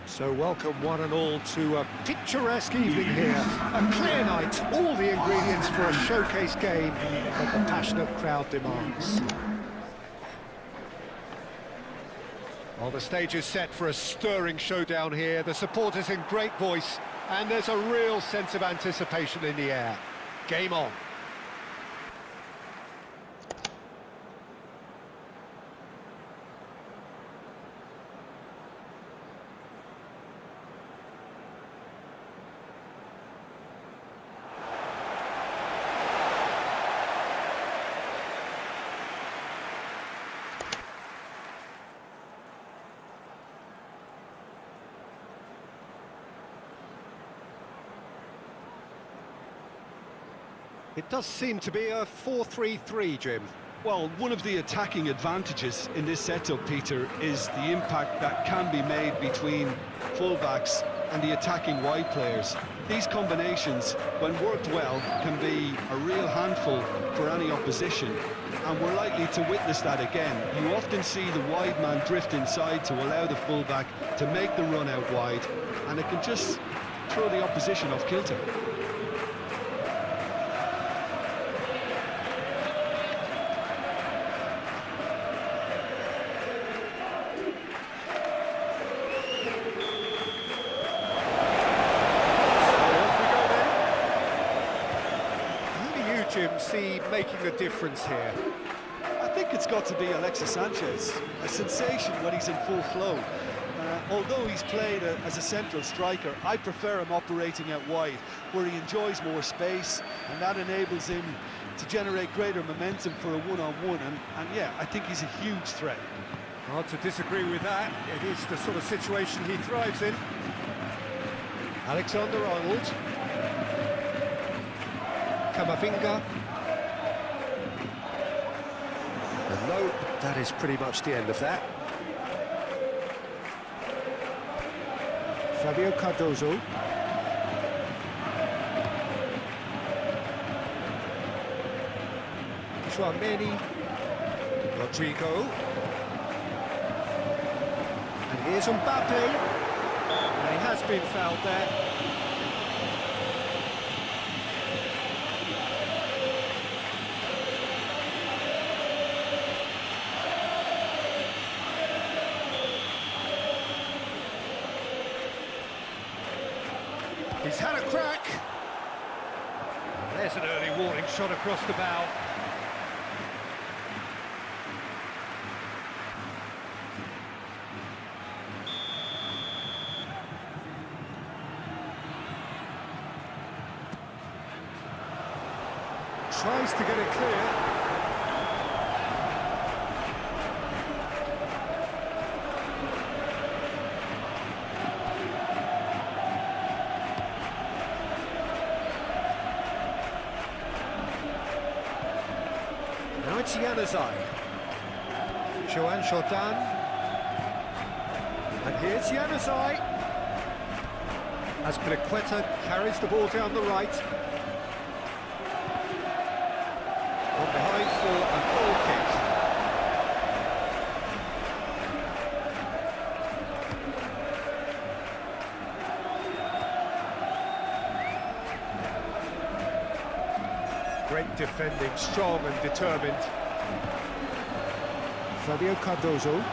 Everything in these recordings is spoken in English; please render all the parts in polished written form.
So welcome one and all to a picturesque evening here. A clear night, all the ingredients for a showcase game that the passionate crowd demands. Well, the stage is set for a stirring showdown here. The supporters in great voice, and there's a real sense of anticipation in the air. Game on. It does seem to be a 4-3-3, Jim. Well, one of the attacking advantages in this setup, Peter, is the impact that can be made between fullbacks and the attacking wide players. These combinations, when worked well, can be a real handful for any opposition, and we're likely to witness that again. You often see the wide man drift inside to allow the fullback to make the run out wide, and it can just throw the opposition off kilter. Jim, see making a difference here? I think it's got to be Alexis Sanchez, a sensation when he's in full flow. Although he's played as a central striker, I prefer him operating out wide, where he enjoys more space, and that enables him to generate greater momentum for a one-on-one, and yeah, I think he's a huge threat. Hard to disagree with that. It is the sort of situation he thrives in. Alexander-Arnold. Camavinga. And no, that is pretty much the end of that. Fabio Cardozo. Chouameni. Rodrigo. And here's Mbappe. And he has been fouled there. He's had a crack. There's an early warning shot across the bow. Tries to get it clear. Now it's Januzaj. Joan Jordan. And here's Januzaj. Azpilicueta carries the ball down the right. On behind for a goal kick. Great defending, strong and determined. Fabio Cardozo.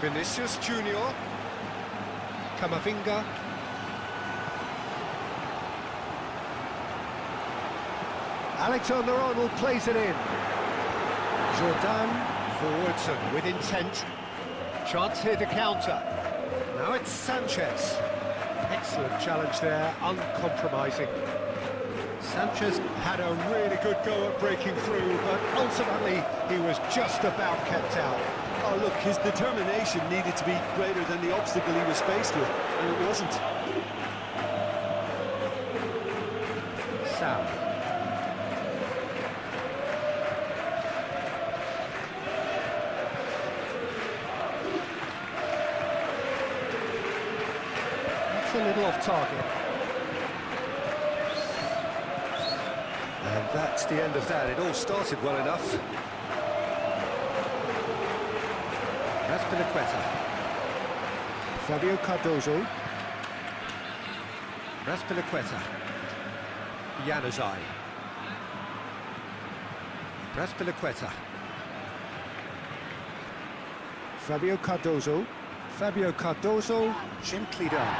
Vinicius Junior. Camavinga. Alexander-Arnold plays it in. Jordan forwards and with intent. Chance here to counter. Now it's Sanchez. Excellent challenge there, uncompromising. Sanchez had a really good go at breaking through, but ultimately he was just about kept out. Oh look, his determination needed to be greater than the obstacle he was faced with, and it wasn't. Sam. That's a little off target. And that's the end of that. It all started well enough. Azpilicueta. Fabio Cardozo. Raspilicueta. Januzaj. Raspilicueta. Fabio Cardozo. Fabio Cardozo, gently done.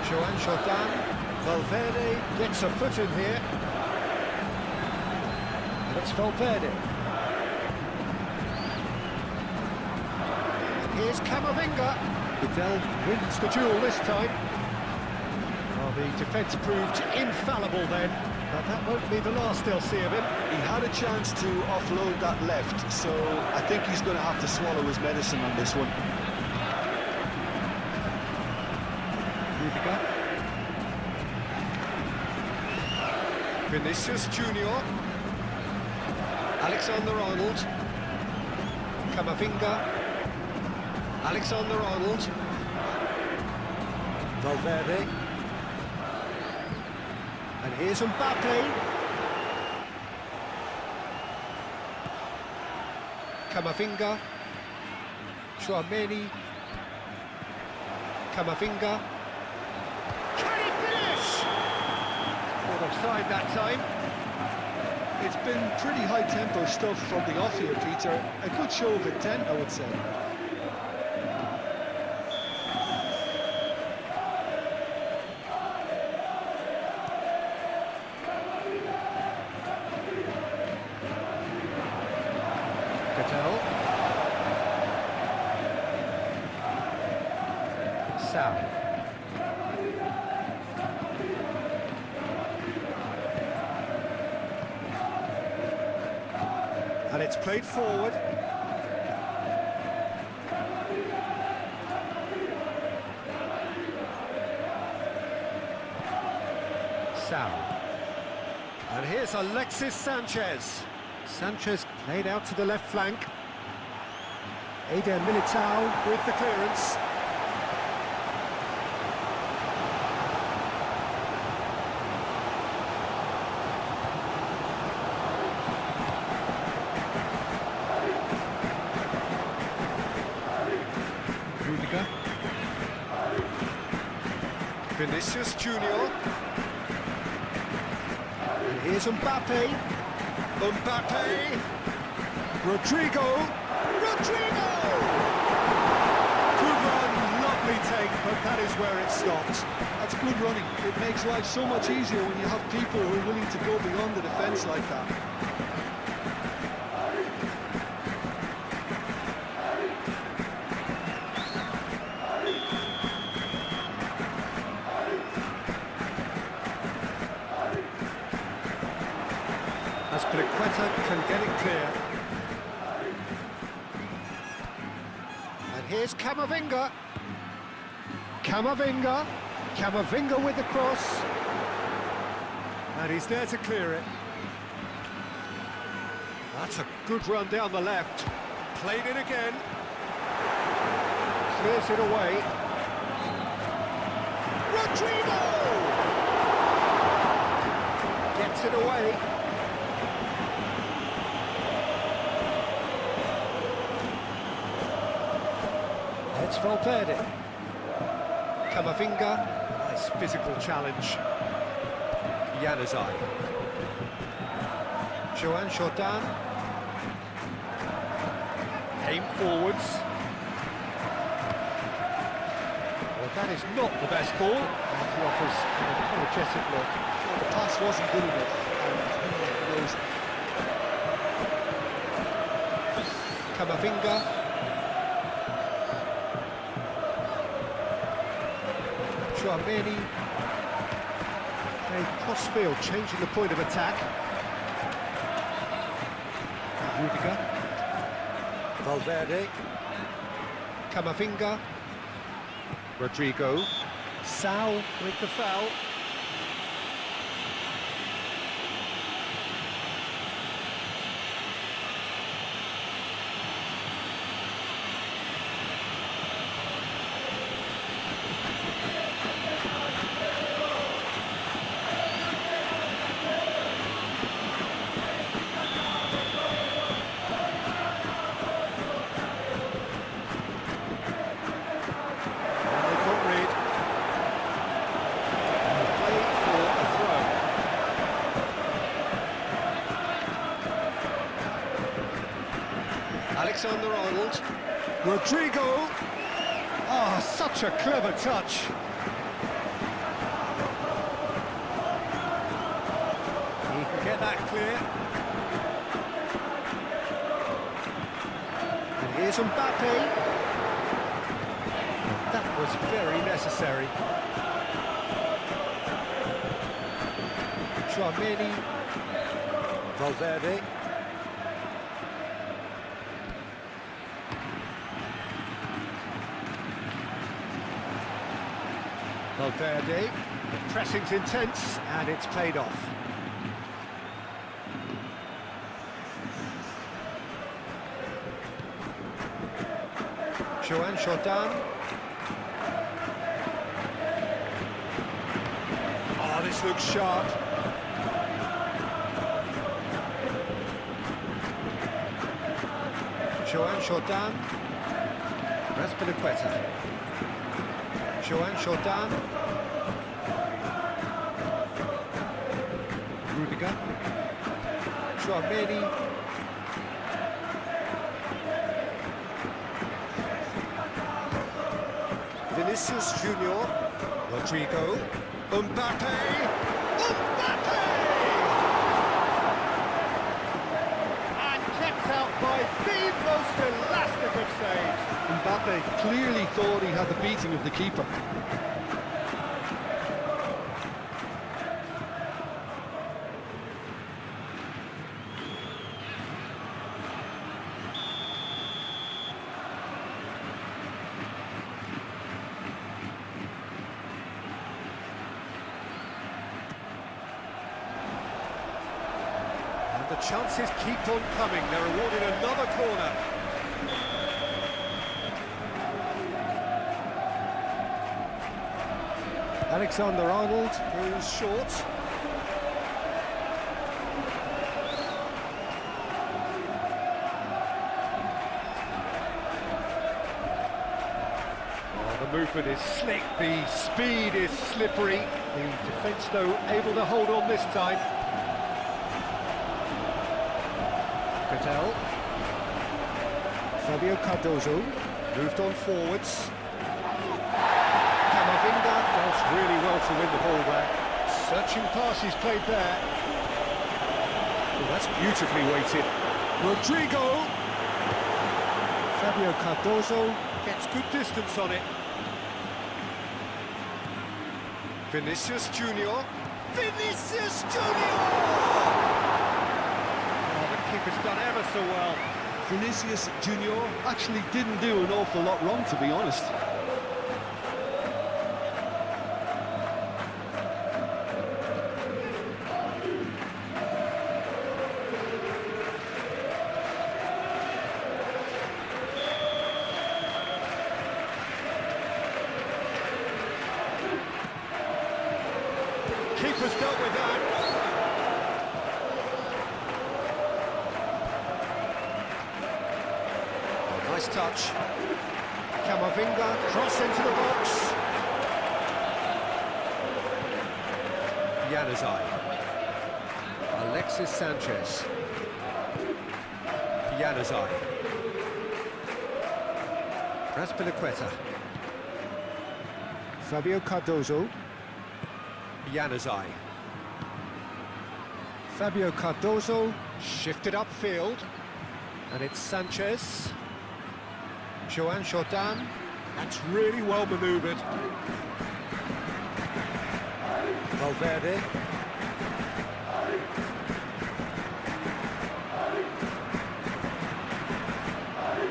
Joan Jordan. Valverde gets a foot in here. And it's Valverde. And here's Camavinga. Vidal wins the duel this time. Well, the defence proved infallible then, but that won't be the last they'll see of him. He had a chance to offload that left, so I think he's going to have to swallow his medicine on this one. Rudiger. Vinicius Junior. Alexander-Arnold. Camavinga. Alexander-Arnold. Valverde. And here's Mbappe. Camavinga. Chouameni. Camavinga. Can he finish? Not offside that time. It's been pretty high-tempo stuff from the off here, Peter. A good show of intent, I would say. Sal. And it's played forward. Sal. And here's Alexis Sanchez. Sanchez played out to the left flank. Eder Militao with the clearance. Rudiger. Vinicius Junior. And here's Mbappe. Mbappe. Rodrigo. Good run, lovely take, but that is where it stopped. That's good running. It makes life so much easier when you have people who are willing to go beyond the defence like that. Aspilicueta can get it clear. And here's Camavinga. Camavinga with the cross. And he's there to clear it. That's a good run down the left. Played it again. Clears it away. Rodrigo! Gets it away. It's Valverde. Camavinga, nice physical challenge. Januzaj. Joan Jordan. Aim forwards. Well, that is not the best ball. And he offers an apologetic look. Well, the pass wasn't good enough, and he knows it. Camavinga. Chouameni. A cross-field, changing the point of attack. Rudiger. Valverde. Camavinga. Rodrigo. Sal with the foul. Alexander-Arnold. Rodrigo. Oh, such a clever touch. He can get that clear. And here's Mbappe. That was very necessary. Tchouaméni. Valverde. Valverde, the pressing's intense, and it's paid off. Joan Jordan. Oh, this looks sharp. Joan Jordan. Raspinaqueta. Joan Jordan. Rudiger. Tchouaméni. Vinicius Junior. Rodrigo. Mbappe. Mbappe! And kept out by the most elastic of saves. Mbappe clearly thought he had the beating of the keeper. And the chances keep on coming. They're awarded another corner. Alexander-Arnold goes short. Oh, the movement is slick, the speed is slippery. The defence, though, able to hold on this time. Cattell. Fabio Cardozo moved on forwards. Camavinga does really well to win the ball there. Searching passes played there. Oh, that's beautifully weighted. Rodrigo. Fabio Cardozo gets good distance on it. Vinicius Junior. Vinicius Junior! Oh, the keeper's done ever so well. Vinicius Junior actually didn't do an awful lot wrong, to be honest. Keeper's dealt with that. Oh, nice touch. Camavinga, cross into the box. Januzaj. Alexis Sanchez. Januzaj. Raspinaqueta. Fabio Cardozo. Januzaj. Fabio Cardozo shifted upfield, and it's Sanchez. Joan Jordan. That's really well manoeuvred. Valverde.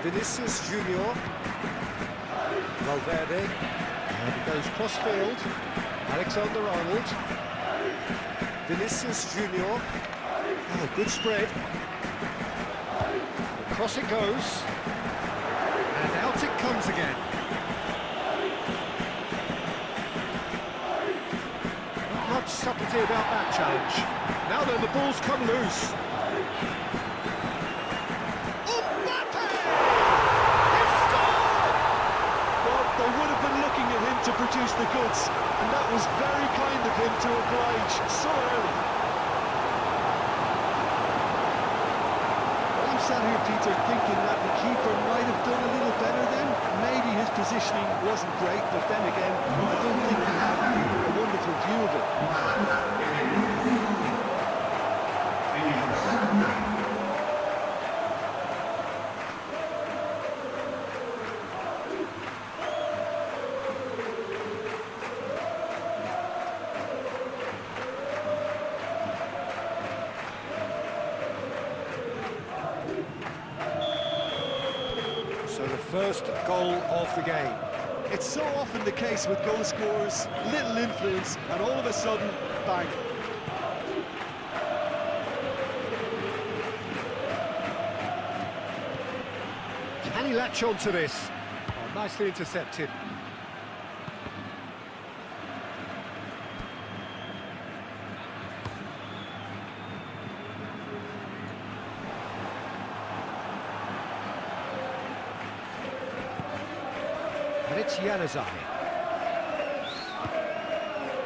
Vinicius Junior. Valverde. And it goes cross-field. Alexander-Arnold. Vinicius Junior. Oh, good spread. Across it goes. And out it comes again. Not much subtlety about that challenge. Now then, the ball's come loose. Mbappe! He's scored! Well, they would have been looking at him to produce the goods, and that was very kind of him to oblige so early. Well, sat here, Peter, thinking that the keeper might have done a little better then. Maybe his positioning wasn't great, but then again, I don't think he had a wonderful view of it. So the first goal of the game. It's so often the case with goal scorers, little influence, and all of a sudden, bang. Can he latch on to this? Oh, nicely intercepted. And it's Januzaj.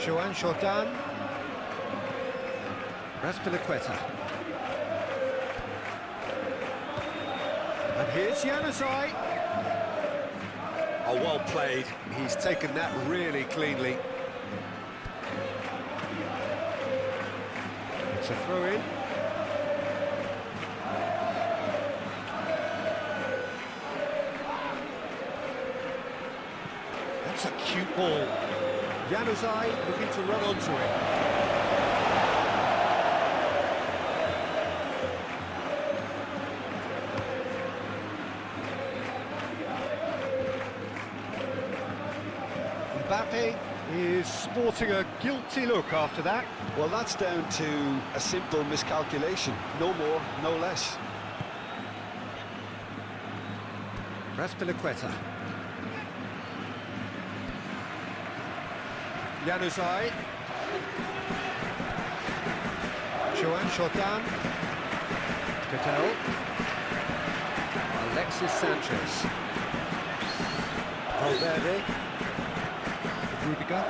Joan Jordan. Raspilicueta. And here's Januzaj. Oh, well played. He's taken that really cleanly. It's a throw-in. That's a cute ball. Januzaj looking to run onto it. Mbappe is sporting a guilty look after that. Well, that's down to a simple miscalculation. No more, no less. Raspilicueta. Januzaj. Joan Jordan. Cadell. Alexis Sanchez. Valverde. Rudiger.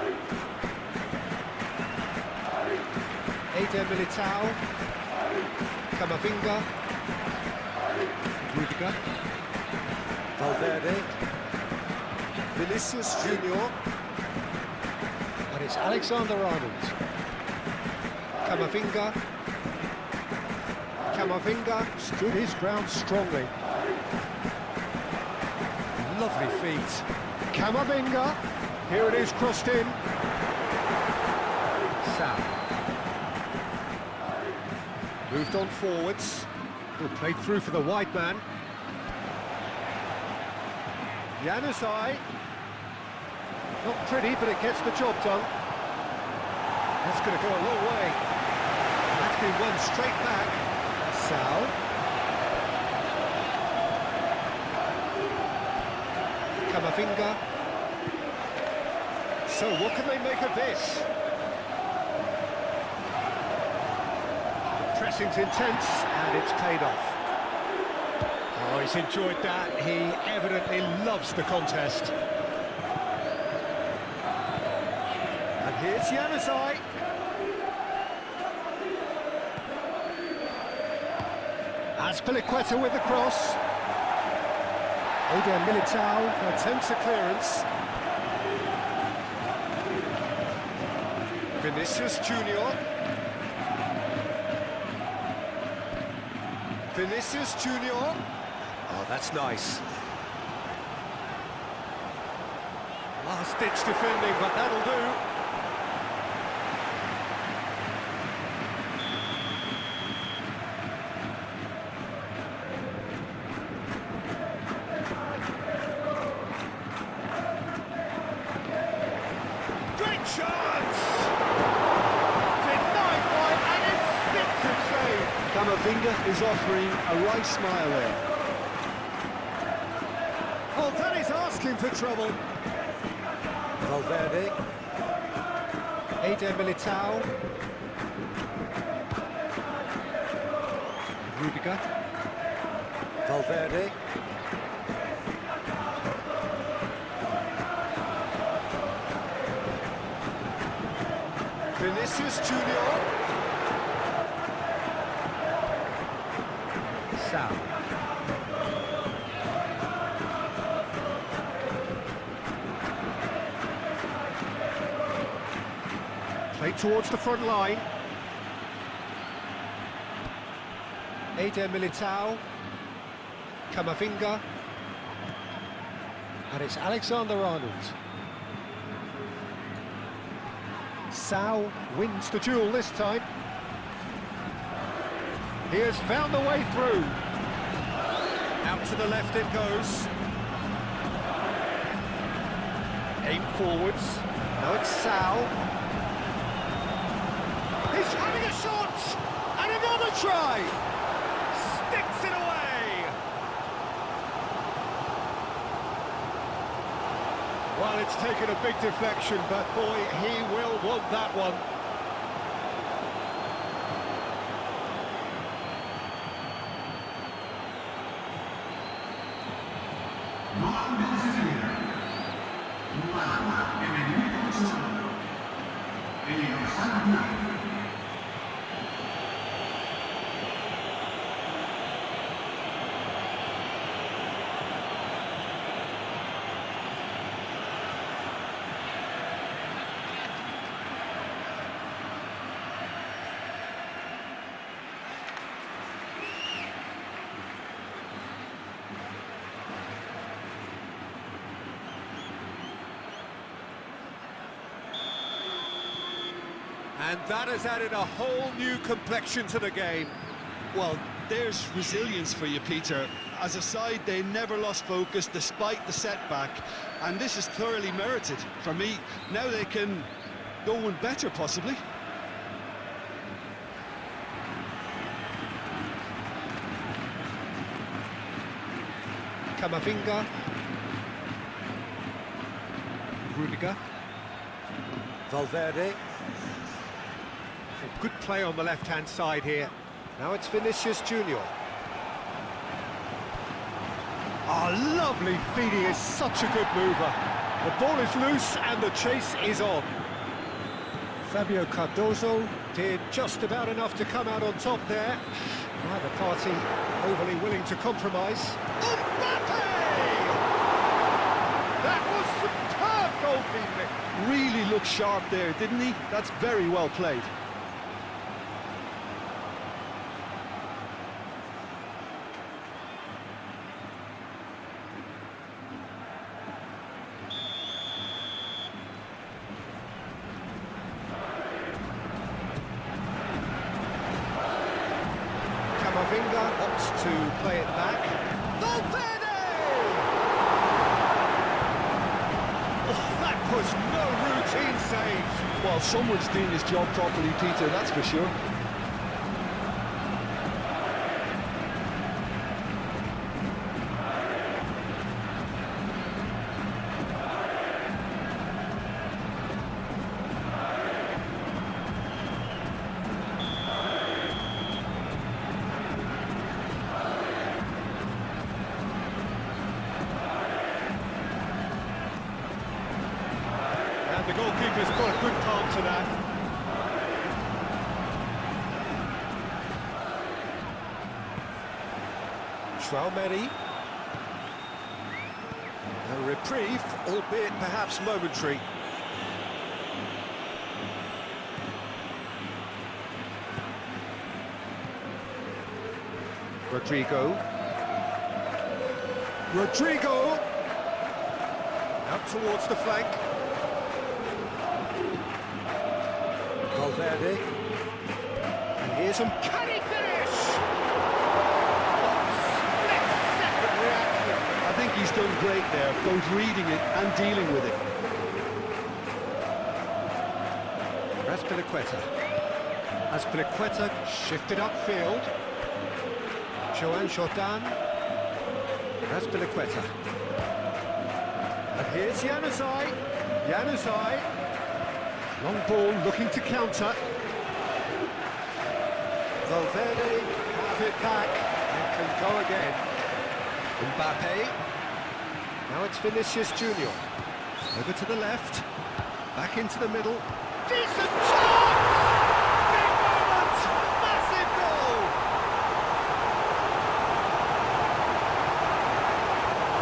Eder Militao. Camavinga. Rudiger. Valverde. Vinicius Junior. And it's Alexander-Arnold. Camavinga. Camavinga stood his ground strongly. Lovely feet. Camavinga. Here it is, crossed in. Sam. Moved on forwards. Will play through for the wide man. Januzaj. Not pretty, but it gets the job done. That's going to go a long way. That's been won straight back. Sal. Camavinga. So what can they make of this? The pressing's intense, and it's paid off. Oh, he's enjoyed that. He evidently loves the contest. And here's Januzaj. Azpilicueta with the cross. Eder Militao attempts a clearance. Vinicius Junior. Vinicius Junior. Oh, that's nice. Last-ditch defending, but that'll do. Great chance! Denied by an instinctive save. Camavinga is offering a right smile there. Well, Danny's asking for trouble. Valverde. Eder Militao. Rudiger. Valverde. Vinicius Junior. Sal. Straight towards the front line. Eder Militao. Camavinga. And it's Alexander-Arnold. Sau wins the duel this time. He has found the way through. Out to the left it goes. Aim forwards. Now it's Sau. He's having a shot! And another try! Sticks it away! Well, it's taken a big deflection, but boy, he will want that one. And that has added a whole new complexion to the game. Well, there's resilience for you, Peter. As a side, they never lost focus despite the setback, and this is thoroughly merited. For me, now they can go one better, possibly. Camavinga. Rudiger. Valverde. Good play on the left-hand side here. Now it's Vinicius Junior. Oh, lovely feed. He is such a good mover. The ball is loose and the chase is on. Fabio Cardozo did just about enough to come out on top there. Neither party overly willing to compromise. Mbappe! That was superb goalkeeping. Really looked sharp there, didn't he? That's very well played. Camavinga opts to play it back. Valverde! Oh, that was no routine save. Well, someone's doing his job properly, Peter, that's for sure. The goalkeeper's put a good palm to that. Traumeri. A reprieve, albeit perhaps momentary. Rodrigo. Out towards the flank. Valverde. And here's him. Can he finish? Split-second reaction. I think he's done great there, both reading it and dealing with it. Azpilicueta shifted upfield. Joan Jordan. Azpilicueta. And here's Januzaj. Long ball looking to counter. Valverde have it back and can go again. Mbappe. Now it's Vinicius Junior. Over to the left. Back into the middle. Decent chance! Big moment! Massive goal!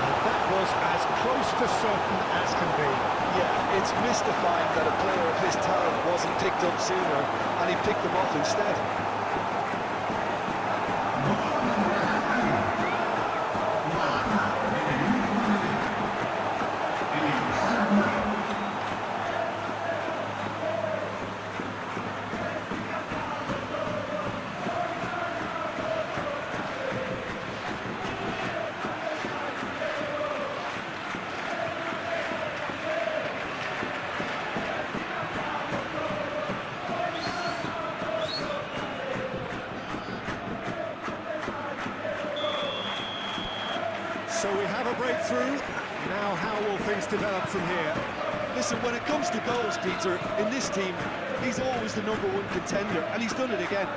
And that was as close to certain as can be. Yeah, It's mystifying that a player of his talent wasn't picked up sooner, and he picked them off instead. So we have a breakthrough. Now how will things develop from here? Listen, when it comes to goals, Peter, in this team, he's always the #1 contender, and he's done it again.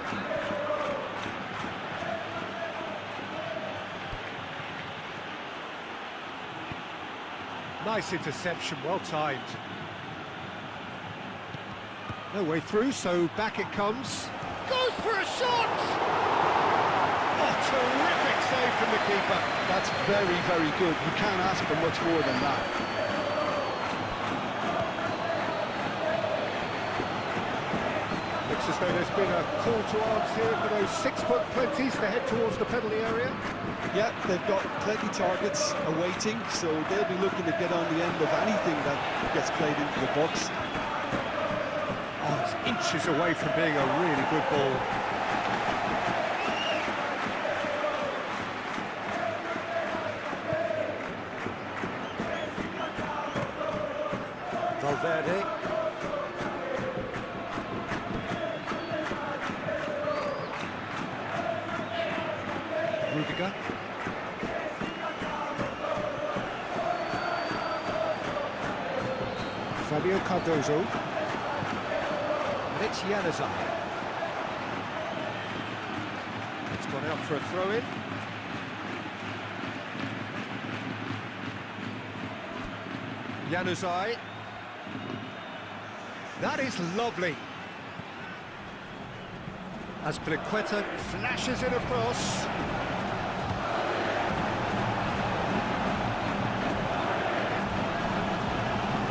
Nice interception, well timed. No way through, so back it comes. Goes for a shot! Oh, terrific save from the keeper. That's very, very good. You can't ask for much more than that. Looks as though there's been a call to arms here for those 6-foot plenties to head towards the penalty area. Yeah, they've got plenty targets awaiting, so they'll be looking to get on the end of anything that gets played into the box. Oh, it's inches away from being a really good ball. Valverde. Rudiger. Fabio Cardozo. And it's Januzaj. It's gone out for a throw-in. Januzaj. That is lovely. Azpilicueta flashes it across.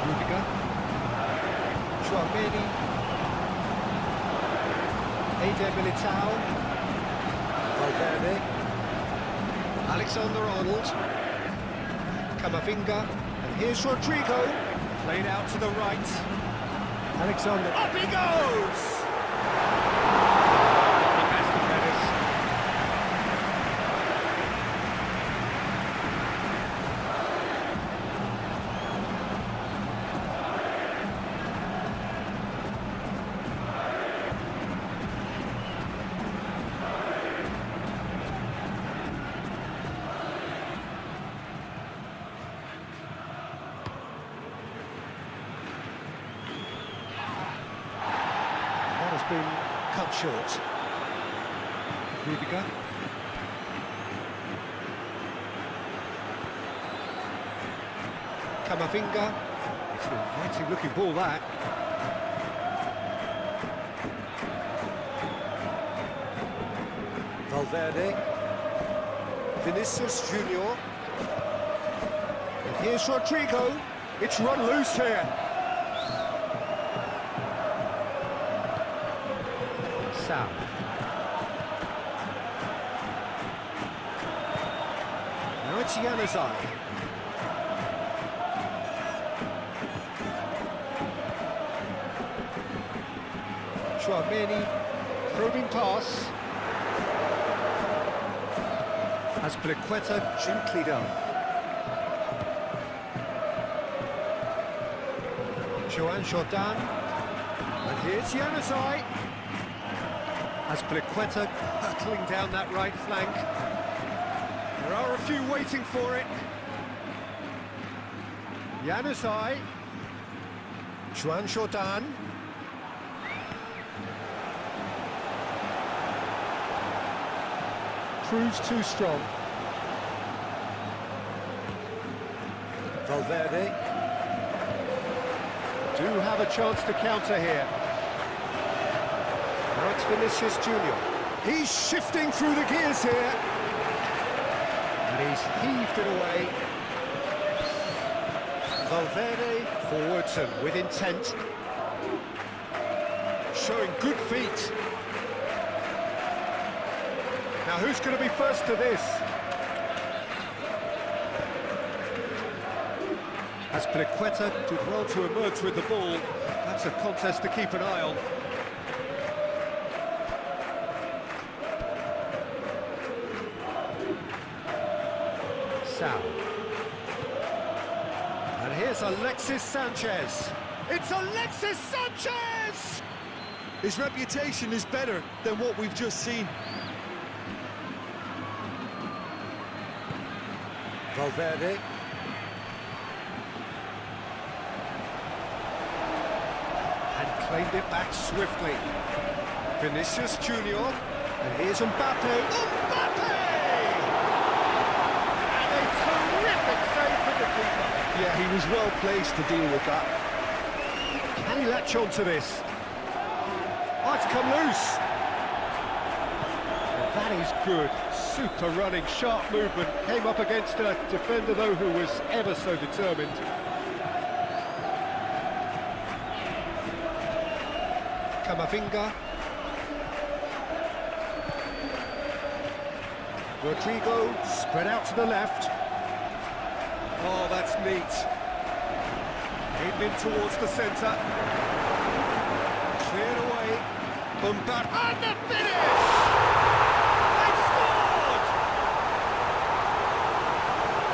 Rudiger. Chouameni. Eder Militao. Valverde. Alexander-Arnold. Camavinga. And here's Rodrigo. Played out to the right. Alexander. Up he goes! He has the headers. Been cut short. Rudiger. Camavinga. It's an inviting looking ball, that. Valverde. Vinicius Junior. And here's Rodrigo. It's run loose here. Now it's Januzaj. Chouameni, probing pass. Azpilicueta gently done. Joan Jordan. And here's Januzaj. Azpilicueta hurtling down that right flank. There are a few waiting for it. Januzaj. Joan Jordan. Proves too strong. Valverde. Do have a chance to counter here. Now it's Vinicius Junior. He's shifting through the gears here. And he's heaved it away. Valverde forwards and with intent. Showing good feet. Now who's going to be first to this? Azpilicueta did well to emerge with the ball. That's a contest to keep an eye on. Sal. And here's Alexis Sanchez. It's Alexis Sanchez! His reputation is better than what we've just seen. Valverde. And claimed it back swiftly. Vinicius Junior. And here's Mbappe. Mbappe! And a terrific save for the keeper. Yeah, he was well placed to deal with that. Can he latch on to this? Oh, it's come loose. Well, that is good. Super running, sharp movement. Came up against a defender, though, who was ever so determined. Camavinga. Rodrigo spread out to the left. Oh, that's neat. Hidden in towards the centre. Cleared away. Mbappe. And the finish! They've scored!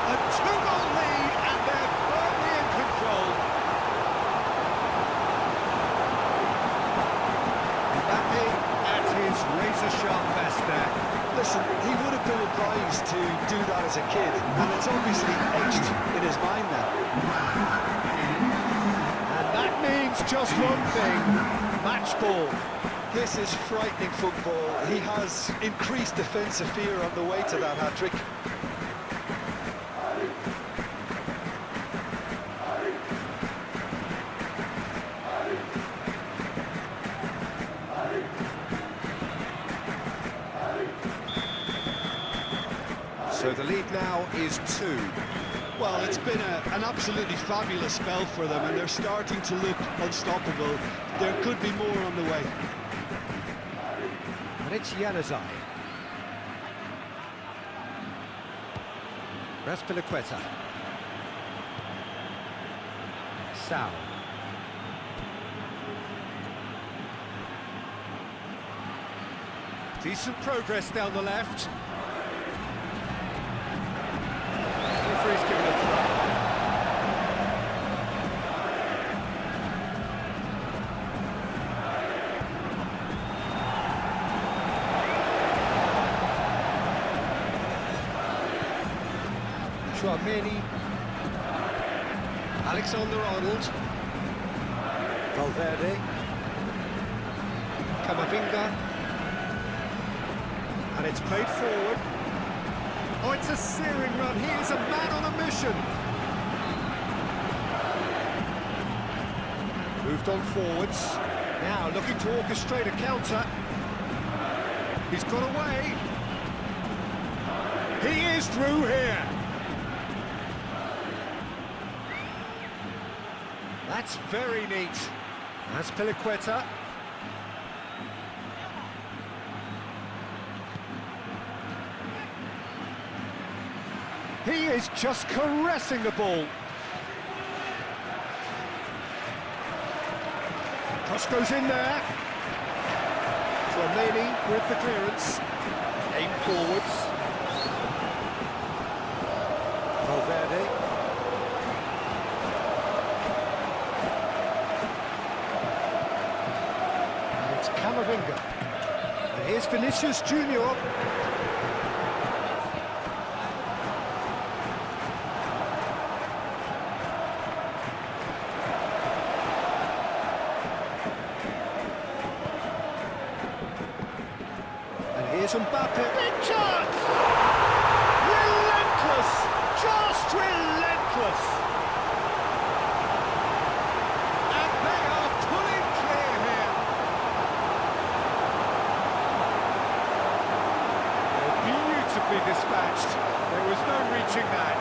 A 2-goal lead, and they're firmly in control. Mbappe at his razor-sharp best there. Listen, he would have been advised to do that as a kid, and it's obviously etched in his mind now. And that means just one thing, match ball. This is frightening football. He has increased defensive fear on the way to that hat-trick. So the lead now is 2. Well, it's been an absolutely fabulous spell for them, and they're starting to look unstoppable. There could be more on the way. And it's Januzaj. Azpilicueta. Sal. Decent progress down the left. Referee's given a throw. Chouameni. Alexander-Arnold. Valverde. Camavinga. And it's played forward. Oh, it's a searing run. He is a man on a mission. Moved on forwards. Now looking to orchestrate a counter. He's got away. He is through here. That's very neat. Azpilicueta. He is just caressing the ball. Cross goes in there. Chouameni with the clearance. Aim forwards. Valverde. And it's Camavinga. And here's Vinicius Junior. Here's Mbappe. Big chance! Relentless! Just relentless! And they are pulling clear here. Beautifully dispatched. There was no reaching that.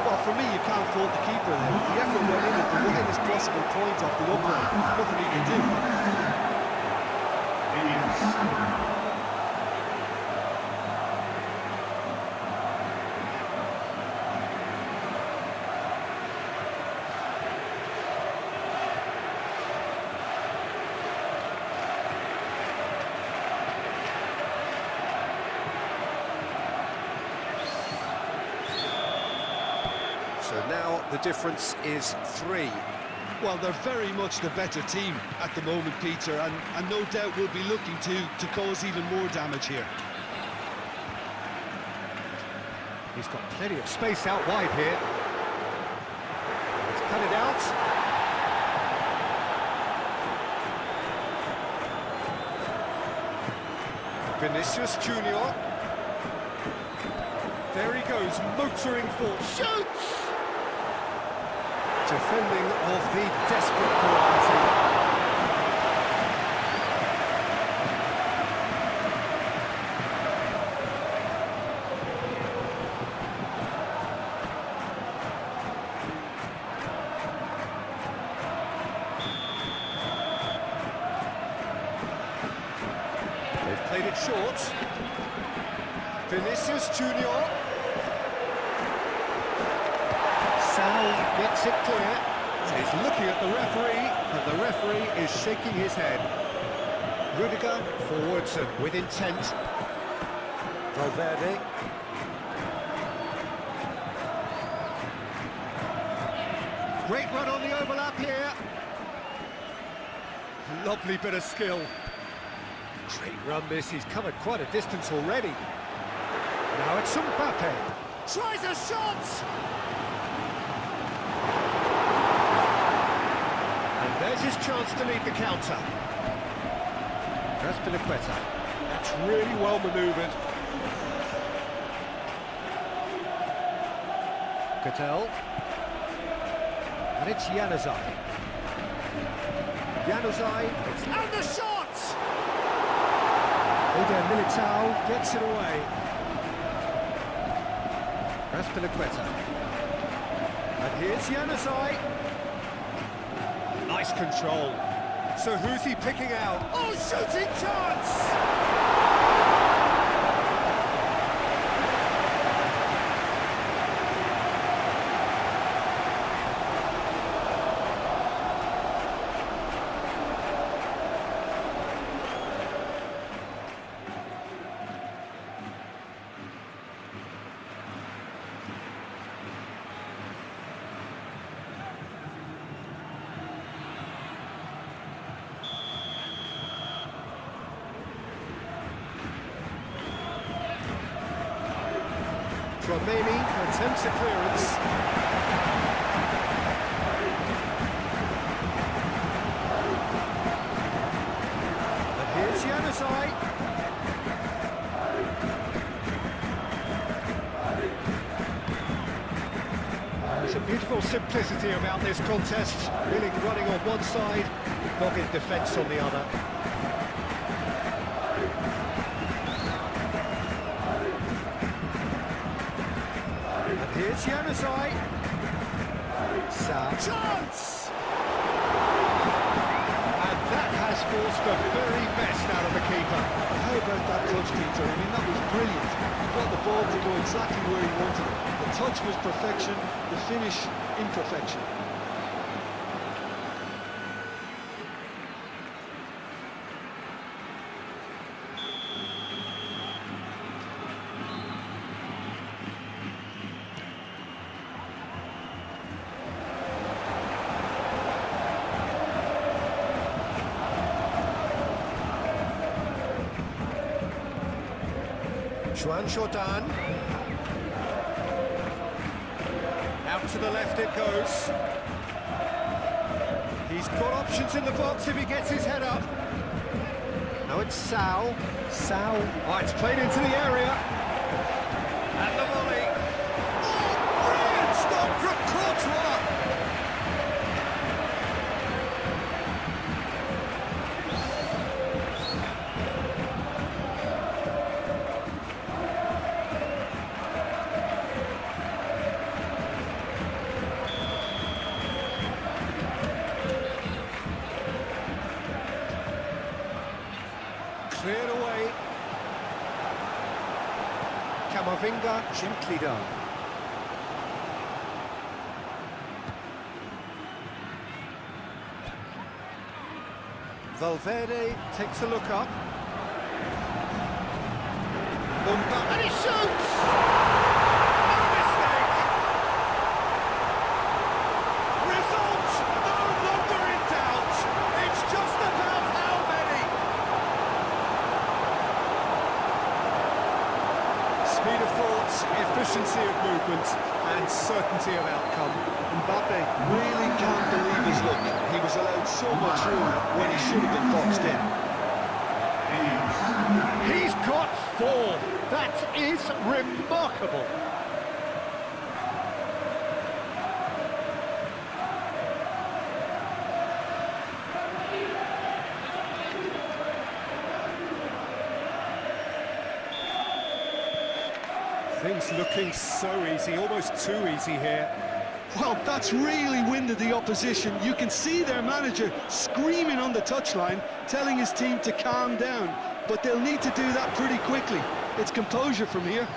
Well, for me, you can't fault the keeper. keeper then. The effort went in at the widest possible point off the upright. Nothing he can do. So now the difference is 3. Well, they're very much the better team at the moment, Peter, and no doubt will be looking to cause even more damage here. He's got plenty of space out wide here. Let's cut it out. Vinicius Junior. There he goes, motoring forward. Shoots! Defending of the desperate variety. They've played it short. Vinicius Junior. Sal gets it clear. He's looking at the referee, and the referee is shaking his head. Rudiger forwards and with intent. Valverde. Great run on the overlap here. Lovely bit of skill. Great run this, he's covered quite a distance already. Now it's Mbappe. Tries a shot! And there's his chance to lead the counter. Azpilicueta. That's really well manoeuvred. Cattell. And it's Januzaj. And the shot! Eder Militao gets it away. Azpilicueta. And here's Januzaj. Nice control. So who's he picking out? Oh, shooting chance! Konami attempts a clearance. And here's Januzaj. There's a beautiful simplicity about this contest. Willing running on one side, dogged defence on the other. Here's Januzaj. Chance! And that has forced the very best out of the keeper. How about that touch, Peter? I mean, that was brilliant. He got the ball to go exactly where he wanted it. The touch was perfection, the finish imperfection. Juan Jordan. Out to the left it goes. He's got options in the box if he gets his head up. Now it's Sal. Oh, it's played into the area. And the volley. Oh, brilliant stop from Courtois. Cleared away. Camavinga, gently done. Valverde takes a look up. And he shoots! No mistake! Result no longer in doubt. It's just about how many. Speed of thought, efficiency of movement, and certainty of outcome. Mbappe really can't believe his luck. He was allowed so much room when he should have been boxed in. He's got 4. That is remarkable. Things looking so easy, almost too easy here. Well, that's really winded the opposition. You can see their manager screaming on the touchline, telling his team to calm down. But they'll need to do that pretty quickly. It's composure from here.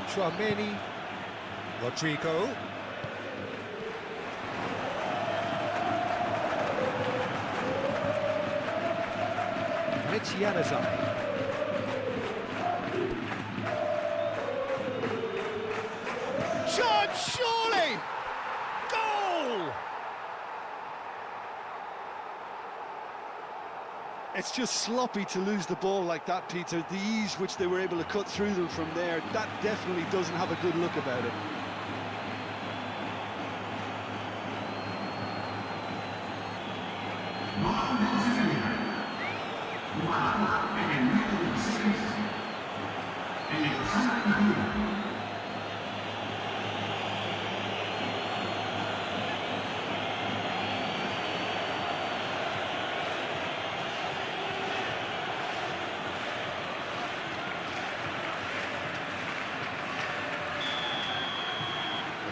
Chouameni, Rodrigo. It's Januzaj. Shot, surely! Goal! It's just sloppy to lose the ball like that, Peter. The ease which they were able to cut through them from there, that definitely doesn't have a good look about it.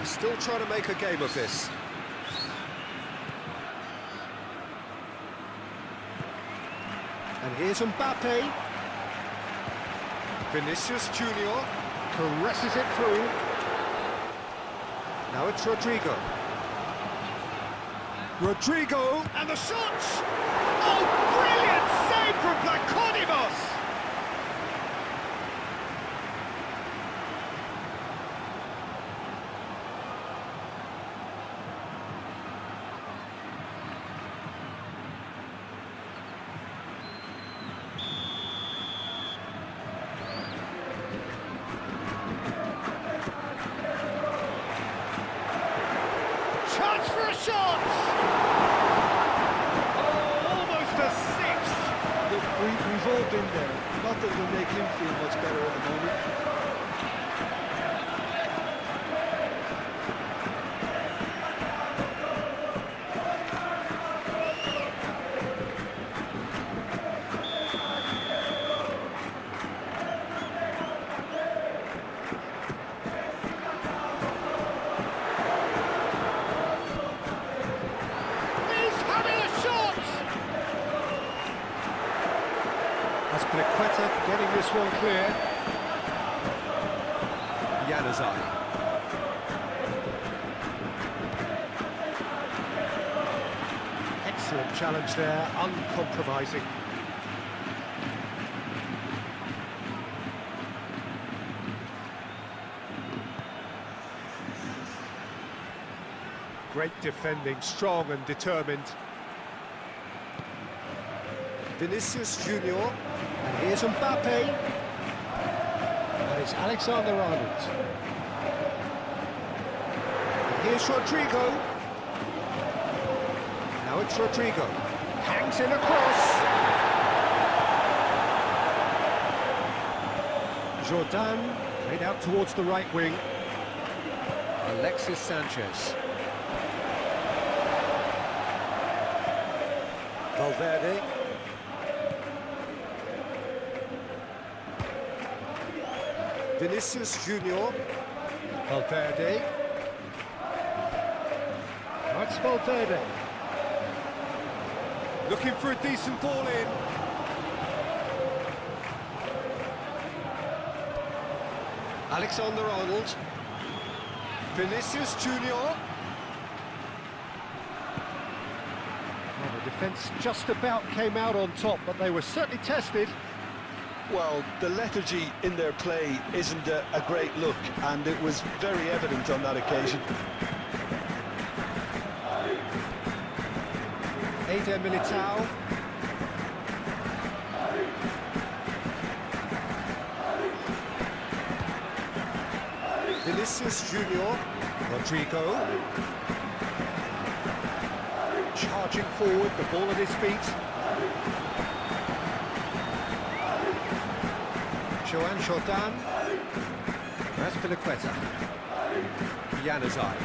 Still trying to make a game of this. And here's Mbappe. Vinicius Junior caresses it through. Now it's Rodrigo. Rodrigo, and the shot! Oh, brilliant save from Konami! Chance for a shot! Oh, almost a sixth! Look, we've all been there. Not that it'll make him feel much better at the moment. Pliqueta getting this one clear. Januzaj. Excellent challenge there, uncompromising. Great defending, strong and determined. Vinicius Junior. And here's Mbappe. And it's Alexander-Arnold. And here's Rodrigo. Now it's Rodrigo. Hangs in across. Jordan played out towards the right wing. Alexis Sanchez. Valverde. Vinicius Junior. Valverde. it's Valverde. Looking for a decent ball in. Alexander-Arnold. Vinicius Junior. Well, the defence just about came out on top, but they were certainly tested. Well, the lethargy in their play isn't a great look, and it was very evident on that occasion. Eder Militao. Vinicius Junior. Rodrigo. Charging forward, the ball at his feet. Joan Jordan. Raspilicueta. Januzaj.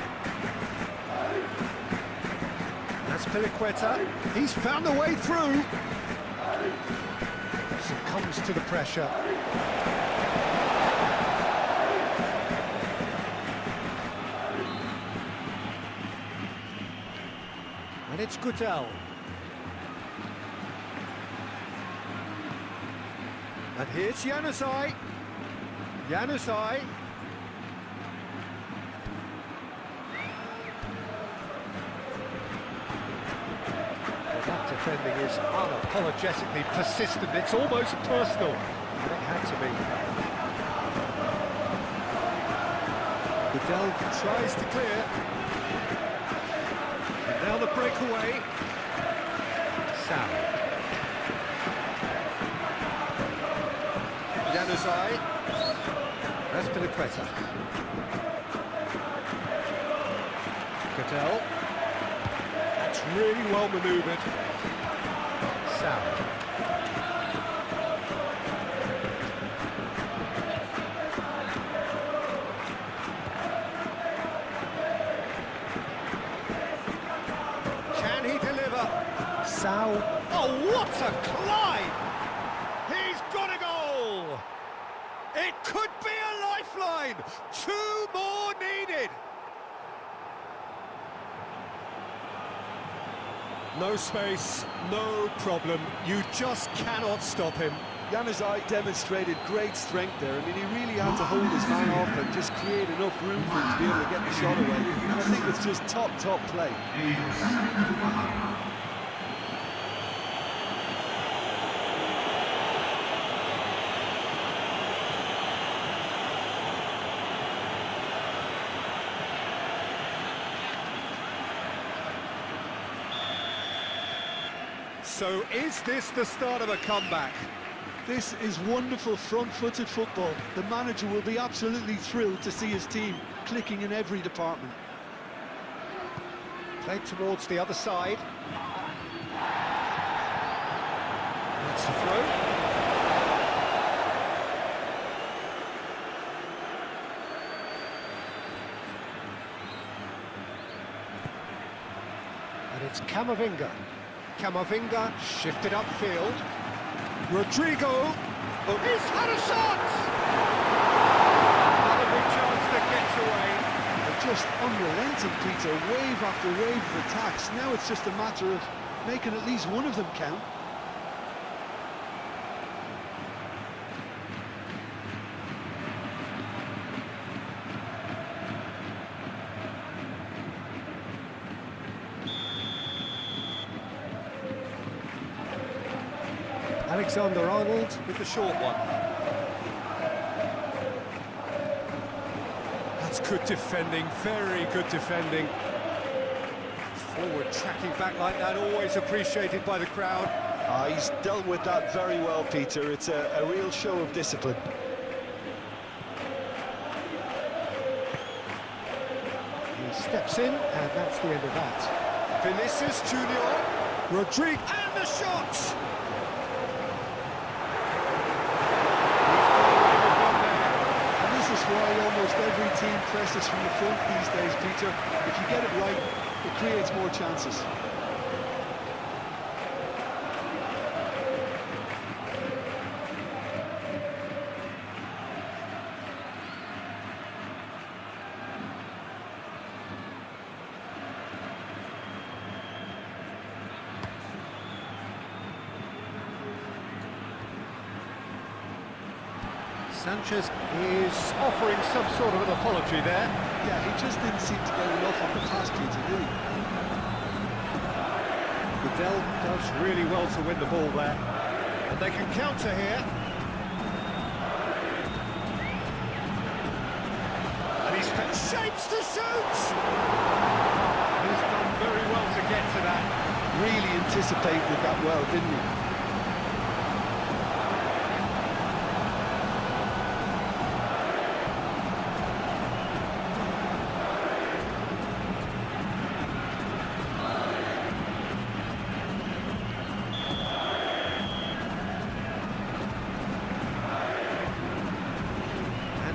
Raspilicueta. He's found a way through. Succumbs to the pressure. And it's Goodell. And here's Januzaj. Januzaj. That defending is unapologetically persistent. It's almost personal. And it had to be. Goodell tries to clear. And now the breakaway. Sam. Januzaj. Raspilicueta. Goodell. That's really well manoeuvred. Sam. Can he deliver? Sao. Oh, what a climb! He's got a goal! It could be a lifeline! 2 more needed! No space, no problem. You just cannot stop him. Januzaj demonstrated great strength there. I mean, he really had to hold his man off and just create enough room for him to be able to get the shot away. And I think it's just top play. So is this the start of a comeback? This is wonderful front-footed football. The manager will be absolutely thrilled to see his team clicking in every department. Played towards the other side. That's the throw. And it's Camavinga. Camavinga shifted upfield. Rodrigo. Oh, he's had a shot! Another big chance that gets away. They're just unrelenting, Peter. Wave after wave of attacks. Now it's just a matter of making at least one of them count. Alexander-Arnold with the short one. That's good defending, very good defending. Forward tracking back like that, always appreciated by the crowd. He's dealt with that very well, Peter. It's a real show of discipline. He steps in, and that's the end of that. Vinicius Junior. Rodrigo. And the shot! Why almost every team presses from the front these days, Peter. If you get it right, it creates more chances. Sanchez is offering some sort of an apology there. Yeah, he just didn't seem to get enough on the pass, Peter, did he? Goodell does really well to win the ball there. And they can counter here. And he's shapes to shoot! He's done very well to get to that. Really anticipated that well, didn't he?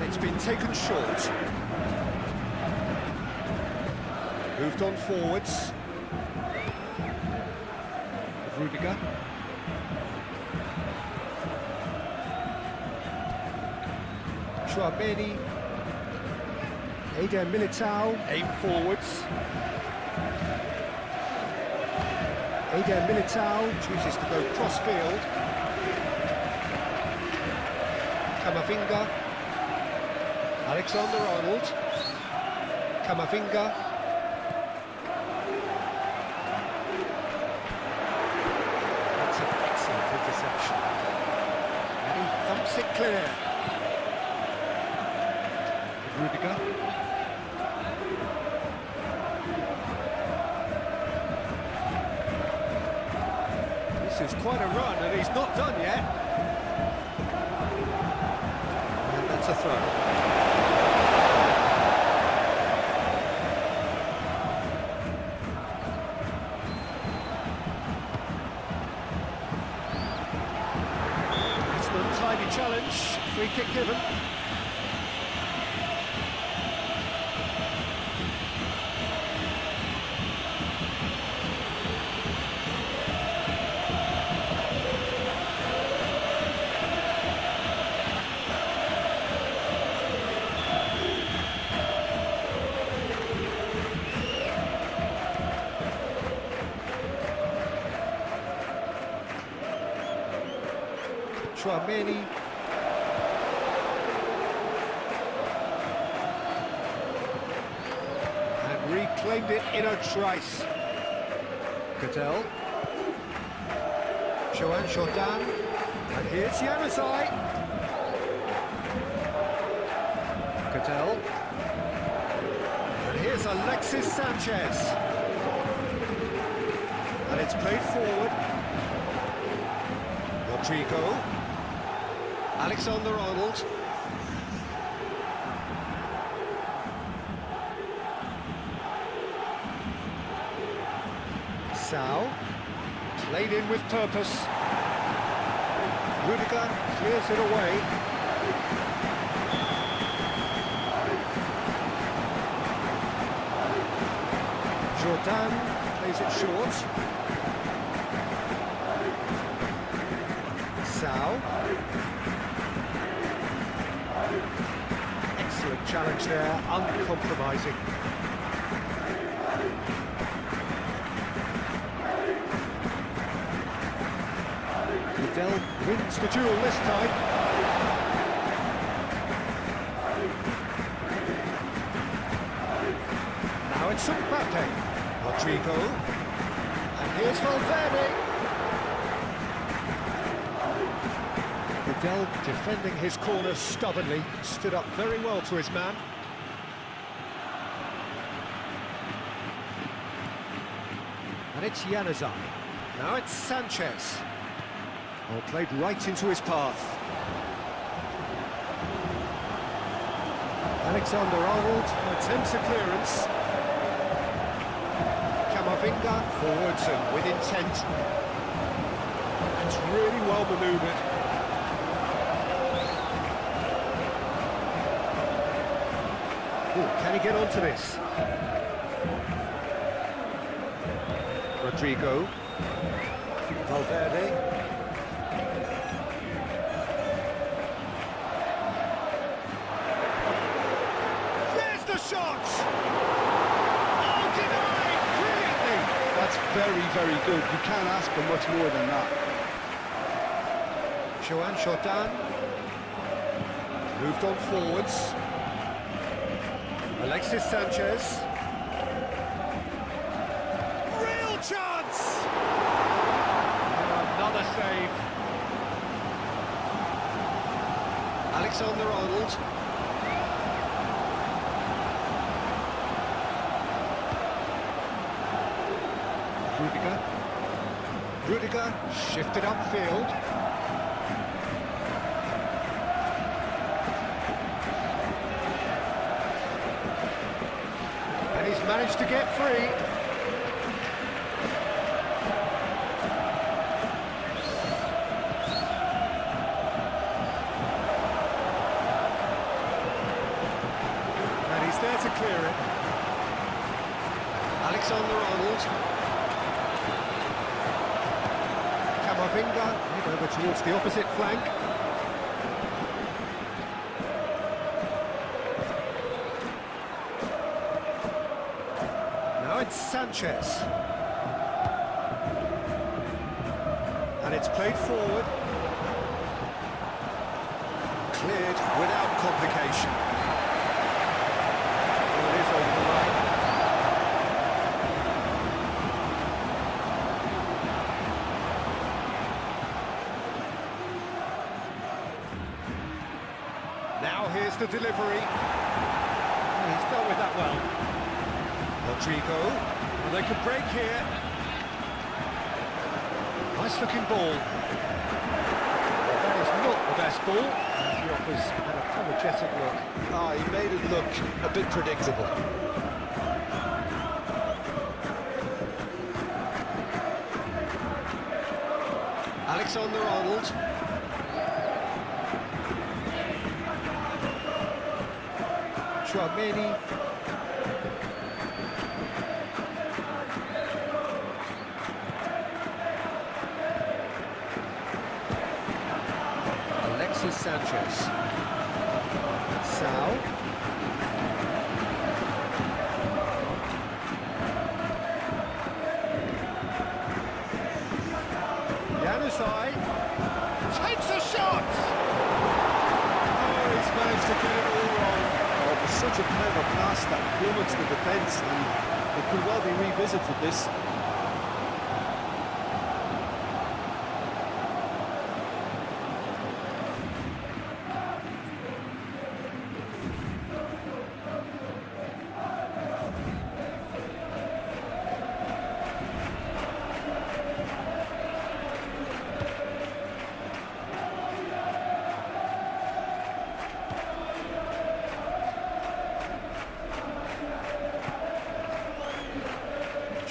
It's been taken short. Moved on forwards. Rudiger. Chouameni. Eder Militao. Aim forwards. Eder Militao chooses to go cross-field. Camavinga. Alexander-Arnold, Camavinga, that's an excellent interception, and he thumps it clear. Rudiger. This is quite a run, and he's not done yet. And that's a throw. Tiny challenge, free kick given. Chouameni. And reclaimed it in a trice. Goodell. Joan Jordan. And here's Januzaj. Goodell. And here's Alexis Sanchez. And it's played forward. Rodrigo. Alexander-Arnold. Sao. Played in with purpose. Rudiger clears it away. Jordan plays it short. Sao. Excellent challenge there, uncompromising. Goodell wins the duel this time. Now it's Mbappe. Rodrigo. And here's Valverde. Goodell defending his corner stubbornly, stood up very well to his man. And it's Januzaj. Now it's Sanchez. Oh, played right into his path. Alexander-Arnold attempts a clearance. Camavinga forwards and with intent. It's really well manoeuvred. Ooh, can he get onto this? Rodrigo. Valverde. There's the shot! Oh, denied! Brilliantly! That's very, very good. You can't ask for much more than that. Joan Jordan. Moved on forwards. Alexis Sanchez. Real chance! Another save. Alexander-Arnold. Rudiger shifted upfield. And he's managed to get free. And he's there to clear it. Alexander-Arnold. Camavinga, over towards the opposite flank. Now it's Sanchez. And it's played forward. Cleared without complication. Well, it is over the line. Now here's the delivery. He's dealt with that well. Rodrigo, well, they could break here. Nice looking ball. That is not the best ball. He offers an apologetic look. He made it look a bit predictable. Alexander-Arnold. Chouameni. Alexis Sanchez. Sal. Januzaj takes a shot! Oh, he's managed to get it all wrong. It was such a clever pass that flummoxed the defence, and it could well be revisited, this.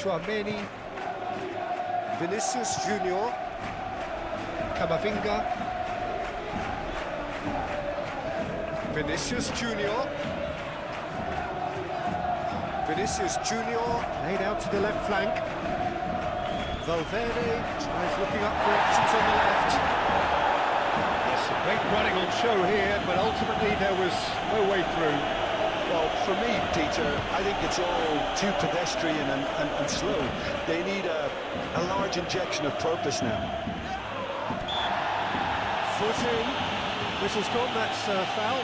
Chouameni, Vinicius Junior, Camavinga, Vinicius Junior, laid out to the left flank. Valverde tries looking up for options on the left. There's some great running on show here, but ultimately there was no way through. Well, for me, Peter, I think it's all too pedestrian and slow. They need a large injection of purpose now. Foot in. Whistle's gone, that's foul.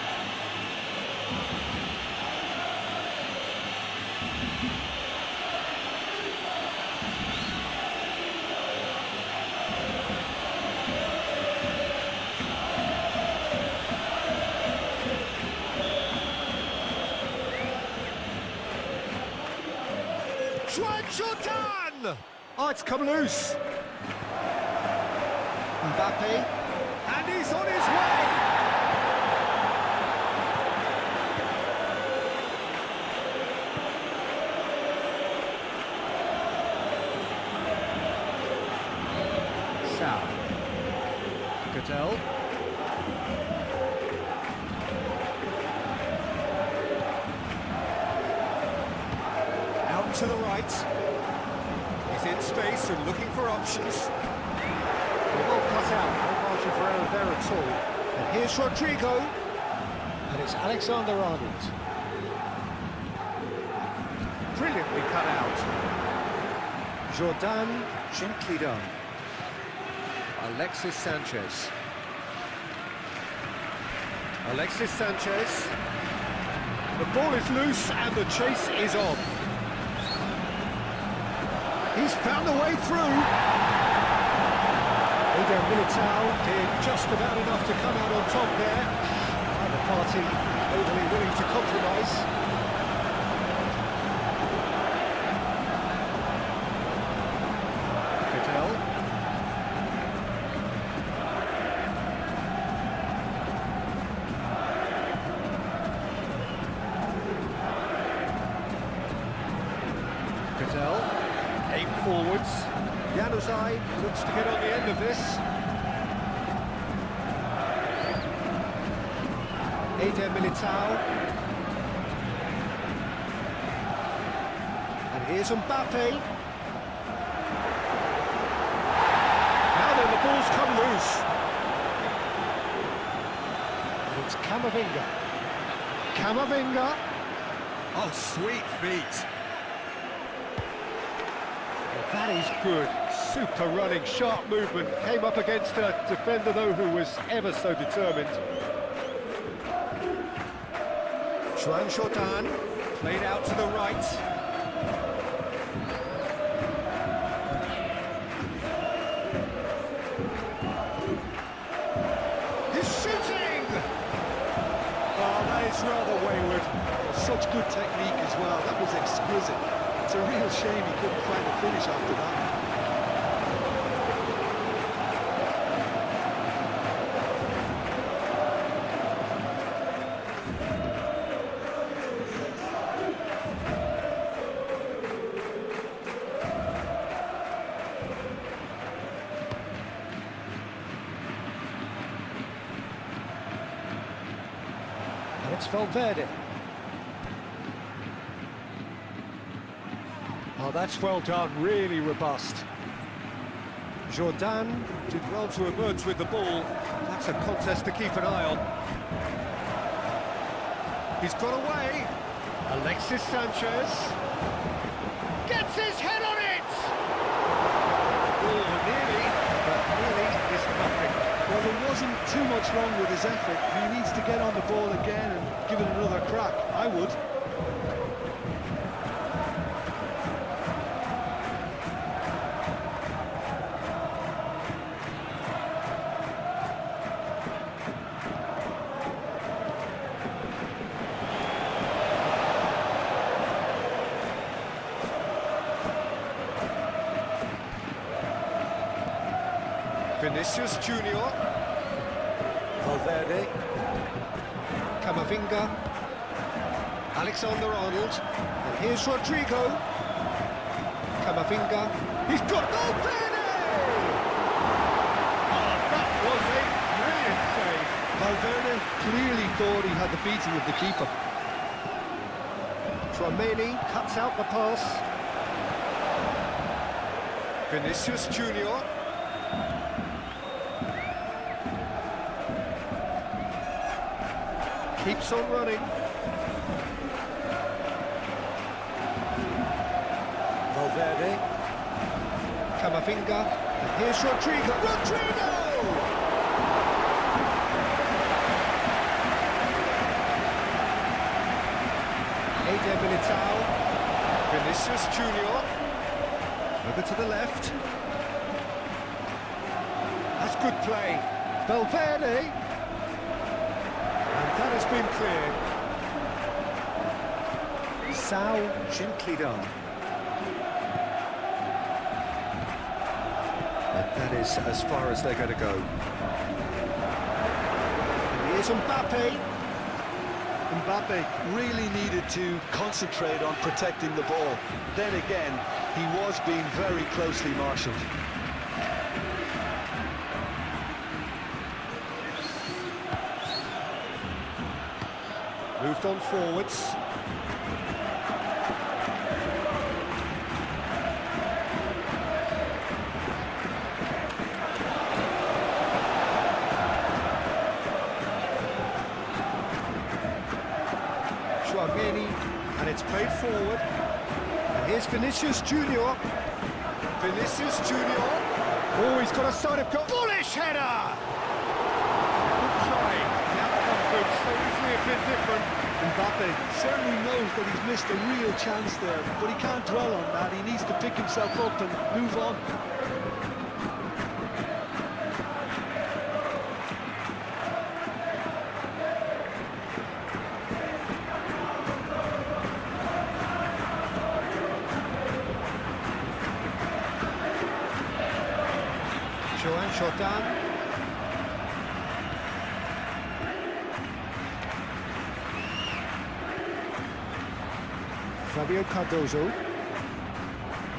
Jordan! Oh, it's come loose. Mbappe, and he's on his way. Sal. Cattell. Out to the right. He's in space and looking for options. Well cut out, no margin for error there at all. And here's Rodrigo. And it's Alexander-Arnold. Brilliantly cut out. Jordan, gently done. Alexis Sanchez. Alexis Sanchez. The ball is loose and the chase is on. He's found the way through. Eder Militao did just about enough to come out on top there. Neither party overly willing to compromise. Aim forwards. Januzaj looks to get on the end of this. Eder Militao. And here's Mbappe. Now then, the ball's come loose. And it's Camavinga. Camavinga. Oh, sweet feet. That is good. Super running, sharp movement. Came up against a defender, though, who was ever so determined. Joan Jordan played out to the right. He's shooting! Oh, that is rather wayward. Such good technique as well. That was exquisite. It's a real shame he couldn't find a finish after that. And it's Valverde. Oh, that's well done, really robust. Jordan did well to emerge with the ball. That's a contest to keep an eye on. He's got away. Alexis Sanchez gets his head on it! Oh, nearly, but nearly is nothing. Well, there wasn't too much wrong with his effort. He needs to get on the ball again and give it another crack. I would. Vinicius Junior. Valverde. Camavinga. Alexander-Arnold. And here's Rodrigo. Camavinga. He's got Valverde! Oh, that was a brilliant save. Valverde clearly thought he had the beating of the keeper. Tchouaméni cuts out the pass. Vinicius Junior. Keeps on running. Valverde. Camavinga. And here's Rodrigo. Rodrigo! Eder Militao. Vinicius Junior. Over to the left. That's good play. Valverde. That has been cleared. Sao gently done. But that is as far as they're going to go. And here's Mbappe. Mbappe really needed to concentrate on protecting the ball. Then again, he was being very closely marshalled. Moved on forwards. Tchouaméni, and it's played forward. And here's Vinicius Junior. Vinicius Junior. Oh, he's got a side of goal. Bullish header! Good try. The outcome good. have been different. Mbappe certainly knows that he's missed a real chance there, but he can't dwell on that. He needs to pick himself up and move on. Jordan. Fabio Cardozo.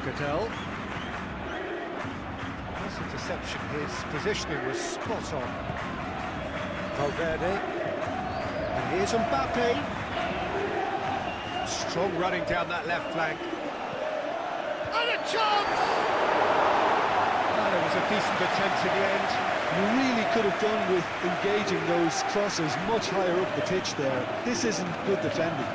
Cadell. Nice interception. His positioning was spot on. Valverde. And here's Mbappe. Strong running down that left flank. And a chance! Well, it was a decent attempt in the end. You really could have done with engaging those crosses much higher up the pitch there. This isn't good defending.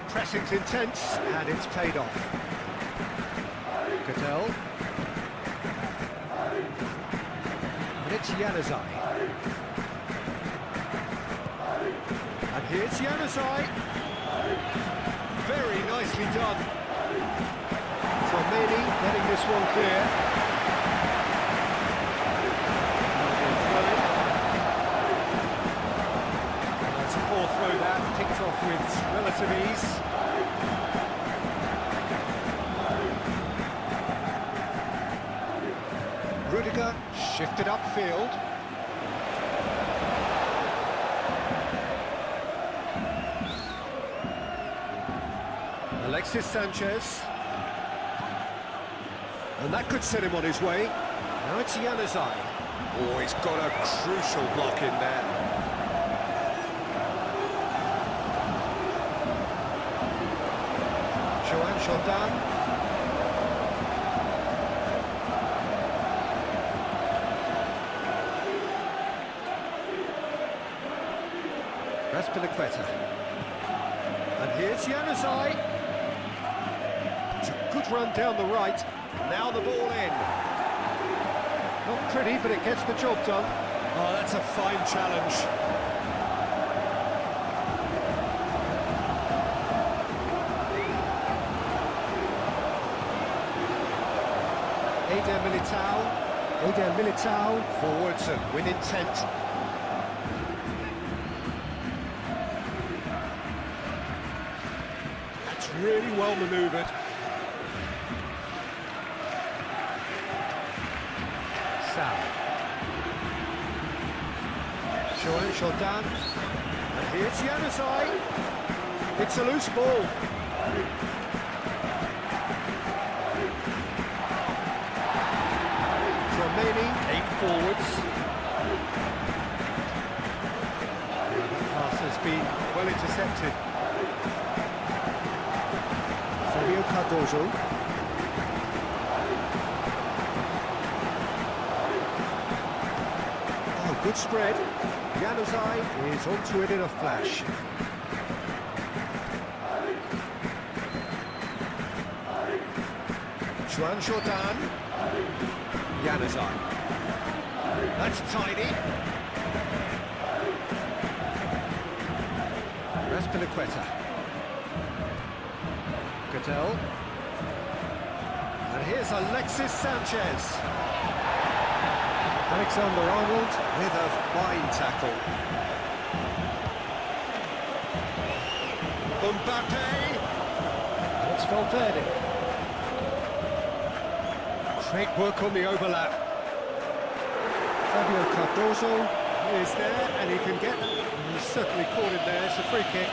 Pressing's intense, and it's paid off. Cadell. And it's Januzaj. And here's Januzaj. Very nicely done. Konami getting this one clear. That's a poor throw that, picked off with relative ease. Rudiger shifted upfield. Alexis Sanchez. And that could set him on his way. Now it's Januzaj. Oh, he's got a crucial block in there. Jordan. Raspilicueta. And here's Januzaj. It's a good run down the right. Now the ball in. Not pretty, but it gets the job done. Oh, that's a fine challenge. Eder Militao forwards and with intent. That's really well manoeuvred. Sal. Jordan. And here's Januzaj. It's a loose ball. Eight forwards. That pass has been well intercepted. Fabio Cardozo. Oh, good spread. Januzaj is onto it in a flash. Jordan. Januzaj. That's tidy. Raspilicueta. Cadell. And here's Alexis Sanchez. Alexander-Arnold with a fine tackle. Mbappe. And it's Valverde. Great work on the overlap. Fabio Cardozo is there, and he can get that. He's certainly caught him there. It's a free kick.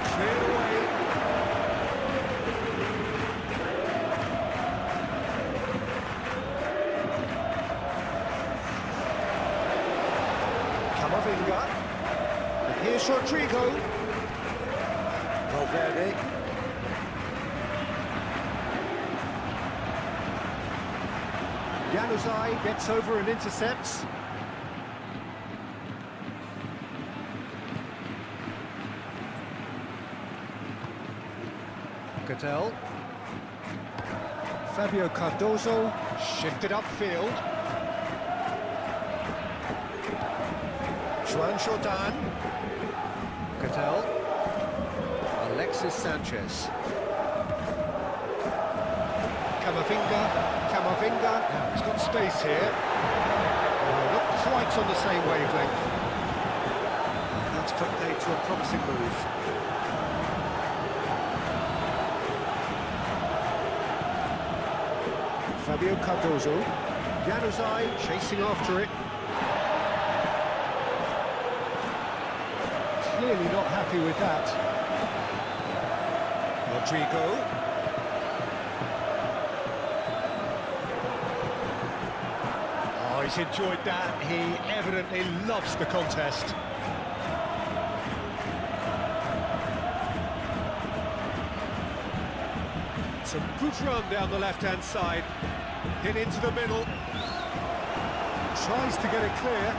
Cleared away. Camavinga. And here's Rodrigo. Valverde. Januzaj gets over and intercepts. Cattell. Fabio Cardozo shifted upfield. Juan Jordan. Cattell. Alexis Sanchez. Camavinga. Now, he's got space here. Oh, not quite on the same wavelength. That's put paid to a promising move. Fabio Cardozo. Januzaj chasing after it. Clearly not happy with that. Rodrigo. Oh, he's enjoyed that. He evidently loves the contest. Some good run down the left-hand side. Hit into the middle. Tries to get it clear.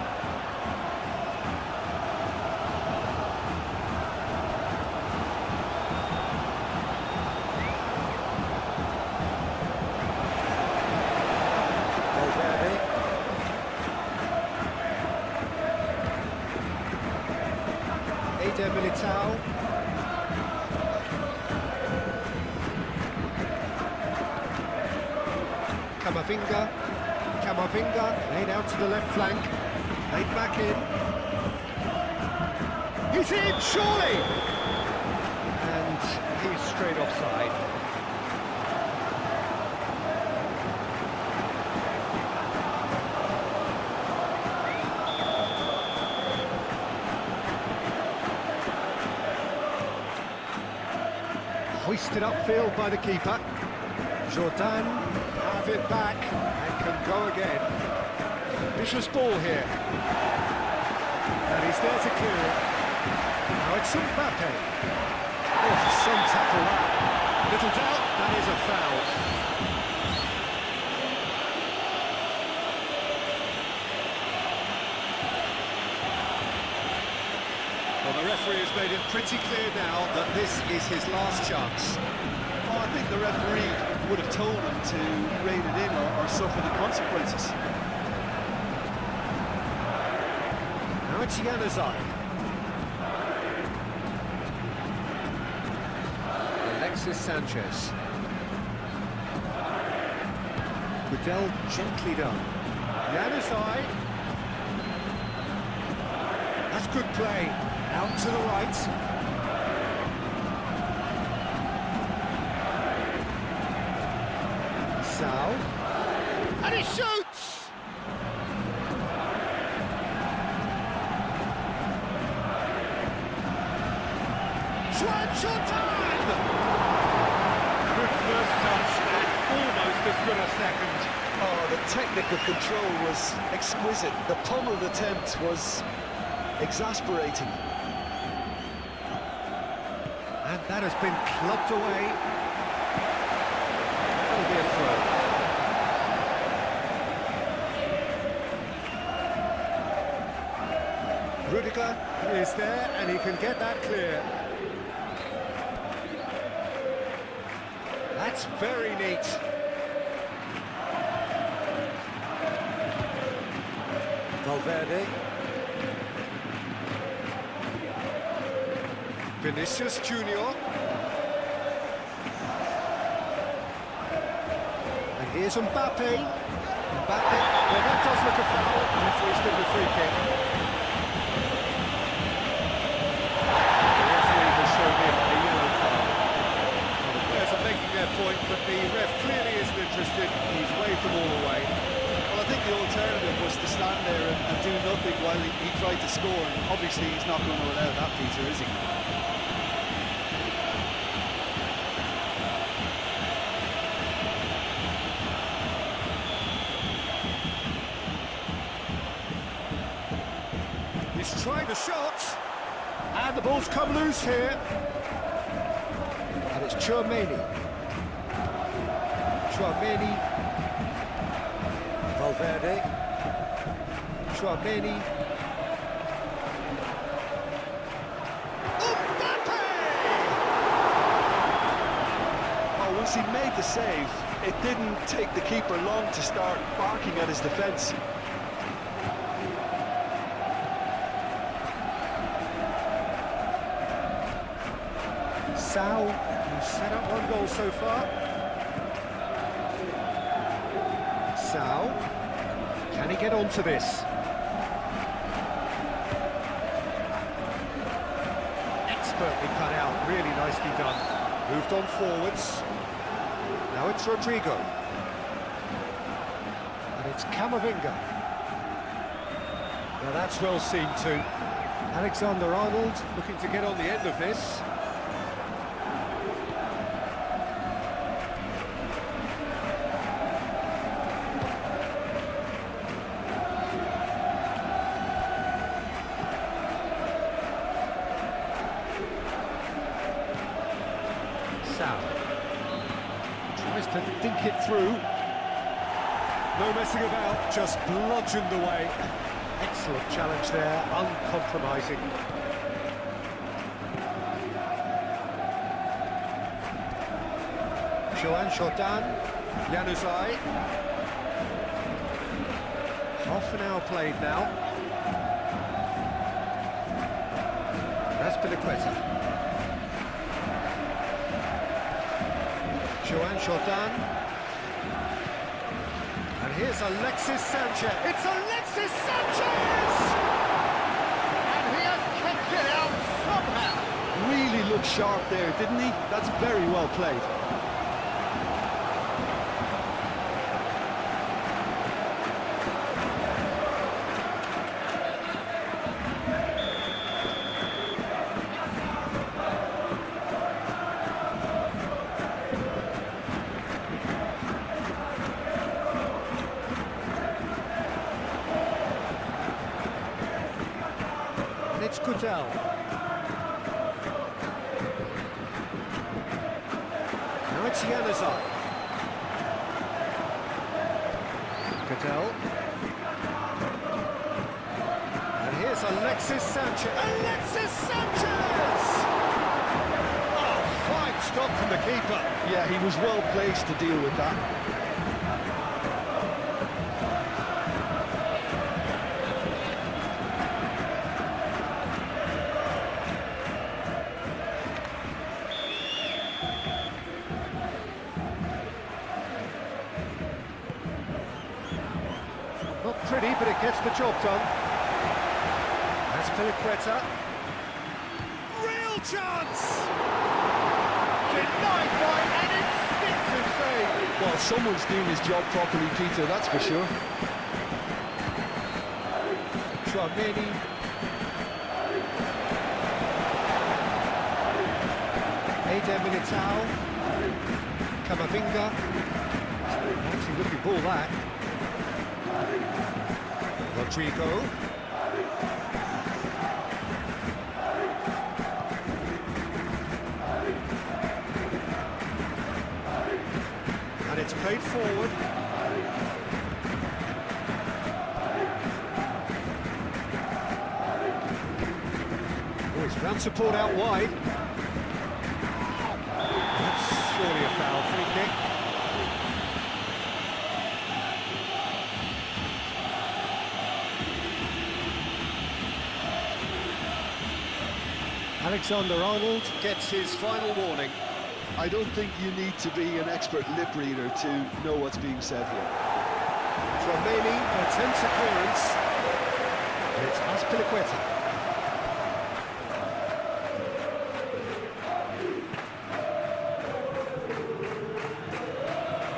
Valverde. Eder Militao. Camavinga, laid out to the left flank, laid back in. He's in, surely! And he's straight offside. Hoisted upfield by the keeper. Jordan have it back and can go again. Vicious ball here. And he's there to clear it. Now it's Mbappe. Oh, some tackle that. Little doubt, that is a foul. Well, the referee has made it pretty clear now that this is his last chance. Well, I think the referee would have told him to rein it in or suffer the consequences. Now it's Januzaj. Alexis Sanchez. Liddell gently done. Januzaj. That's good play. Out to the right. And he shoots! Juan Jordan! Good first touch and almost as good a second. Oh, the technical control was exquisite. The pummeled attempt was exasperating. And that has been clubbed away. That'll be a throw. Rudiger is there, and he can get that clear. That's very neat. Valverde. Vinicius Junior. And Here's Mbappe. Well, that does look a foul. The referee's given a free kick. The referee has shown him a yellow card. Well, the players are making their point, but the ref clearly isn't interested. He's waved them all away. Well, I think the alternative was to stand there and do nothing while he tried to score. And obviously, he's not going to allow that, Peter, is he? He's trying the shot, and the ball's come loose here. And it's Tchouaméni. Valverde. Tchouaméni. Mbappe! Oh, once he made the save, it didn't take the keeper long to start barking at his defence. Sao, who's set up one goal so far. Sao, can he get onto this? Expertly cut out, really nicely done. Moved on forwards. Now it's Rodrigo. And it's Camavinga. Now that's well seen too. Alexander-Arnold looking to get on the end of this. Tries to dink it through. No messing about, just bludgeoned away. Excellent challenge there, uncompromising. Joan Jordan, Januzaj. Half an hour played now. Azpilicueta. Joan Jordan. And here's Alexis Sanchez. It's Alexis Sanchez! And he has kept it out somehow. Really looked sharp there, didn't he? That's very well played. It's Kutel. Now it's Januzaj. Kutel. And here's Alexis Sanchez. Alexis Sanchez! Oh, fine stop from the keeper. Yeah, he was well placed to deal with that. Not pretty, but it gets the job done. Azpilicueta. Real chance! Denied by an instinctive save. Well, someone's doing his job properly, Peter, that's for sure. Tchouaméni. Eder Militao. Camavinga. Fancy looking ball that. Rodrigo. And it's played forward. Oh, it's ground support out wide. That's surely a foul, free kick. Alexander-Arnold gets his final warning. I don't think you need to be an expert lip reader to know what's being said here. Tromeni attempts a clearance. And it's Azpilicueta.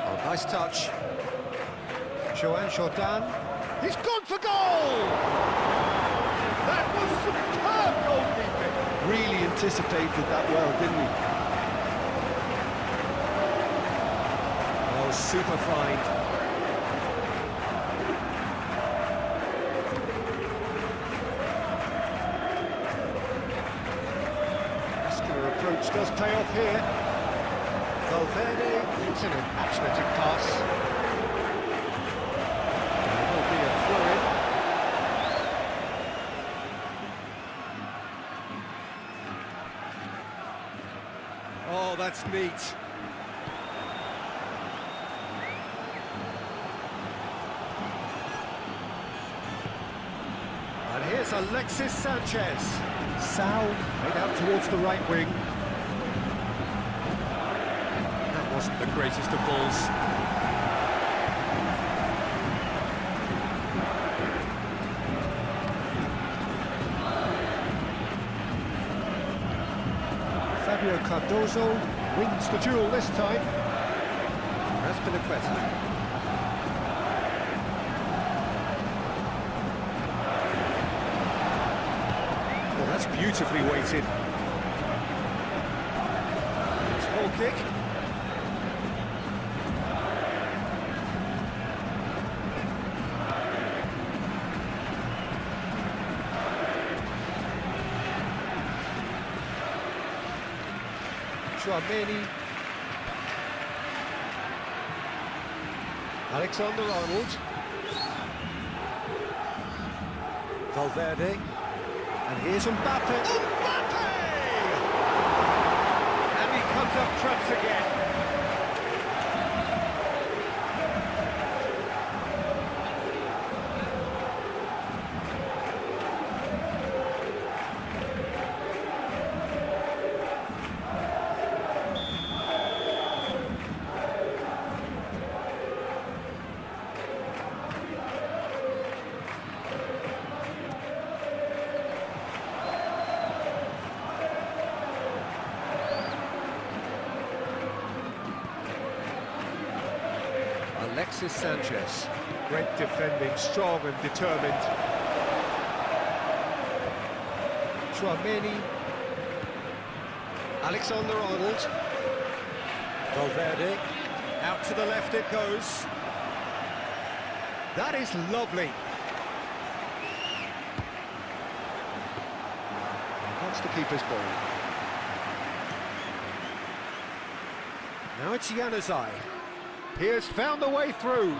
Oh, nice touch. Joan Jordan. He's gone for goal! That was superb goalkeeping. Really anticipated that well, didn't he? Oh, super find. Muscular approach does pay off here. Valverde hits an imaginative pass. There will be a throw-in. Oh, that's neat. And here's Alexis Sanchez. Sound made out towards the right wing. That wasn't the greatest of balls. Fabio Cardozo wins the duel this time. Azpilicueta. Well, that's beautifully weighted. It's a goal kick. Tromeni. Alexander-Arnold. Valverde. And here's Mbappe. Mbappe! And he comes up trumps again. Alexis Sanchez, great defending, strong and determined. Tromeni. Alexander-Arnold. Valverde. Out to the left it goes. That is lovely. That's the keeper's ball. Now it's Januzaj. He has found the way through.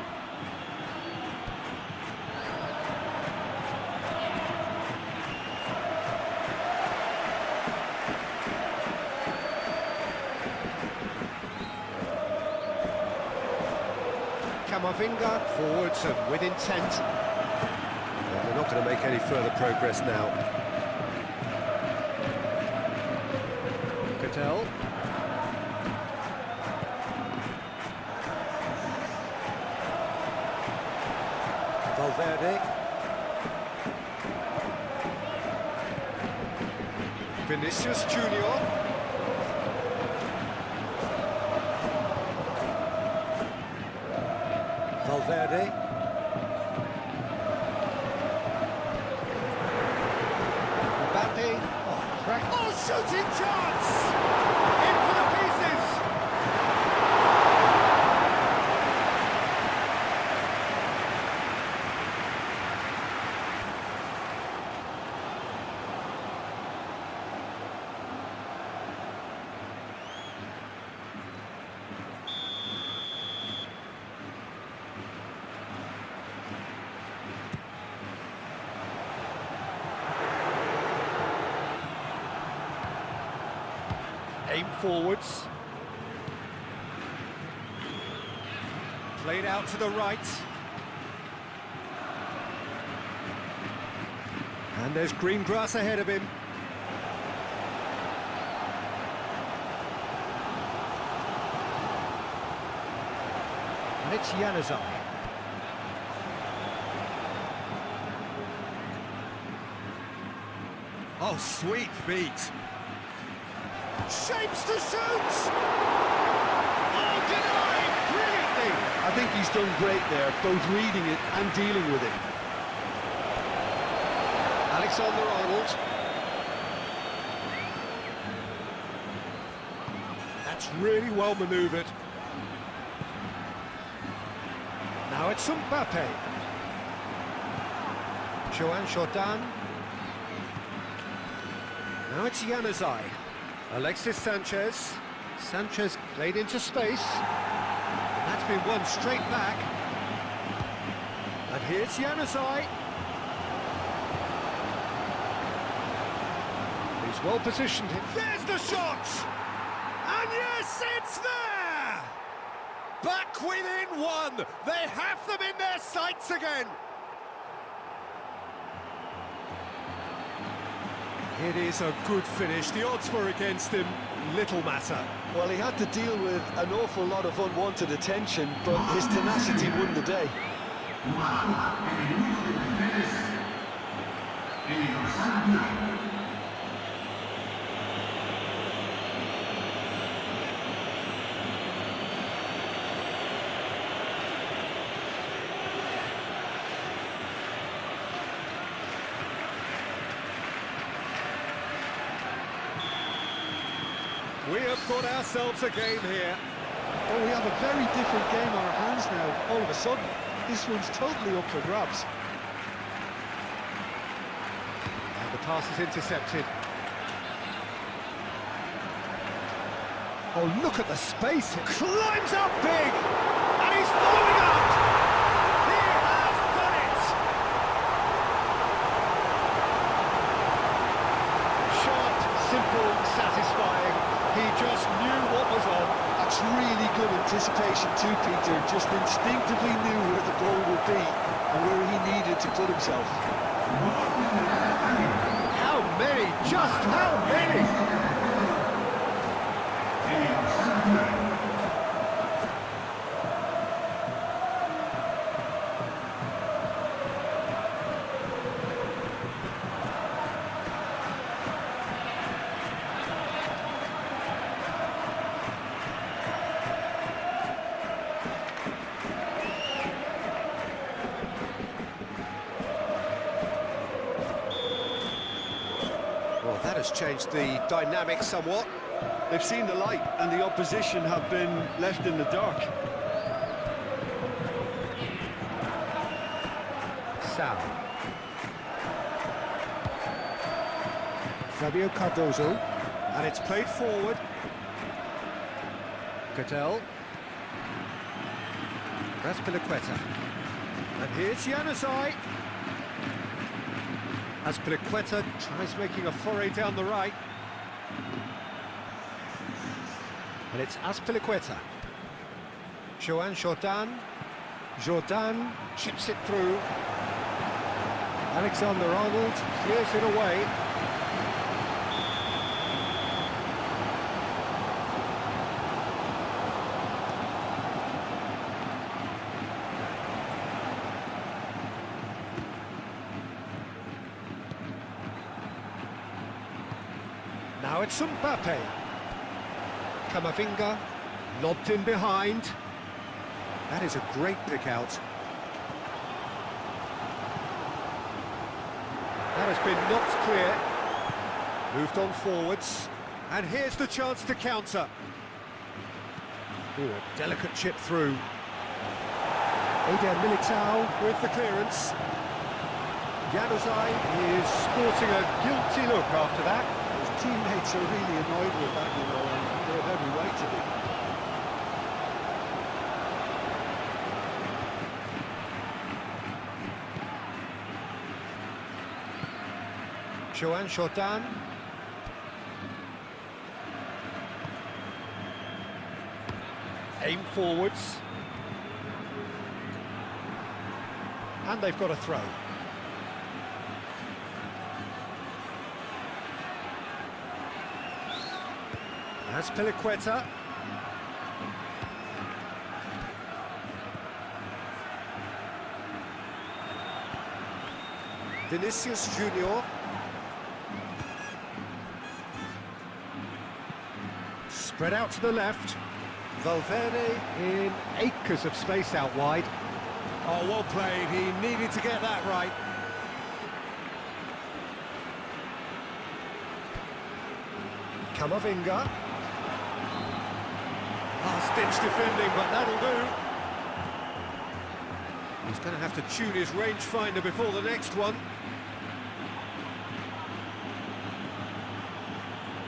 Camavinga forwards and with intent. Well, they're not going to make any further progress now. Cattell. Valverde. Vinicius Junior. Valverde. Mbappe. Oh, crack. Oh, shooting chance! In for the pieces! Aim forwards. Played out to the right. And there's green grass ahead of him. And it's Januzaj. Oh, sweet feet. Shapes to shoot! Oh, denied brilliantly! I think he's done great there, both reading it and dealing with it. Alexander-Arnold. That's really well manoeuvred. Now it's Mbappe. Joan Jordan. Now it's Januzaj. Alexis Sanchez. Sanchez played into space. And that's been won straight back. And here's Januzaj. He's well positioned. There's the shot! And yes, it's there! Back within one. They have them in their sights again. It is a good finish. The odds were against him. Little matter. Well, he had to deal with an awful lot of unwanted attention, but his tenacity won the day. We have got ourselves a game here. Well, we have a very different game on our hands now. All of a sudden, this one's totally up for grabs. And the pass is intercepted. Oh, look at the space. It climbs up big. And he's following up. He has done it. Short, simple, satisfying. He just knew what was on. That's really good anticipation too, Peter. Just instinctively knew where the goal would be and where he needed to put himself. How many? Just how many? Well, that has changed the dynamic somewhat. They've seen the light and the opposition have been left in the dark. Sal. Fabio Cardozo. And it's played forward. Cadell. Azpilicueta. And here's Januzaj. Azpilicueta tries making a foray down the right. And it's Azpilicueta. Joan Jordan. Jordan chips it through. Alexander-Arnold clears it away. Now it's Mbappe. Camavinga, lobbed in behind. That is a great pick out. That has been knocked clear. Moved on forwards. And here's the chance to counter. Ooh, a delicate chip through. Eder Militao with the clearance. Januzaj is sporting a guilty look after that. His teammates are really annoyed with that, you know, and they have every right to be. Joan Jordan. Aim forwards. And they've got a throw. Azpilicueta. Vinicius Junior. Spread out to the left. Valverde in acres of space out wide. Oh, well played. He needed to get that right. Camavinga. Last-ditch defending, but that'll do. He's going to have to tune his rangefinder before the next one.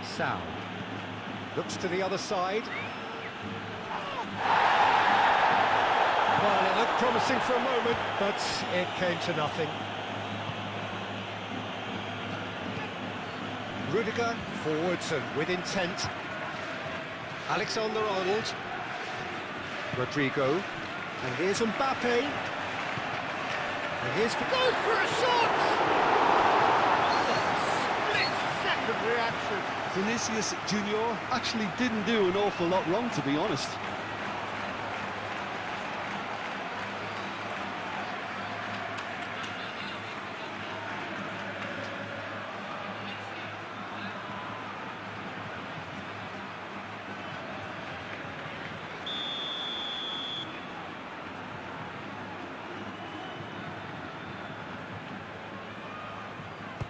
Sal. Looks to the other side. Well, it looked promising for a moment, but it came to nothing. Rudiger forwards and with intent. Alexander-Arnold. Rodrigo. And here's Mbappe. And here's... Goes for a shot! Split-second reaction. Vinicius Junior actually didn't do an awful lot wrong, to be honest.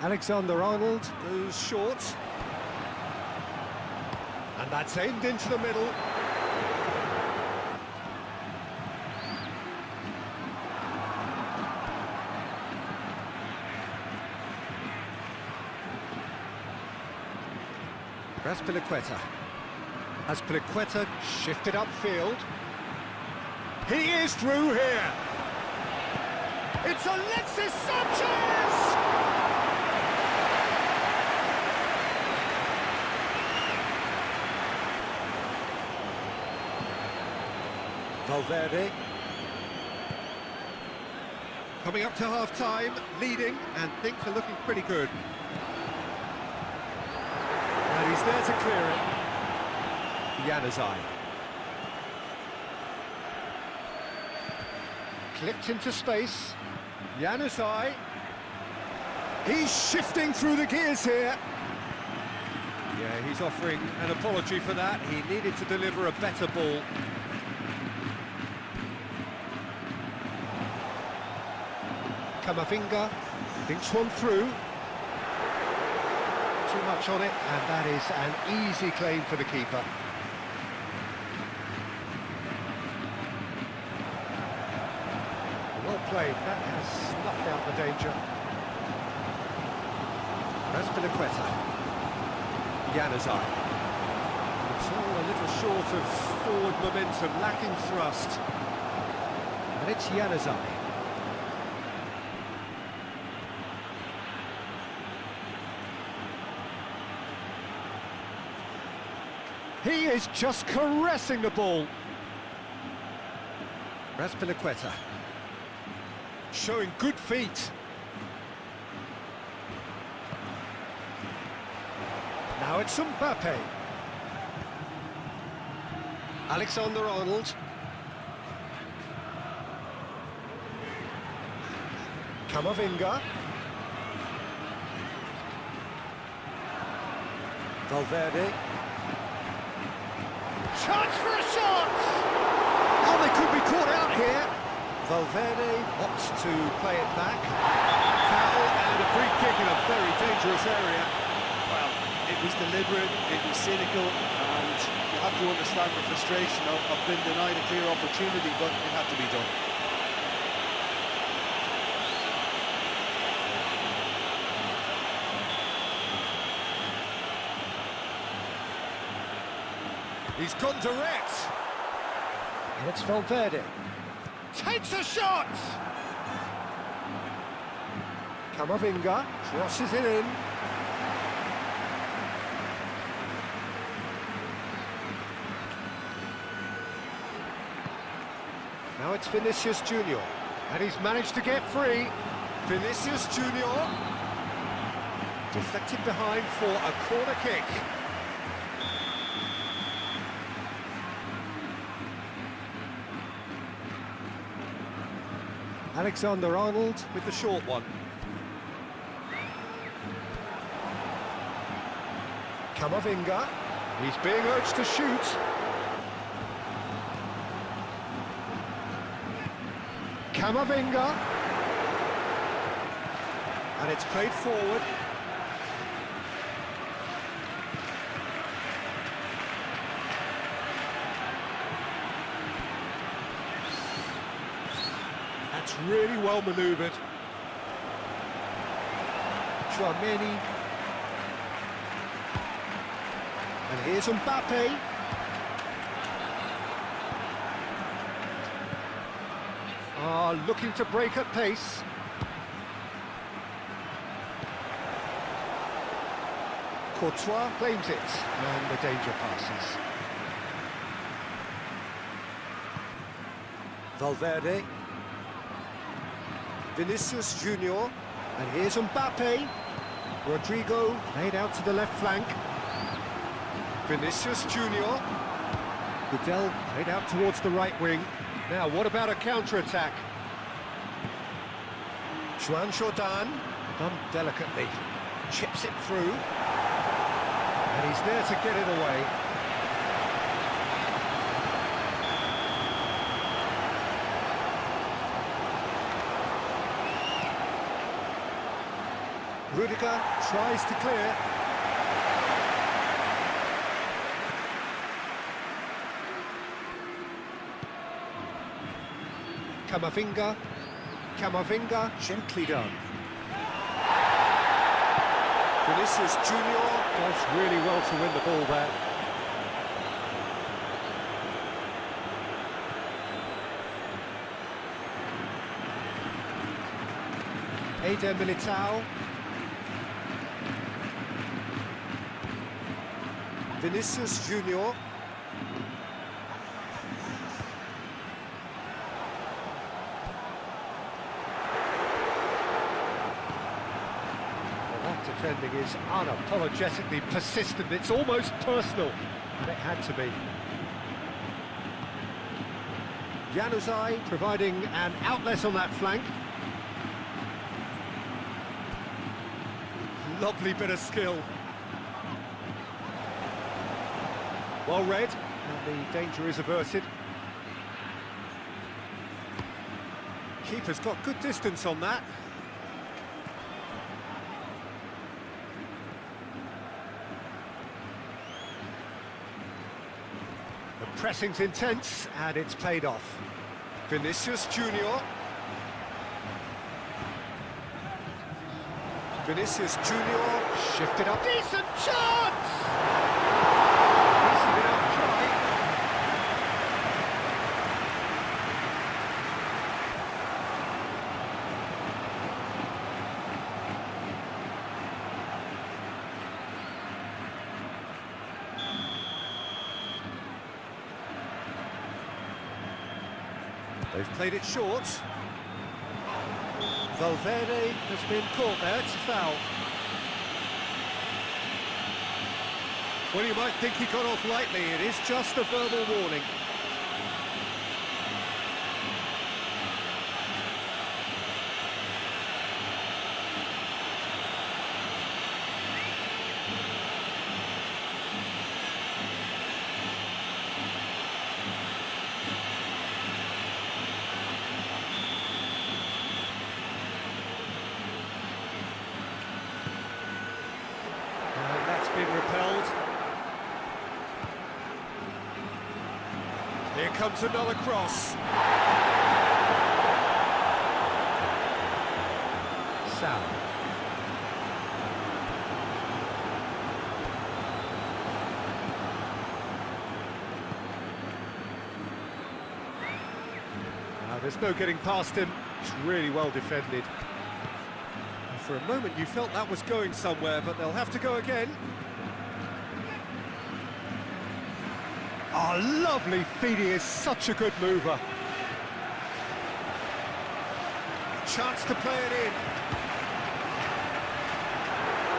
Alexander-Arnold goes short. And that's aimed into the middle. Azpilicueta. Azpilicueta shifted upfield. He is through here. It's Alexis Sanchez! Valverde. Coming up to half-time, leading, and things are looking pretty good. And he's there to clear it. Januzaj. Clipped into space. Januzaj. He's shifting through the gears here. Yeah, he's offering an apology for that. He needed to deliver a better ball. Camavinga thinks one through. Too much on it, and that is an easy claim for the keeper. Well played, that has snuffed out the danger. Azpilicueta. Januzaj. It's all a little short of forward momentum, lacking thrust. And it's Januzaj. He is just caressing the ball. Azpilicueta. Showing good feet. Now it's Mbappe. Alexander-Arnold. Camavinga. Valverde. Chance for a shot! Oh, they could be caught out here. Valverde opts to play it back. Foul and a free kick in a very dangerous area. Well, it was deliberate, it was cynical, and you have to understand the frustration of being denied a clear opportunity, but it had to be done. He's gone direct. And it's Valverde. Takes a shot! Camavinga crosses it in. Now it's Vinicius Junior. And he's managed to get free. Vinicius Junior. Deflected behind for a corner kick. Alexander-Arnold with the short one. Camavinga. He's being urged to shoot. Camavinga. And it's played forward. That's really well manoeuvred. Chouameni. And here's Mbappe. Looking to break at pace. Courtois claims it, and the danger passes. Valverde. Vinicius Junior. And here's Mbappe. Rodrigo played out to the left flank. Vinicius Junior. Goodell played out towards the right wing. Now, what about a counter-attack? Juan Jordan, done delicately, chips it through. And he's there to get it away. Rudiger tries to clear. Camavinga, gently done. Vinicius Junior does really well to win the ball there. Eder Militao. Vinicius Junior. Defending is unapologetically persistent. It's almost personal, and it had to be. Januzaj providing an outlet on that flank. Lovely bit of skill. Well read, and the danger is averted. Keeper's got good distance on that. Pressing's intense, and it's paid off. Vinicius Junior. Vinicius Junior shifted up. Decent chance! Decent enough try. They've played it short. Valverde has been caught there, it's a foul. Well, you might think he got off lightly, it is just a verbal warning. Been repelled. Here comes another cross. Sal. There's no getting past him. It's really well defended. For a moment you felt that was going somewhere, but they'll have to go again. Oh, lovely feed, he is such a good mover. Chance to play it in.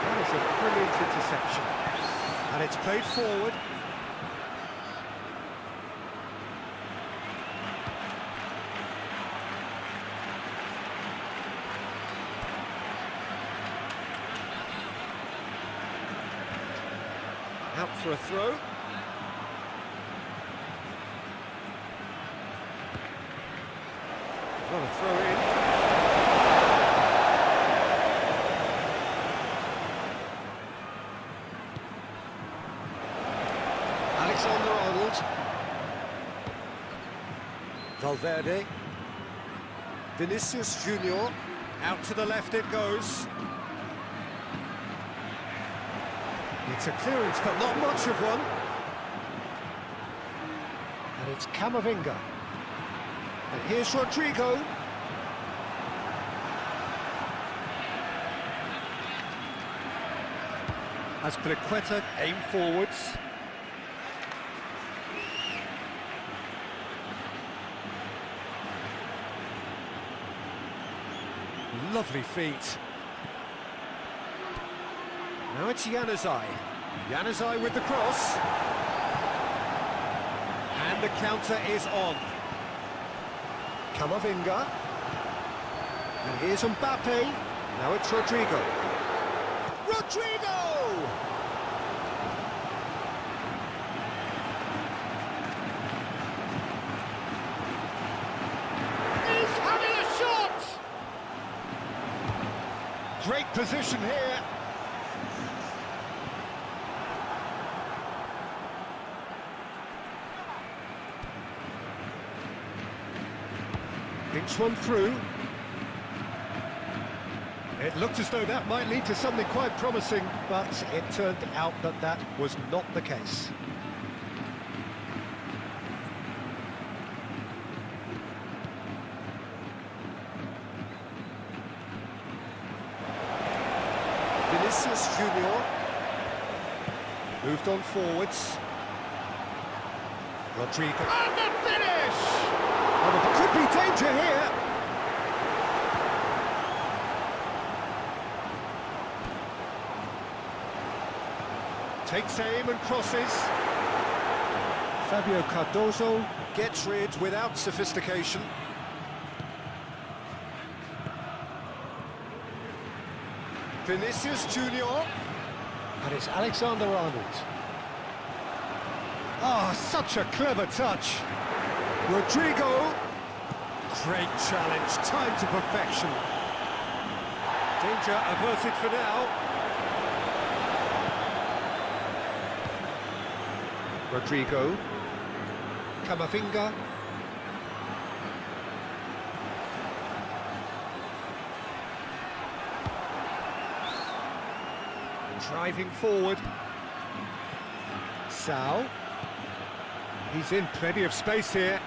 That is a brilliant interception. And it's played forward. Out for a throw. Not a throw in. Alexander-Arnold. Valverde. Vinicius Junior. Out to the left it goes. It's a clearance, but not much of one. And it's Camavinga. And here's Rodrigo. Azpilicueta aim forwards. Lovely feet. Now it's Januzaj. Januzaj with the cross. And the counter is on. Camavinga. And here's Mbappe. Now it's Rodrigo. Rodrigo! He's having a shot! Great position here. Thinks one through. It looked as though that might lead to something quite promising, but it turned out that that was not the case. Vinicius Junior. Moved on forwards. Rodrigo. And the finish! Oh, there could be danger here. Takes aim and crosses. Fabio Cardozo gets rid without sophistication. Vinicius Junior. And it's Alexander-Arnold. Ah, such a clever touch. Rodrigo. Great challenge, time to perfection. Danger averted for now. Rodrigo. Camavinga. Driving forward. Sal. He's in plenty of space here.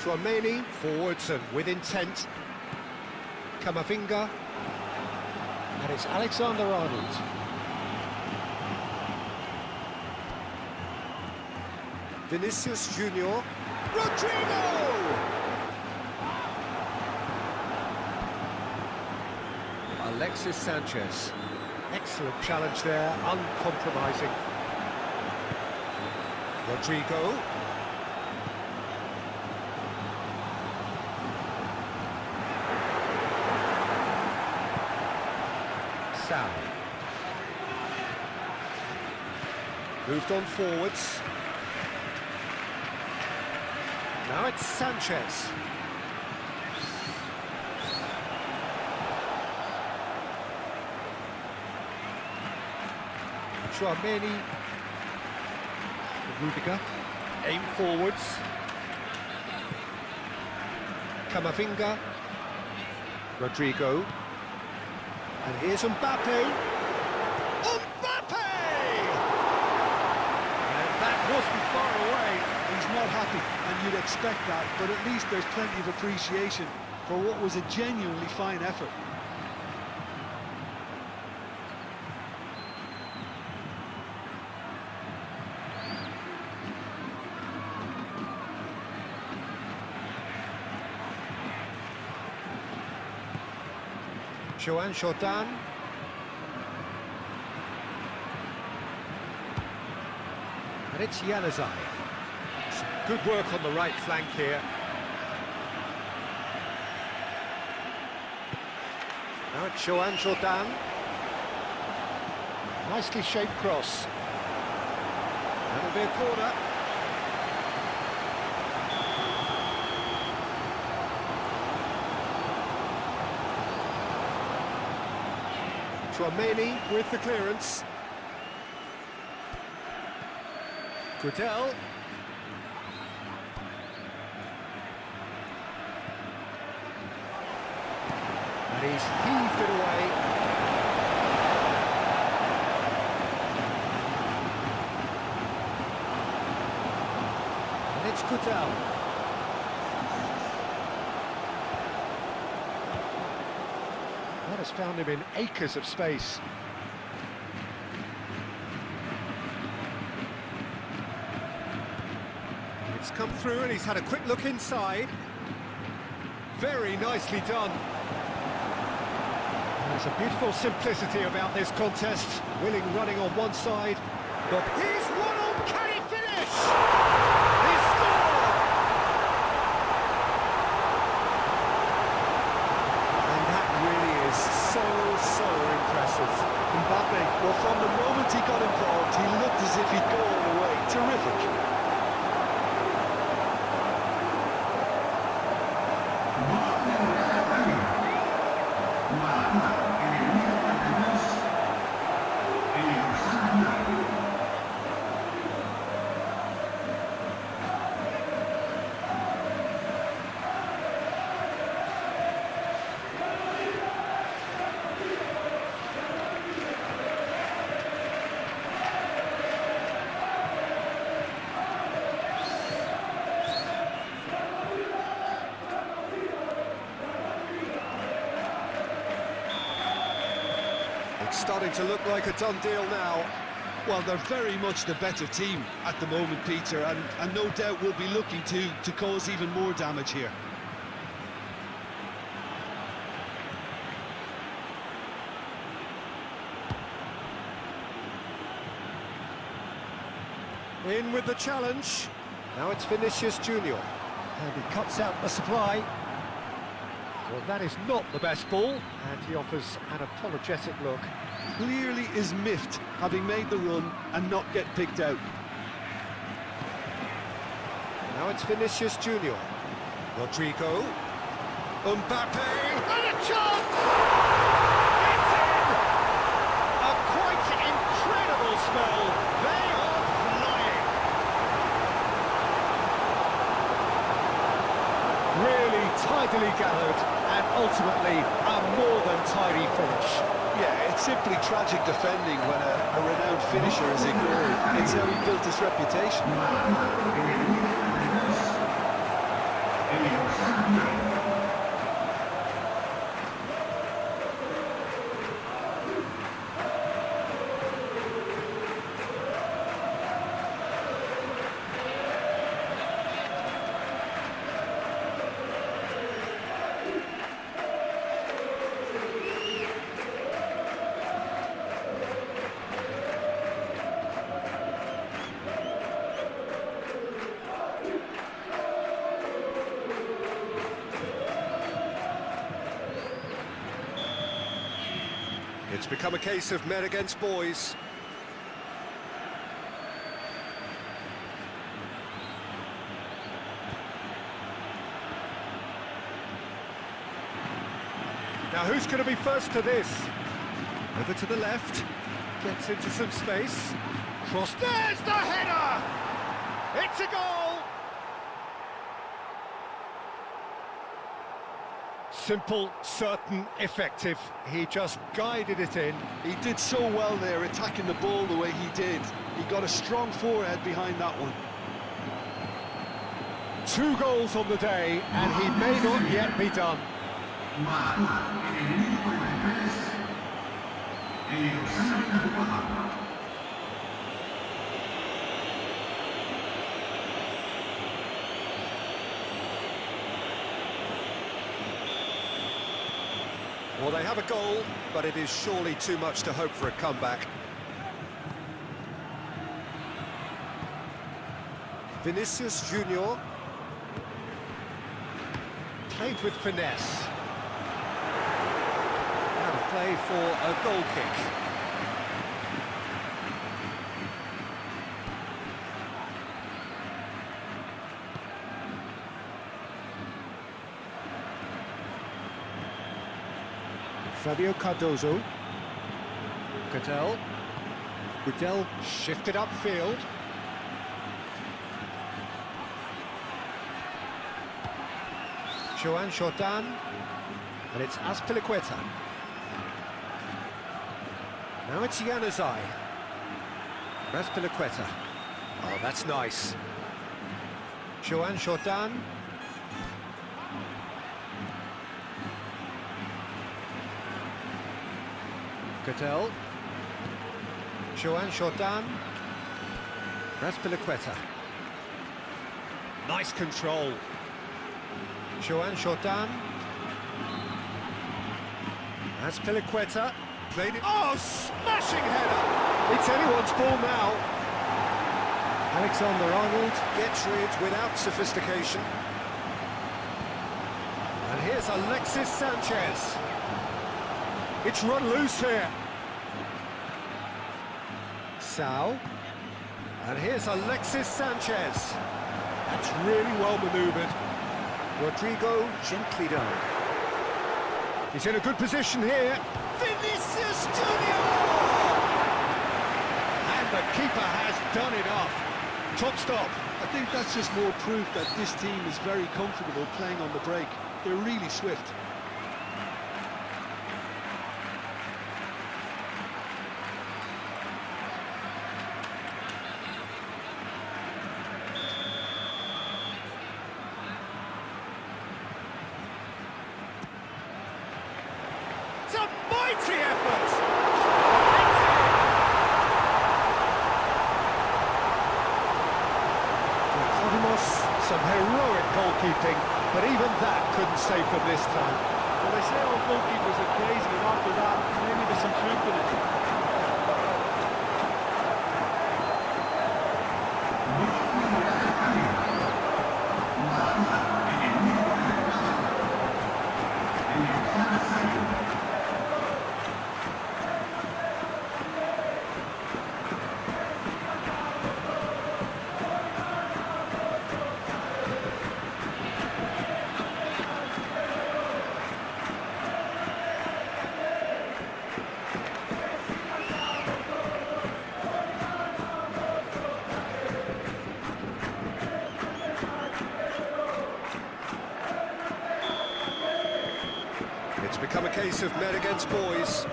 Tchouaméni, forwards and with intent. Camavinga. And it's Alexander-Arnold. Vinicius Junior. Rodrigo! Alexis Sanchez. Excellent challenge there, uncompromising. Rodrigo. Sal. Moved on forwards. Now it's Sanchez. Tchouaméni. Rudiger. Aim forwards. Camavinga. Rodrigo. And here's Mbappe. Mbappe! And that wasn't far away. He's not happy, and you'd expect that, but at least there's plenty of appreciation for what was a genuinely fine effort. Joan Jordan. And it's Yanazai. Some good work on the right flank here. Now it's Joan Jordan. Nicely shaped cross. That'll be a corner. Chouameni with the clearance. Goodell. And he's heaved it away. And it's Goodell. That has found him in acres of space. It's come through and he's had a quick look inside. Very nicely done. There's a beautiful simplicity about this contest. Willing running on one side, but he's one on. Can he finish? He scored! And that really is so impressive. Mbappe, well, from the moment he got involved, he looked as if he'd go all the way. Terrific. It's starting to look like a done deal now. Well, they're very much the better team at the moment, Peter, and no doubt will be looking to cause even more damage here. In with the challenge. Now it's Vinicius Junior. And he cuts out the supply. Well, that is not the best ball, and he offers an apologetic look. Clearly is miffed, having made the run and not get picked out. Now it's Vinicius Junior. Rodrigo. Mbappe. And a chance! It's in! A quite incredible spell. They are flying. Really tidily gathered, and ultimately a more than tidy finish. Yeah, it's simply tragic defending when a renowned finisher is ignored. It's how he built his reputation. It's become a case of men against boys. Now who's going to be first to this? Over to the left, gets into some space. Cross, there's the header! It's a goal! Simple, certain, effective. He just guided it in. He did so well there, attacking the ball the way he did. He got a strong forehead behind that one. 2 goals on the day, and he may not yet be done. Well, they have a goal, but it is surely too much to hope for a comeback. Vinicius Junior. Played with finesse. Out of play for a goal kick. Fabio Cardozo. Gudel shifted upfield. Joan Jordan, and it's Azpilicueta. Now it's Januzaj. Azpilicueta. Oh, that's nice. Joan Jordan. Gudel. Joan Jordan. Azpilicueta. Nice control. Joan Jordan. Azpilicueta. Played it. Oh, smashing header! It's anyone's ball now. Alexander-Arnold gets rid without sophistication. And here's Alexis Sanchez. It's run loose here. Sao. And here's Alexis Sanchez. That's really well manoeuvred. Rodrigo gently down. He's in a good position here. Vinicius Junior! And the keeper has done it off. Top stop. I think that's just more proof that this team is very comfortable playing on the break. They're really swift. It's a mighty effort! For Cosmos, some heroic goalkeeping, but even that couldn't save them this time. Well, they say all goalkeepers are crazy, and after that, maybe there's some truth in it. It's become a case of men against boys.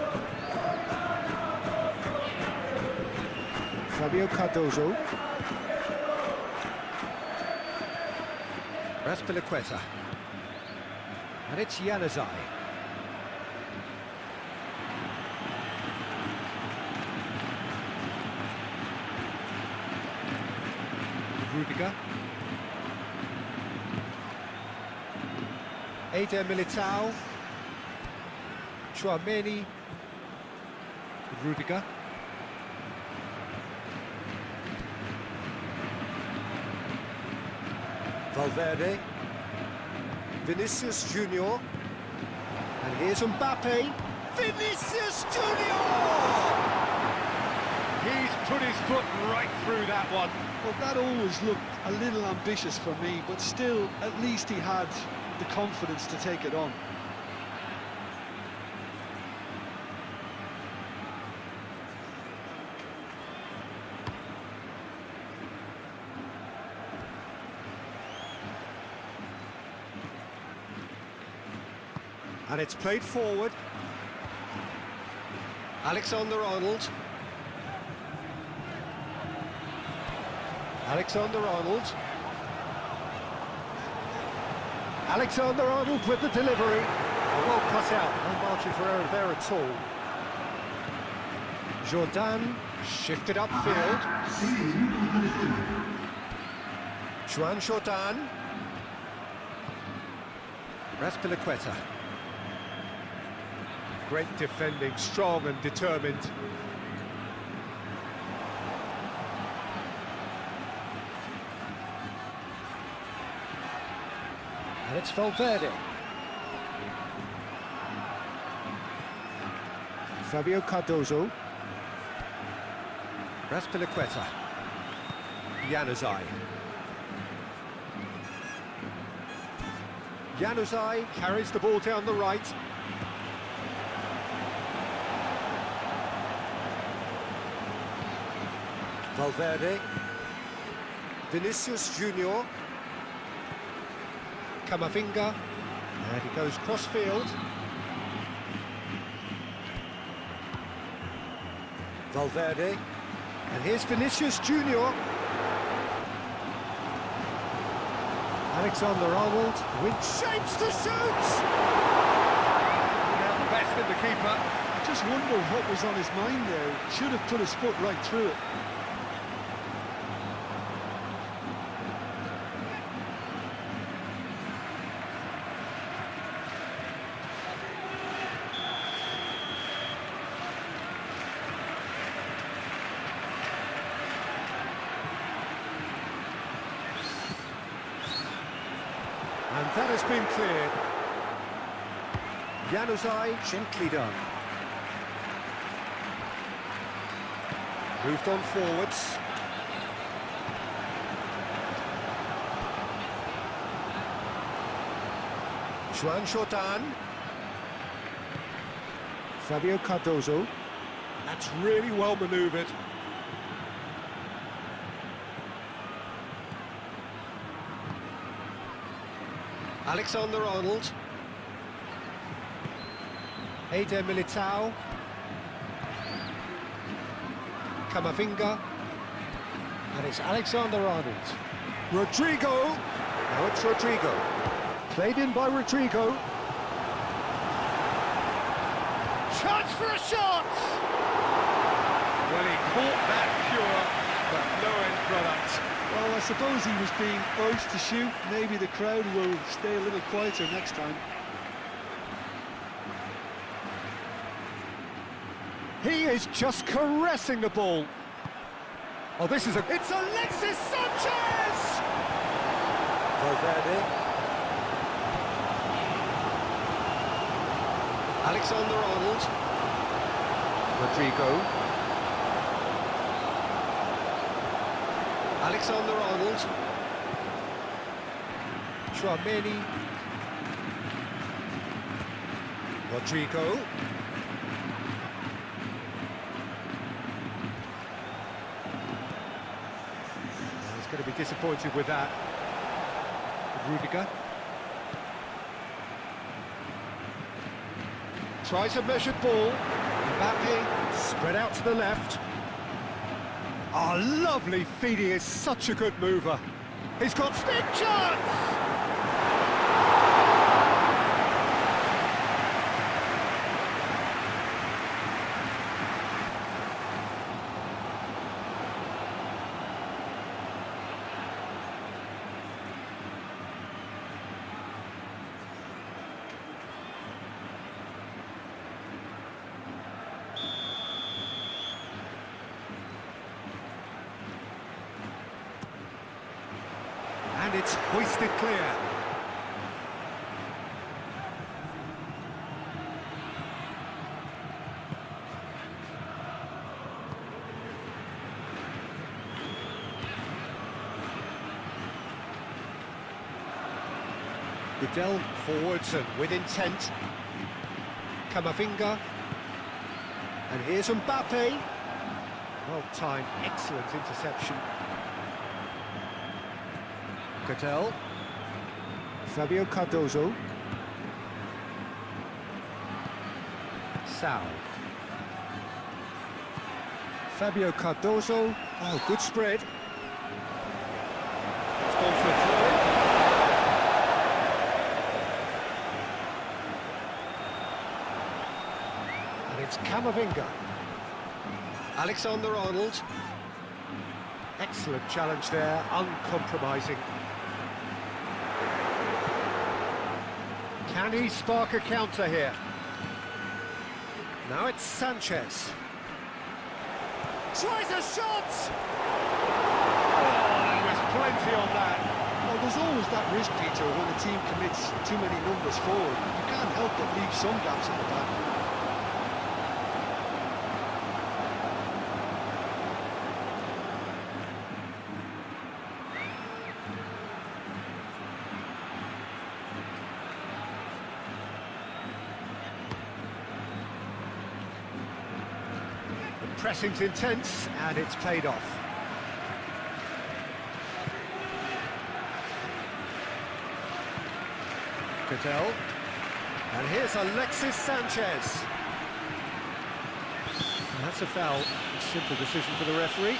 Fabio Cardozo. Azpilicueta. And it's Januzaj. Rudiger. Eder Militao. Chouameni. Rudiger. Valverde. Vinicius Junior. And here's Mbappe. Vinicius Junior! He's put his foot right through that one. Well, that always looked a little ambitious for me, but still, at least he had the confidence to take it on. And it's played forward. Alexander-Arnold. Alexander-Arnold. Alexander-Arnold with the delivery. Well cut out, no margin for error there at all. Jordan shifted upfield. Joan Jordan. Azpilicueta. Great defending, strong and determined. It's Valverde. Fabio Cardozo. Raspilicueta. Januzaj. Januzaj carries the ball down the right. Valverde. Vinicius Junior. Camavinga. And he goes cross-field. Valverde. And here's Vinicius Junior. Alexander-Arnold with shapes to shoot! Now the best in the keeper. I just wonder what was on his mind there. Should have put his foot right through it. And that has been cleared. Januzaj, gently done. Moved on forwards. Juan Jordan. Fabio Cardozo. That's really well manoeuvred. Alexander-Arnold. Eder Militao. Camavinga. And it's Alexander-Arnold. Rodrigo. Now it's Rodrigo. Played in by Rodrigo. Chance for a shot! Well, he caught that pure, but no end product. Well, I suppose he was being urged to shoot. Maybe the crowd will stay a little quieter next time. He is just caressing the ball. Oh, this is it's Alexis Sanchez! Valverde. Alexander-Arnold. Rodrigo. Alexander-Arnold. Tchouameni. Rodrigo. He's going to be disappointed with that. Rudiger. Tries a measured ball. Mbappe spread out to the left. Oh, lovely feed. He is such a good mover. He's got big chance! And it's hoisted clear. Vidal forwards and with intent. Camavinga. And here's Mbappe. Well timed, excellent interception. Cattell. Fabio Cardozo. Sal. Fabio Cardozo. Oh, good spread. It's gone for a throw. And it's Camavinga. Alexander-Arnold. Excellent challenge there, uncompromising. Can he spark a counter here? Now it's Sanchez. Tries a shot! Oh, there was plenty on that. Well, Well, there's always that risk, Peter, when a team commits too many numbers forward. You can't help but leave some gaps in the back. The pressing's intense, and it's paid off. Cadell. And here's Alexis Sanchez. And that's a foul. A simple decision for the referee.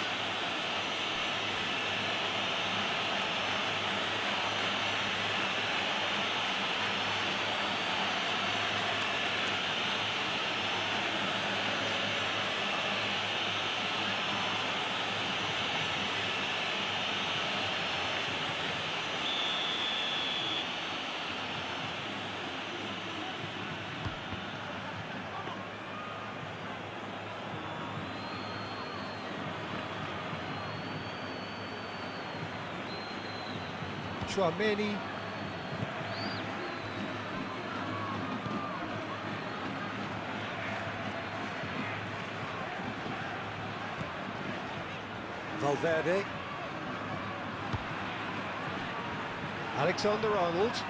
Chouameni. Valverde. Alexander-Arnold.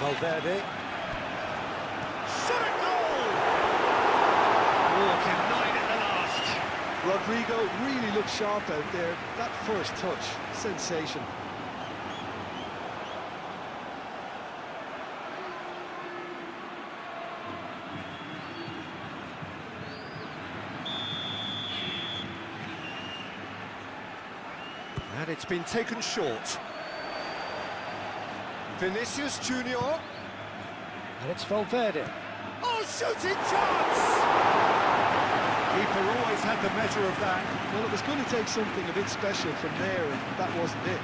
Valverde. Shot at goal! Oh, denied at the last. Rodrigo really looked sharp out there. That first touch, sensation. And it's been taken short. Vinicius Junior. And it's Valverde. Oh, shooting chance! Keeper always had the measure of that. Well, it was going to take something a bit special from there, and that wasn't it.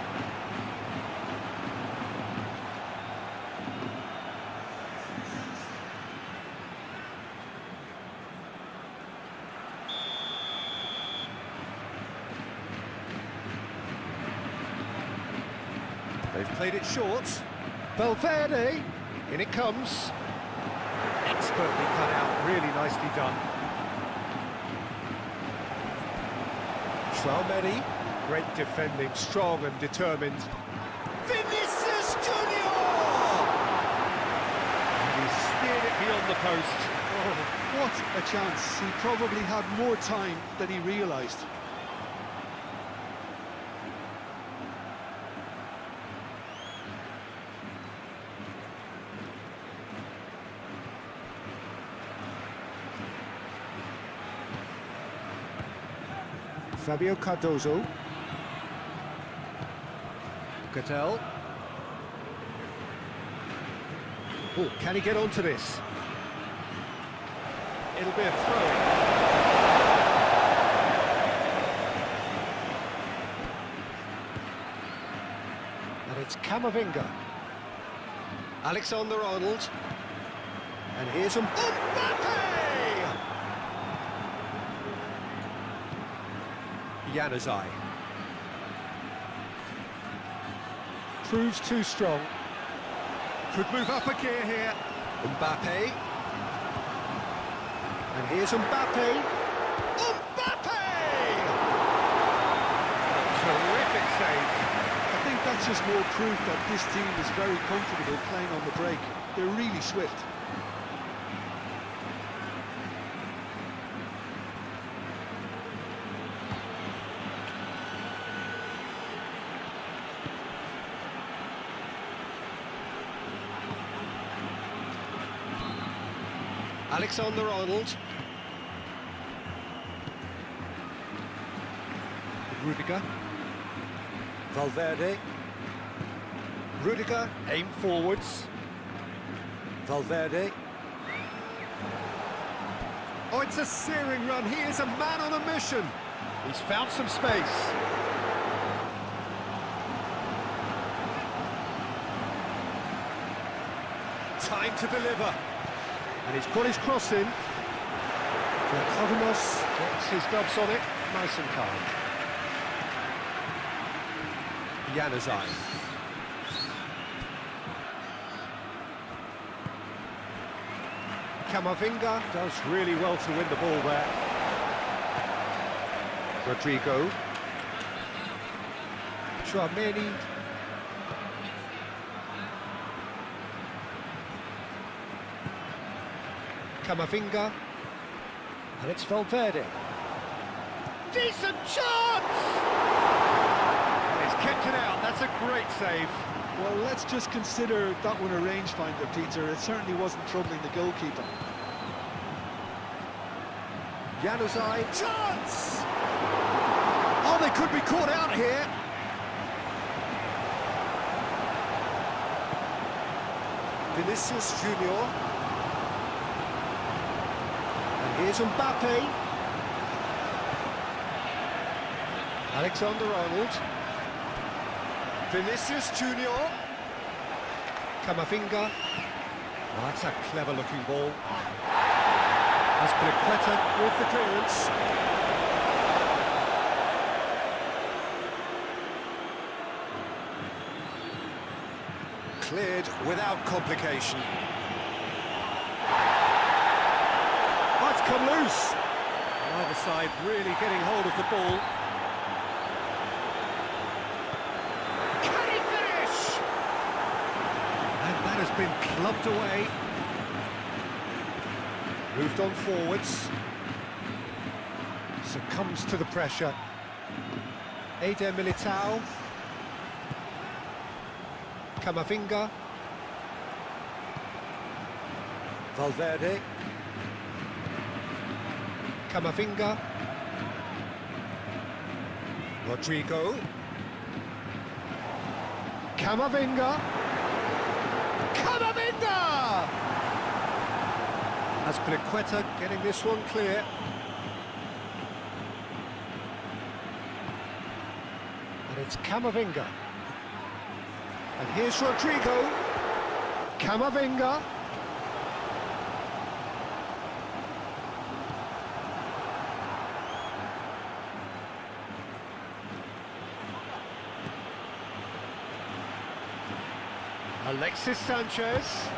They've played it short. Valverde, in it comes. Expertly cut out, really nicely done. Chouameni, great defending, strong and determined. Vinicius Junior! And he steered it beyond the post. Oh, what a chance. He probably had more time than he realised. Fabio Cardozo. Cadell. Oh, can he get onto this? It'll be a throw. And it's Camavinga. Alexander-Arnold. And here's Mbappe! Januzaj. Proves too strong. Could move up a gear here. Mbappe. And here's Mbappe. Mbappe! Terrific save. I think that's just more proof that this team is very comfortable playing on the break. They're really swift. Alexander-Arnold. Rudiger. Valverde. Rudiger, aim forwards. Valverde. Oh, it's a searing run. He is a man on a mission. He's found some space. Time to deliver. And he's got his cross in. Konami gets his gloves on it, nice and calm. Januzaj. Camavinga does really well to win the ball there. Rodrigo. Chouameni. Camavinga. And it's Valverde. Decent chance! He's kept it out, that's a great save. Well, let's just consider that one a rangefinder, Peter. It certainly wasn't troubling the goalkeeper. Januzaj, chance! Oh, they could be caught out here. Vinicius Junior. And here's Mbappe. Alexander-Arnold. Vinicius Junior. Camavinga. Oh, that's a clever-looking ball. Azpilicueta with the clearance. Cleared without complication. Oh, it's come loose. Either side really getting hold of the ball. Can he finish? And that has been clubbed away. Moved on forwards. Succumbs to the pressure. Eder Militao. Camavinga. Valverde. Camavinga. Rodrigo. Camavinga. Camavinga! Azpilicueta getting this one clear. And it's Camavinga. And here's Rodrigo. Camavinga. Alexis Sanchez.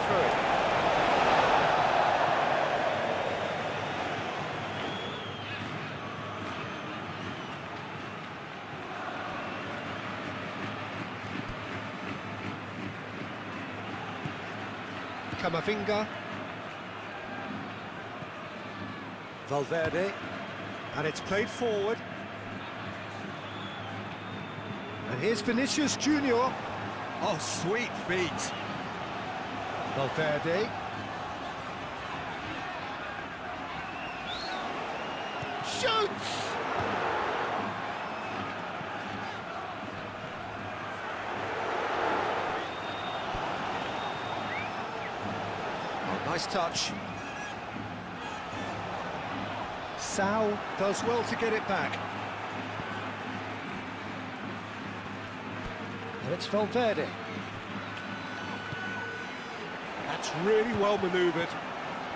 Through. Camavinga. Valverde. And it's played forward. And here's Vinicius Junior. Oh, sweet feet. Valverde. Shoots! Oh, nice touch. Sau does well to get it back. And it's Valverde. That's really well manoeuvred.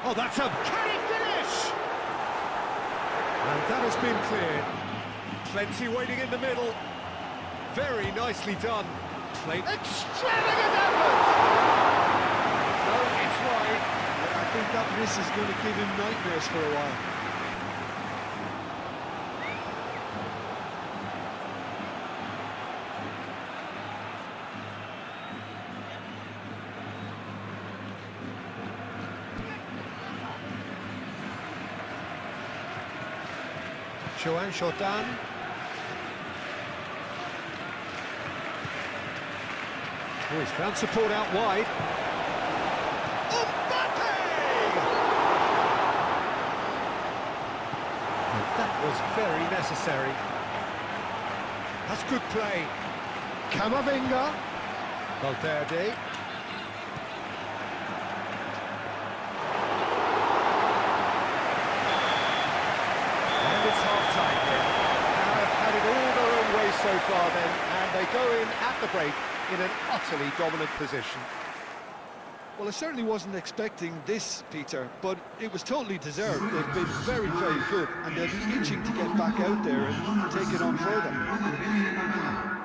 Oh, that's a... Can he finish? And that has been cleared. Plenty waiting in the middle. Very nicely done. Played... Extravagant effort! No, it's wide. I think that miss is going to give him nightmares for a while. Joan Jordan. Oh, he's found support out wide. Mbappe! And that was very necessary. That's good play. Camavinga. Valverde. So far then, and they go in at the break in an utterly dominant position. Well, I certainly wasn't expecting this, Peter, but it was totally deserved. They've been very, very good, and they'll be itching to get back out there and take it on further.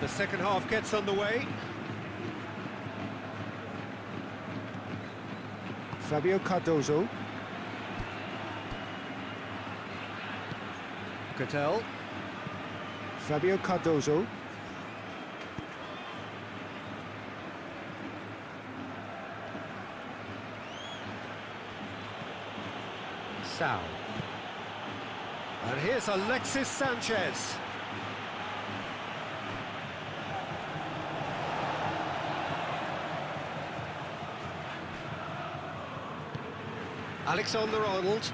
The second half gets underway. Fabio Cardozo. Cattell. Fabio Cardozo. Sal. And here's Alexis Sanchez. Alexander-Arnold.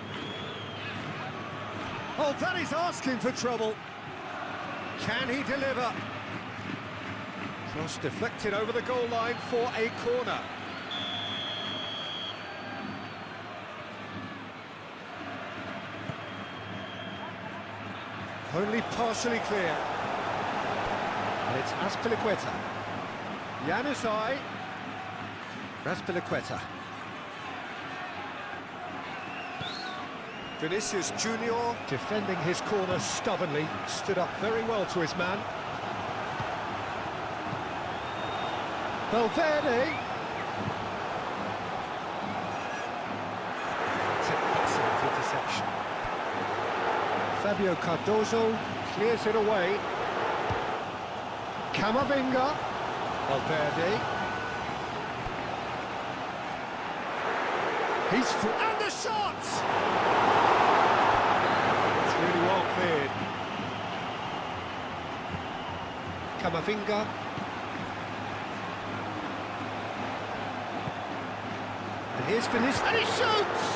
Oh, that is asking for trouble. Can he deliver? Cross deflected over the goal line for a corner. Only partially clear. And it's Azpilicueta. Januzaj. Azpilicueta. Vinicius Junior, defending his corner stubbornly, stood up very well to his man. Valverde. It's an excellent interception. Fabio Cardozo Clears it away. Camavinga. Valverde. He's free. And the shot! It's really well cleared. Camavinga. And here's Vinicius. And he shoots!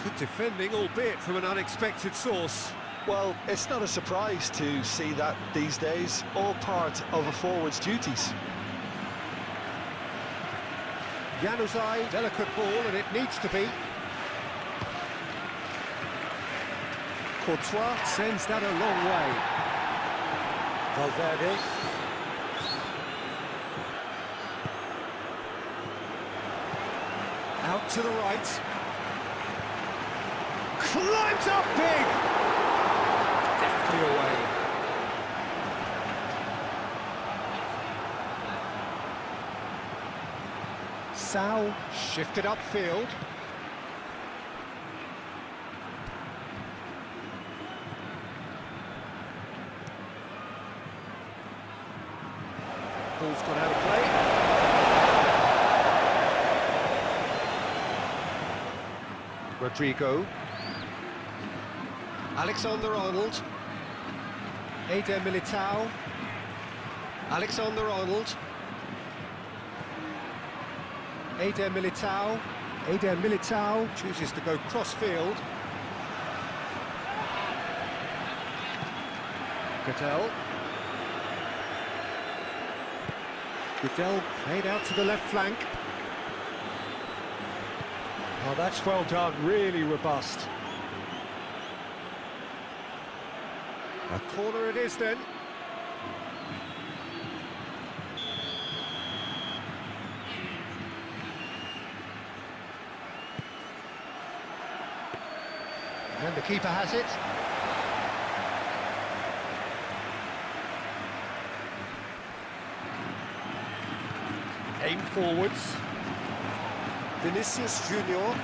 Good defending, albeit from an unexpected source. Well, it's not a surprise to see that these days, all part of a forward's duties. Januzaj, delicate ball, and it needs to be. Courtois sends that a long way. Valverde. Out to the right. Climbs up big! Deftly away. Sal shifted upfield. Ball's gone out of play. Rodrigo. Alexander-Arnold. Eder Militao. Alexander-Arnold. Eder Militao. Eder Militao. Chooses to go cross-field. Cattell. Cattell played out to the left flank. Oh, that's well done, really robust. A corner it is then. And the keeper has it. Aim forwards. Vinicius Junior.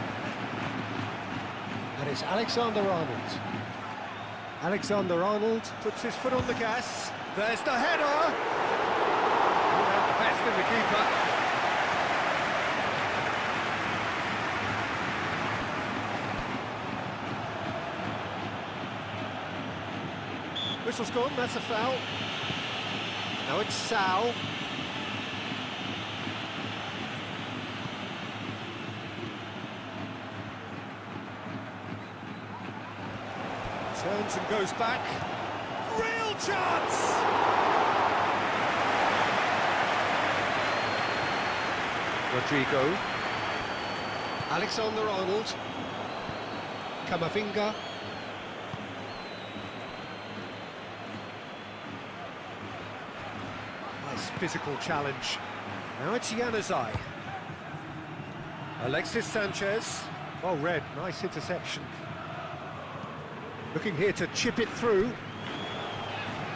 And it's Alexander-Arnold. Alexander-Arnold puts his foot on the gas. There's the header! Without best in the keeper. Whistle's gone, that's a foul. Now it's Sal. Turns and goes back. Real chance! Rodrigo. Alexander-Arnold. Camavinga. Nice physical challenge. Now it's Januzaj. Alexis Sanchez. Well read, nice interception. Looking here to chip it through.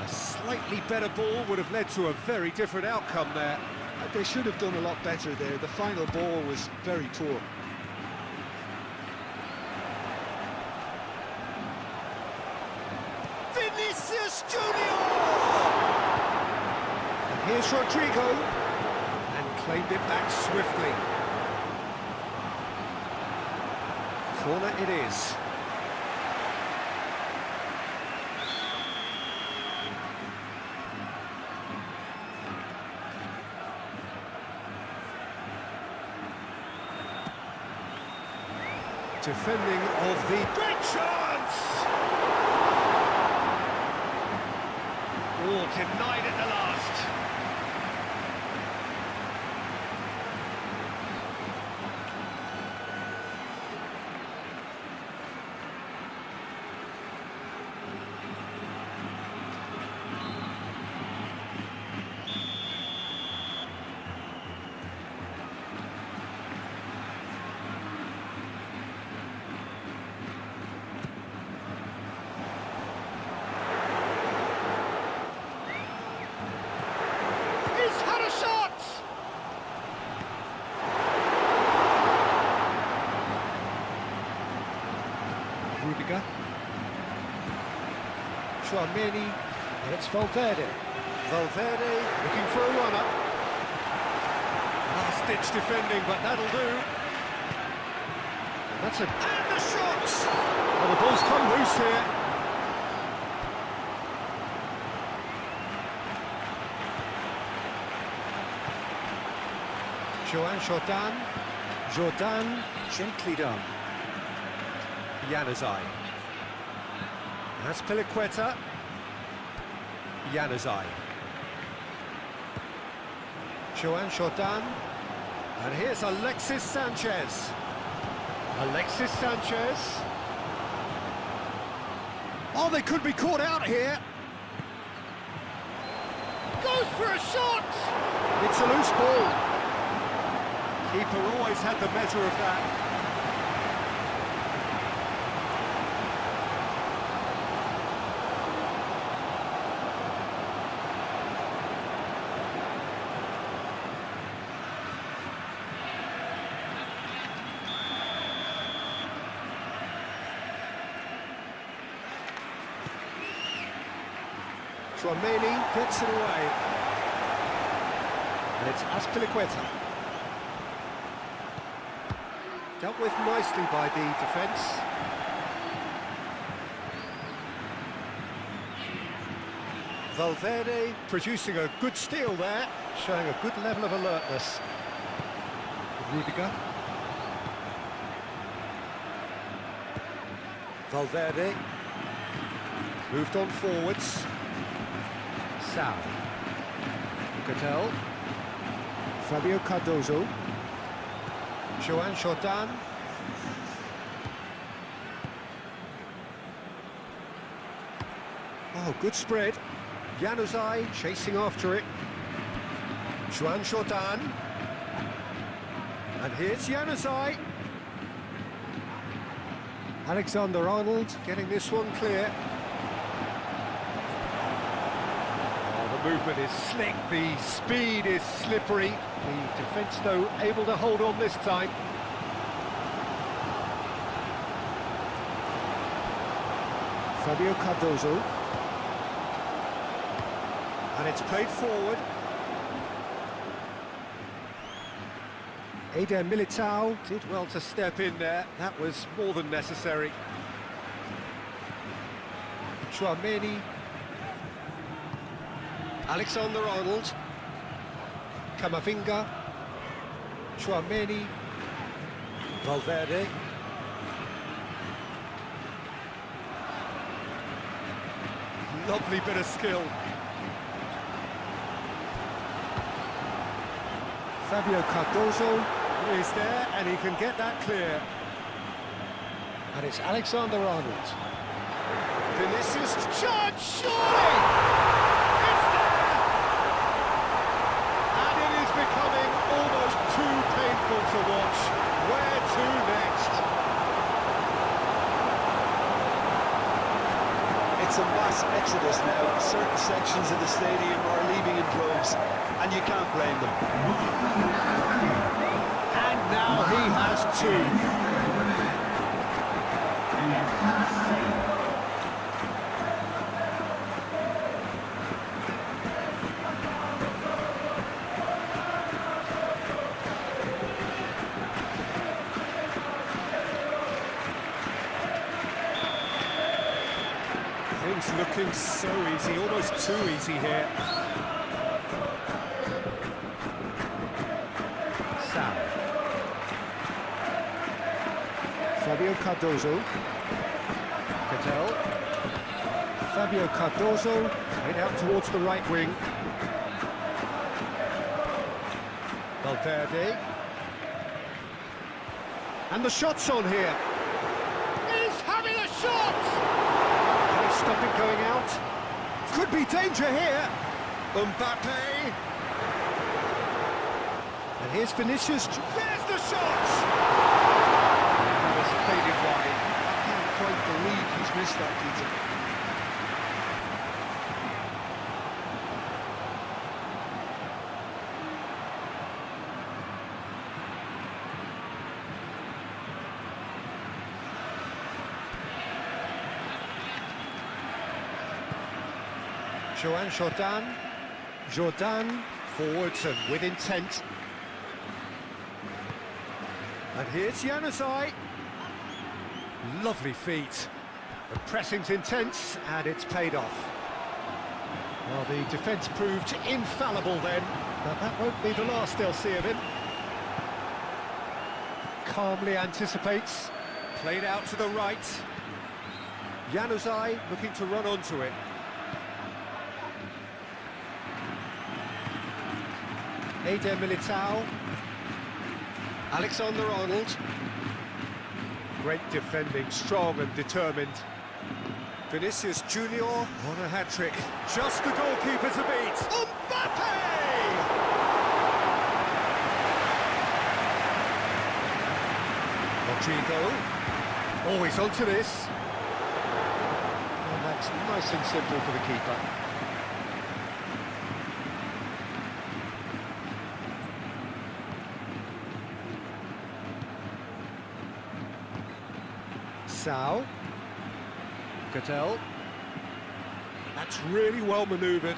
A slightly better ball would have led to a very different outcome there. They should have done a lot better there. The final ball was very poor. Vinicius Junior! And here's Rodrigo, and claimed it back swiftly. Corner it is. Defending of the great chance! Oh, denied at the last. Rudiger. Chouameni, and it's Valverde. Valverde looking for a runner. Last-ditch defending, but that'll do. That's it. And the shot! Well, the ball's come loose here. Jordan, gently done. Januzaj. That's Piliqueta. Januzaj. Jordan. And here's Alexis Sanchez. Alexis Sanchez. Oh, they could be caught out here. Goes for a shot! It's a loose ball. Keeper always had the measure of that. Chouameni gets it away. And it's Azpilicueta. Dealt with nicely by the defence. Valverde producing a good steal there, showing a good level of alertness. Rudiger. Valverde. Moved on forwards. Sal. Cattell. Fabio Cardozo. Jordan. Oh, good spread. Januzaj chasing after it. Jordan. And here's Januzaj. Alexander-Arnold getting this one clear. Oh, the movement is slick, the speed is slippery. The defence, though, able to hold on this time. Fabio Cardozo. And it's played forward. Eder Militao did well to step in there. That was more than necessary. Chouameni. Alexander-Arnold. Camavinga. Chouameni. Valverde. Lovely bit of skill. Fabio Cardozo. He's there, and he can get that clear. And it's Alexander-Arnold. Vinicius, charge, surely! It's there! And it is becoming almost too painful to watch. Where to next? this now. Certain sections of the stadium are leaving in droves, and you can't blame them. And now he has two. Things looking so easy, almost too easy here. Sam. Fabio Cardozo. Cattell. Fabio Cardozo. Played out towards the right wing. Valverde. And the shot's on here. He's having a shot! Stop it going out. Could be danger here. Mbappe. And here's Vinicius. There's the shot! That was faded wide. I can't quite believe he's missed that, Peter. Joan Jordan. Jordan forwards and with intent. And here's Januzaj. Lovely feet. The pressing's intense and it's paid off. Well, the defence proved infallible then, but that won't be the last they'll see of him. Calmly anticipates. Played out to the right. Januzaj looking to run onto it. Eder Militao. Alexander-Arnold. Great defending, strong and determined. Vinicius Junior on a hat-trick. Just the goalkeeper to beat. Mbappe! Rodrigo. Always onto this. And that's nice and simple for the keeper. Sao. Cattell. That's really well manoeuvred.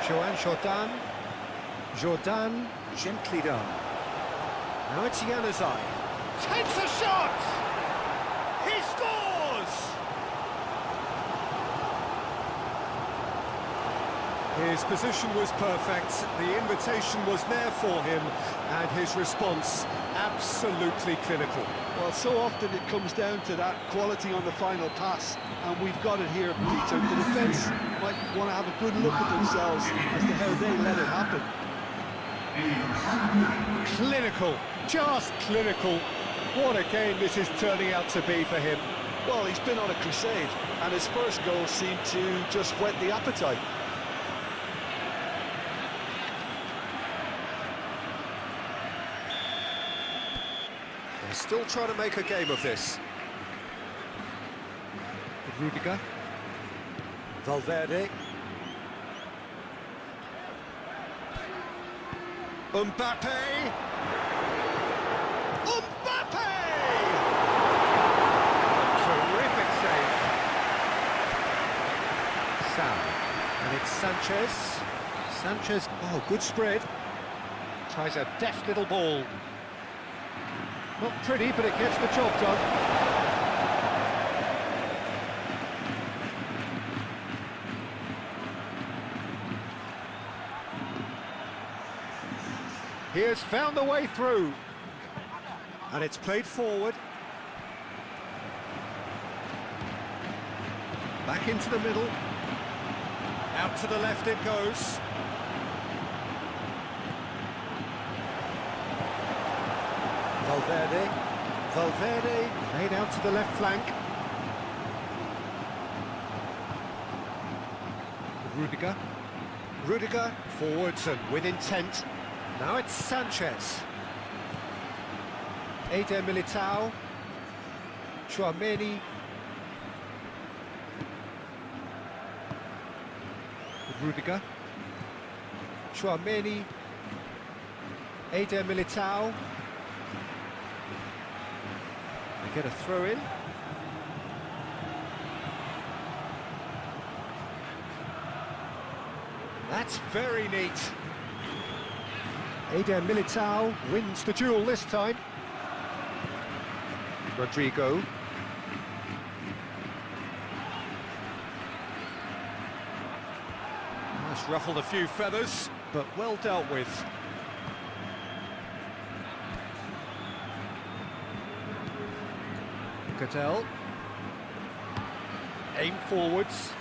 Joan Jordan. Jordan, gently done. Now it's Januzaj. Takes a shot! He scores! His position was perfect, the invitation was there for him, and his response absolutely clinical. Well, so often it comes down to that quality on the final pass, and we've got it here, Peter. The defence might want to have a good look at themselves as to how they let it happen. Clinical, just clinical. What a game this is turning out to be for him. Well, he's been on a crusade, and his first goal seemed to just whet the appetite. They're still trying to make a game of this. Rudiger. Valverde. Mbappe! Mbappe! Terrific save. Sam. And it's Sanchez. Sanchez, oh, good spread. Tries a deft little ball. Not pretty, but it gets the job done. He has found the way through. And it's played forward. Back into the middle. Out to the left it goes. Valverde. Valverde played out to the left flank. Rudiger. Rudiger forwards and with intent. Now it's Sanchez. Eder Militao. Chouameni. Rudiger. Chouameni. Eder Militao. They get a throw in. That's very neat. Eder Militao wins the duel this time. Rodrigo. That's ruffled a few feathers, but well dealt with. Cattell. Aim forwards.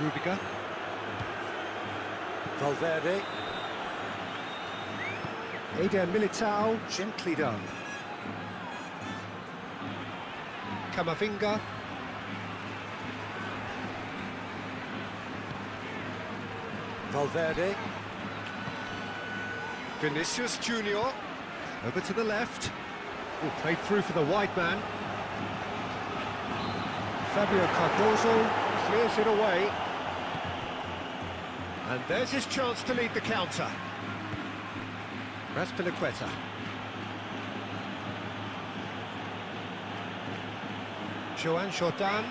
Rudiger. Valverde. Eder Militao, gently done. Camavinga. Valverde. Vinicius Junior. Over to the left. Played through for the wide man. Fabio Cardozo clears it away. And there's his chance to lead the counter. Raspilicueta. Joan Jordan.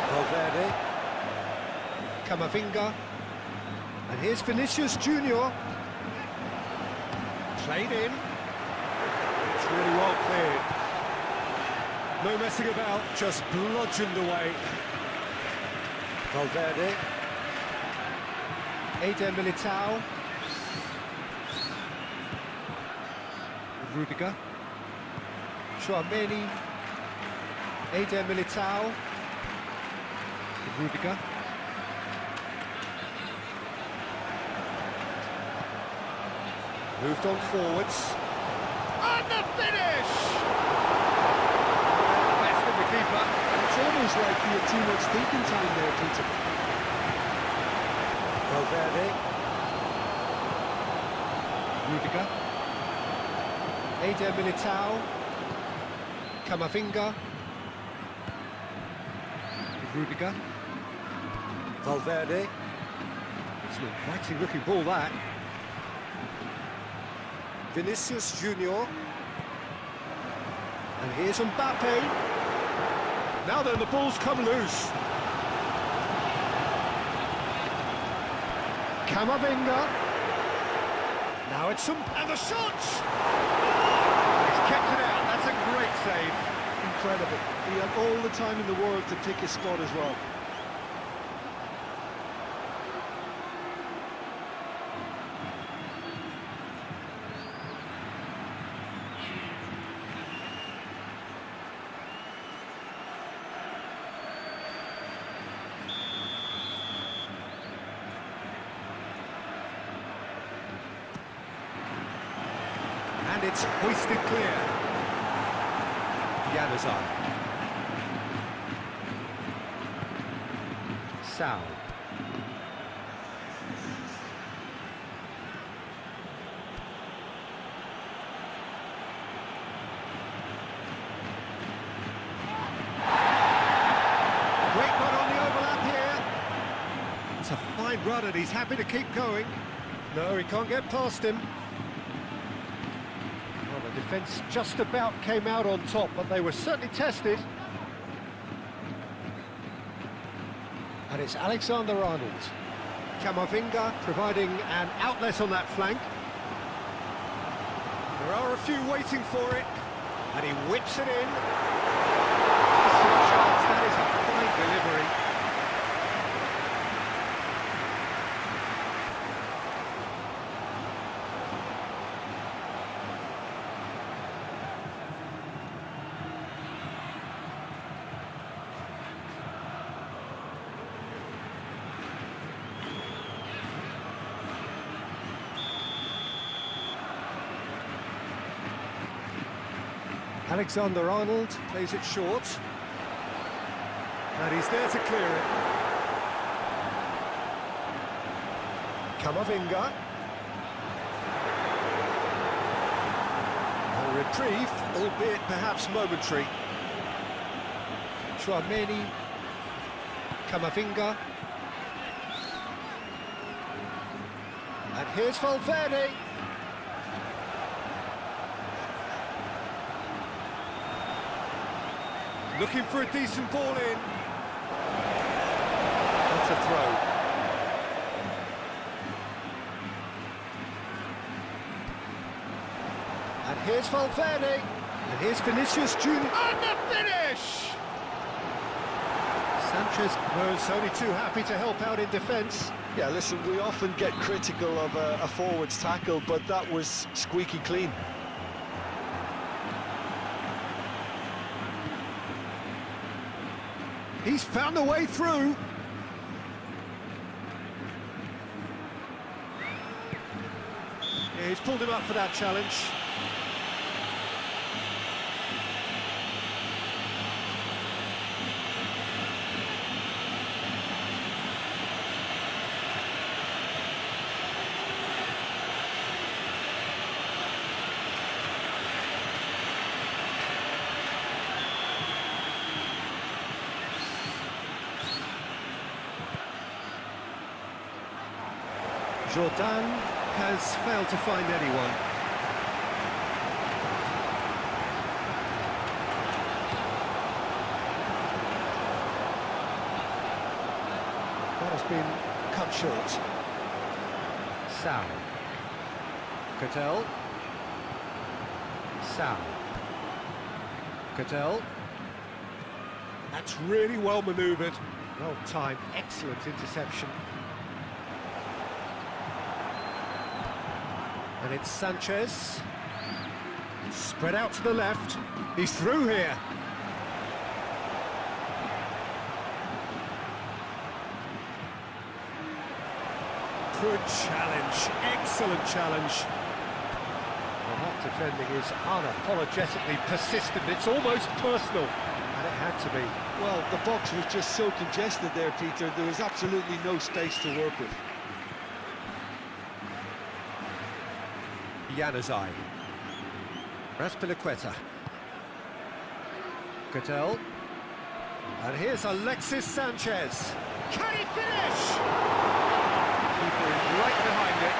Valverde. Camavinga. And here's Vinicius Junior. Played in. It's really well cleared. No messing about, just bludgeoned away. Valverde. Eder Militao. Rudiger. Chouameni. Eder Militao. Rudiger. Moved on forwards. And the finish! Best of the keeper. It's almost like you had too much thinking time there, Peter. Valverde. Rudiger. Eder Militao. Camavinga. Rudiger. Valverde. It's an inviting looking ball, that. Vinicius Junior. And here's Mbappe. Now then, the ball's come loose. Camavinga. Now it's and the shot! He's kept it out. That's a great save. Incredible. He had all the time in the world to pick his spot as well. And it's hoisted clear. Januzaj. Sal. Great run on the overlap here. It's a fine run and he's happy to keep going. No, he can't get past him. Well, the defence just about came out on top, but they were certainly tested. And it's Alexander-Arnold. Camavinga providing an outlet on that flank. There are a few waiting for it, and he whips it in. Decent chance, that is a fine delivery. Alexander-Arnold plays it short. And he's there to clear it. Camavinga. A reprieve, albeit perhaps momentary. Chouameni, Camavinga. And here's Valverde. Looking for a decent ball in. That's a throw. And here's Valverde. And here's Vinicius Junior. And the finish! Sanchez was only too happy to help out in defence. Yeah, listen, we often get critical of a forward's tackle, but that was squeaky clean. He's found a way through. Yeah, he's pulled him up for that challenge. Jordan has failed to find anyone. That has been cut short. Sal. Cattell. Sal. Cattell. That's really well manoeuvred. Well timed, excellent interception. And it's Sanchez. Spread out to the left. He's through here. Good challenge. Excellent challenge. Well, that defending is unapologetically persistent. It's almost personal. And it had to be. Well, the box was just so congested there, Peter. There was absolutely no space to work with. Januzaj. Raspilicueta. Cattell. And here's Alexis Sanchez. Can he finish? Keeper is right behind it.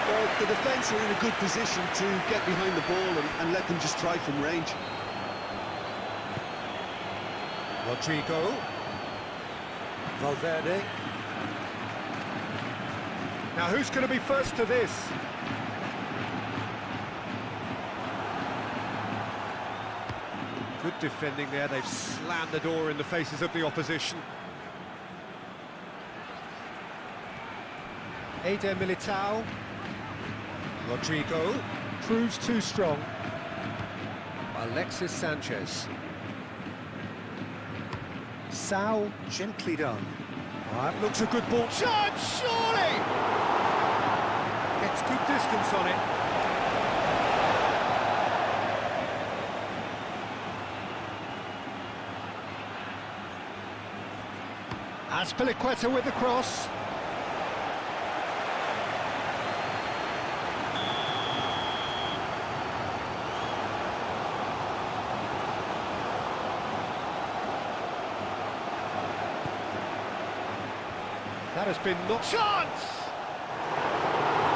Well, the defence are in a good position to get behind the ball and let them just try from range. Rodrigo. Valverde. Now who's going to be first to this? Good defending there, they've slammed the door in the faces of the opposition. Eder Militao. Rodrigo proves too strong. Alexis Sanchez. Sal, gently done. That looks a good ball. Shot, surely! Gets good distance on it. Aspilicueta with the cross. That has been knocked. Chance!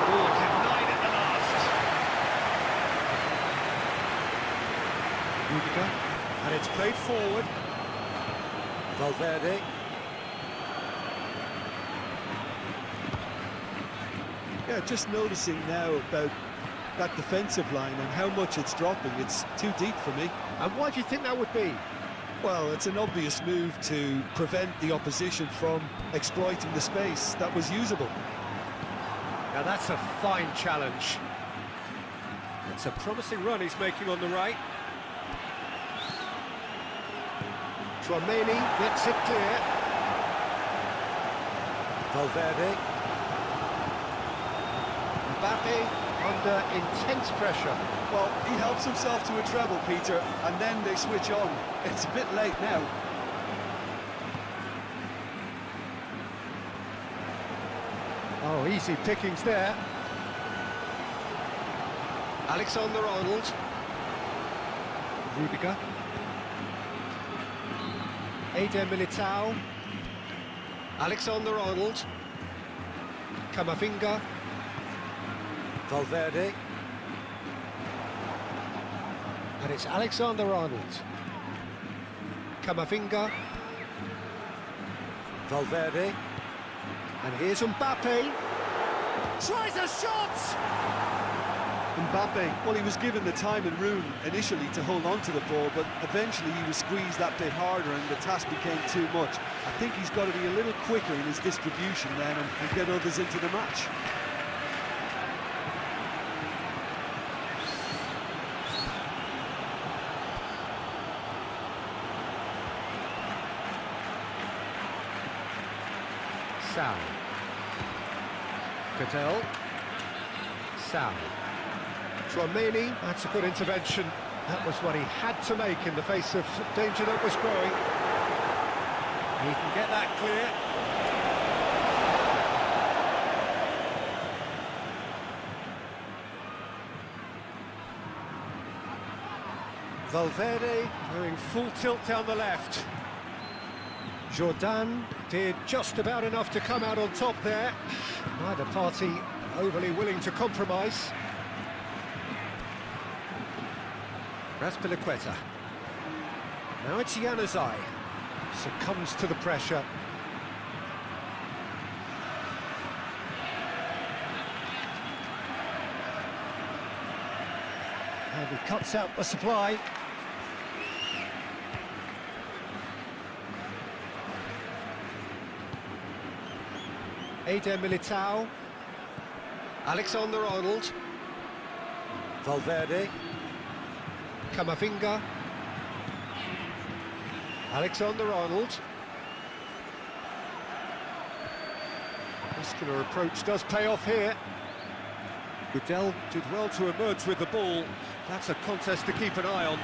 Oh, denied at the last. Rudiger. And it's played forward. Valverde. Yeah, just noticing now about that defensive line and how much it's dropping. It's too deep for me. And why do you think that would be? Well, it's an obvious move to prevent the opposition from exploiting the space that was usable. Now that's a fine challenge. It's a promising run he's making on the right. Chouameni gets it clear. Valverde. Mbappe under intense pressure. Well, he helps himself to a treble, Peter, and then they switch on. It's a bit late now. Oh, easy pickings there. Alexander-Arnold. Rudiger. Eder Militao. Alexander-Arnold. Camavinga. Valverde. And it's Alexander-Arnold. Camavinga. Valverde. And here's Mbappe. Tries a shot! Mbappe, well, he was given the time and room initially to hold on to the ball, but eventually he was squeezed that bit harder and the task became too much. I think he's got to be a little quicker in his distribution then and get others into the match. Sal. Cadell. Sal. Tchouameni, that's a good intervention. That was what he had to make in the face of danger that was growing. He can get that clear. Valverde going full tilt down the left. Jordan did just about enough to come out on top there. Neither party overly willing to compromise. Raspilicueta. Now it's Januzaj. Succumbs to the pressure. And he cuts out the supply. Eder Militao. Alexander-Arnold. Valverde. Camavinga. Alexander-Arnold. Muscular approach does pay off here. Goodell did well to emerge with the ball. That's a contest to keep an eye on.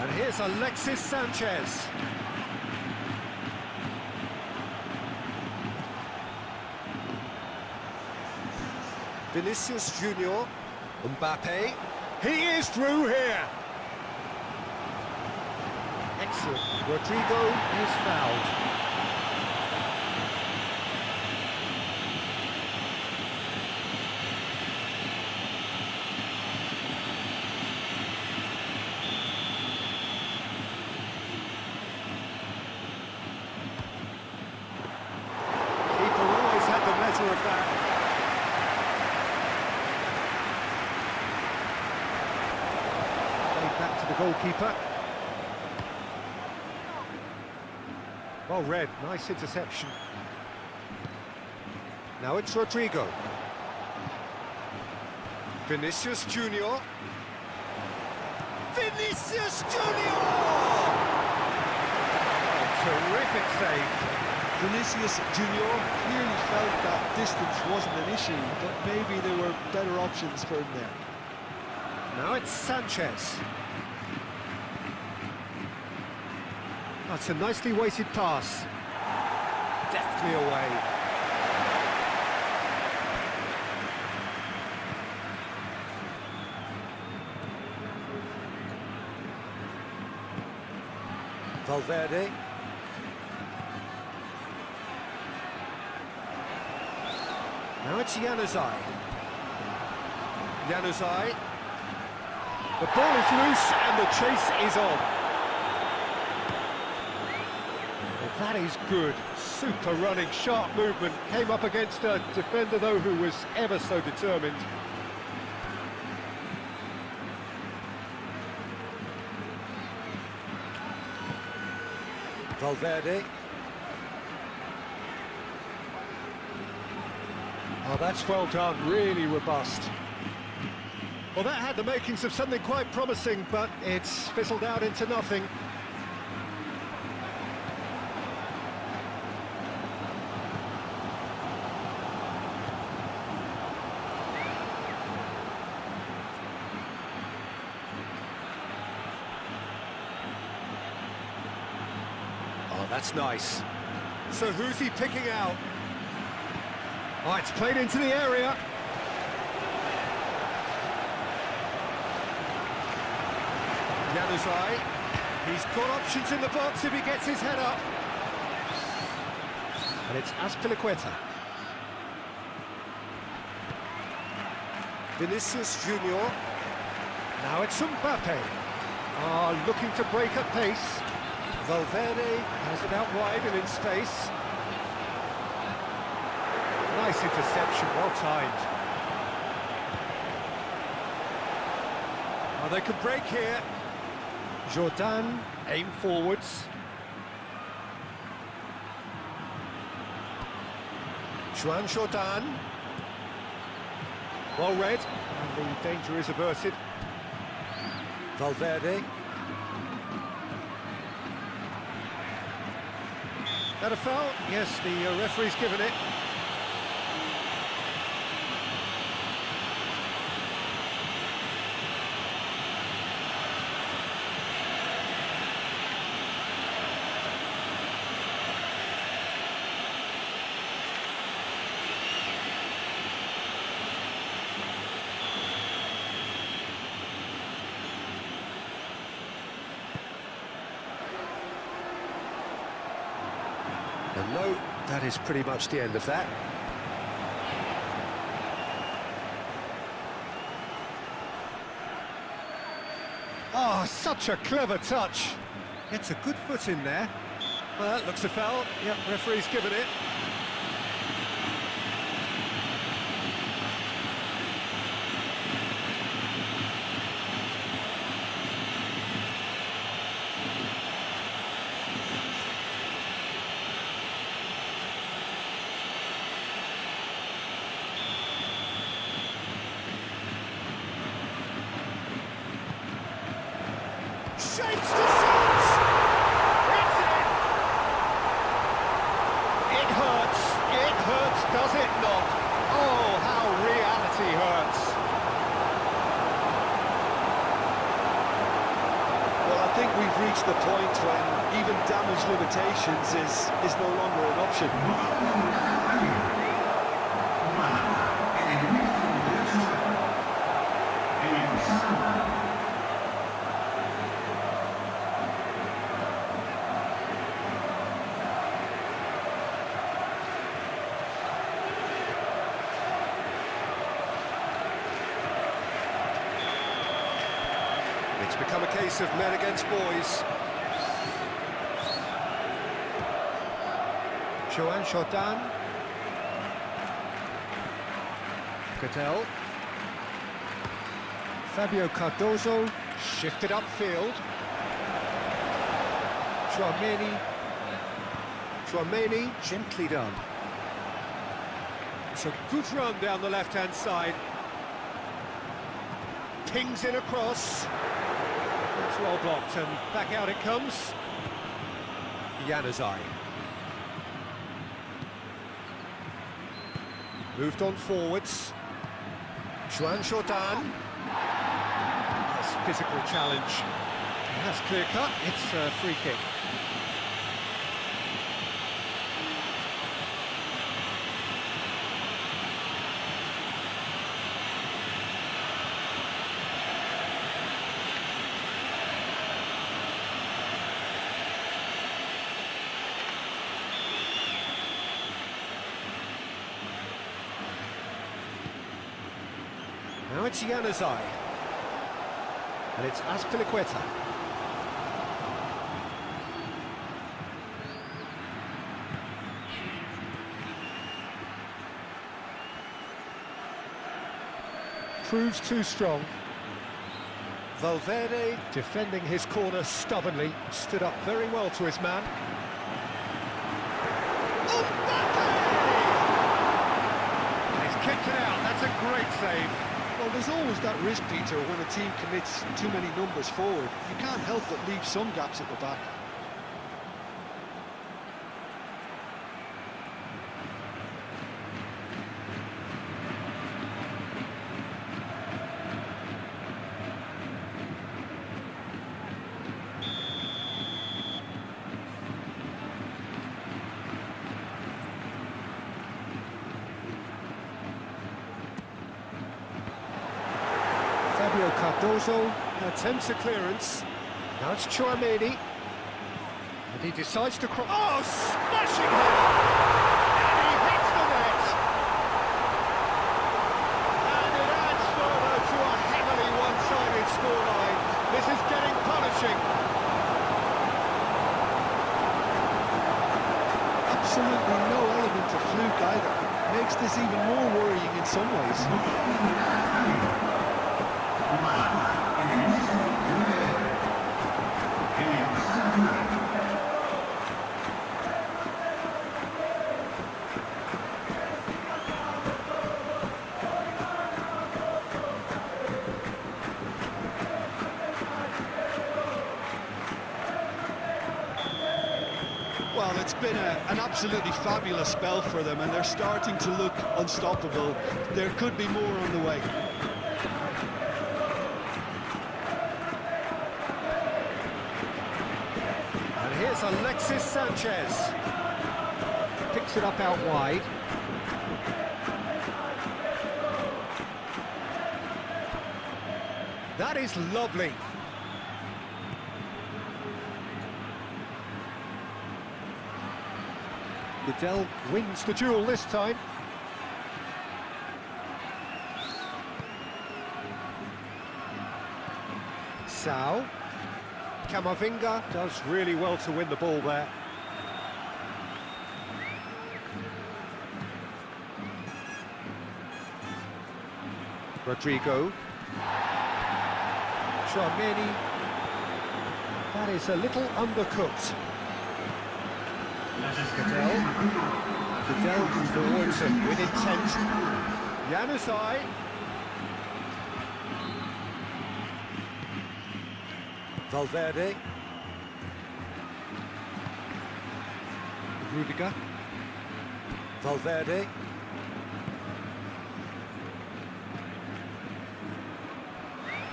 And here's Alexis Sanchez. Vinicius Junior. Mbappe. He is through here. Excellent. Rodrigo is fouled. Keeper always had the measure of that. Back to the goalkeeper. Well read, nice interception. Now it's Rodrigo. Vinicius Junior. Vinicius Junior! Oh, terrific save. Vinicius Junior clearly felt that distance wasn't an issue, but maybe there were better options for him there. Now it's Sanchez. That's a nicely weighted pass. Deftly away. Valverde. Now it's Januzaj. Januzaj. The ball is loose and the chase is on. Well, that is good. Super running, sharp movement. Came up against a defender, though, who was ever so determined. Valverde. Oh, that's well done. Really robust. Well, that had the makings of something quite promising, but it's fizzled out into nothing. Oh, that's nice. So who's he picking out? Oh, it's played into the area. Januzaj, he's got options in the box if he gets his head up. And it's Azpilicueta. Vinicius Junior. Now it's Mbappe. Looking to break at pace. Valverde has it out wide and in space. Nice interception, well timed. They could break here. Jordan, aim forwards. Juan Jordan. Well read, and the danger is averted. Valverde. That a foul? Yes, the referee's given it. And no, that is pretty much the end of that. Oh, such a clever touch. Gets a good foot in there. Well, that looks a foul. Yep, referee's given it. Shapes to shoot! It's in! It hurts, does it not? Oh, how reality hurts. Well, I think we've reached the point when even damage limitations is no longer an option. It's become a case of men against boys. Juan Jordan. Cadell. Fabio Cardozo shifted upfield. Chouameni gently done. It's a good run down the left-hand side. Pings in across. It's well blocked and back out it comes. Januzaj. Moved on forwards. Juan Jordan. Nice physical challenge. And that's clear cut. It's a free kick. Now it's Januzaj. And it's Azpilicueta. Proves too strong. Valverde defending his corner stubbornly, stood up very well to his man. He's kicked it out, that's a great save. Well, there's always that risk, Peter, when a team commits too many numbers forward. You can't help but leave some gaps at the back. Fabio Cardozo attempts a clearance. Now it's Chouameni. And he decides to cross. Oh, smashing header! And he hits the net! And it adds further to a heavily one-sided scoreline. This is getting punishing. Absolutely no element of fluke either. Makes this even more worrying in some ways. Well, it's been an absolutely fabulous spell for them, and they're starting to look unstoppable. There could be more on the way. And here's Alexis Sanchez. Picks it up out wide. That is lovely. Goodell wins the duel this time. Sao. Camavinga does really well to win the ball there. Rodrigo. Chouameni. That is a little undercooked. Goodell forwards and with intent. Januzaj. Valverde. Rudiger. Valverde.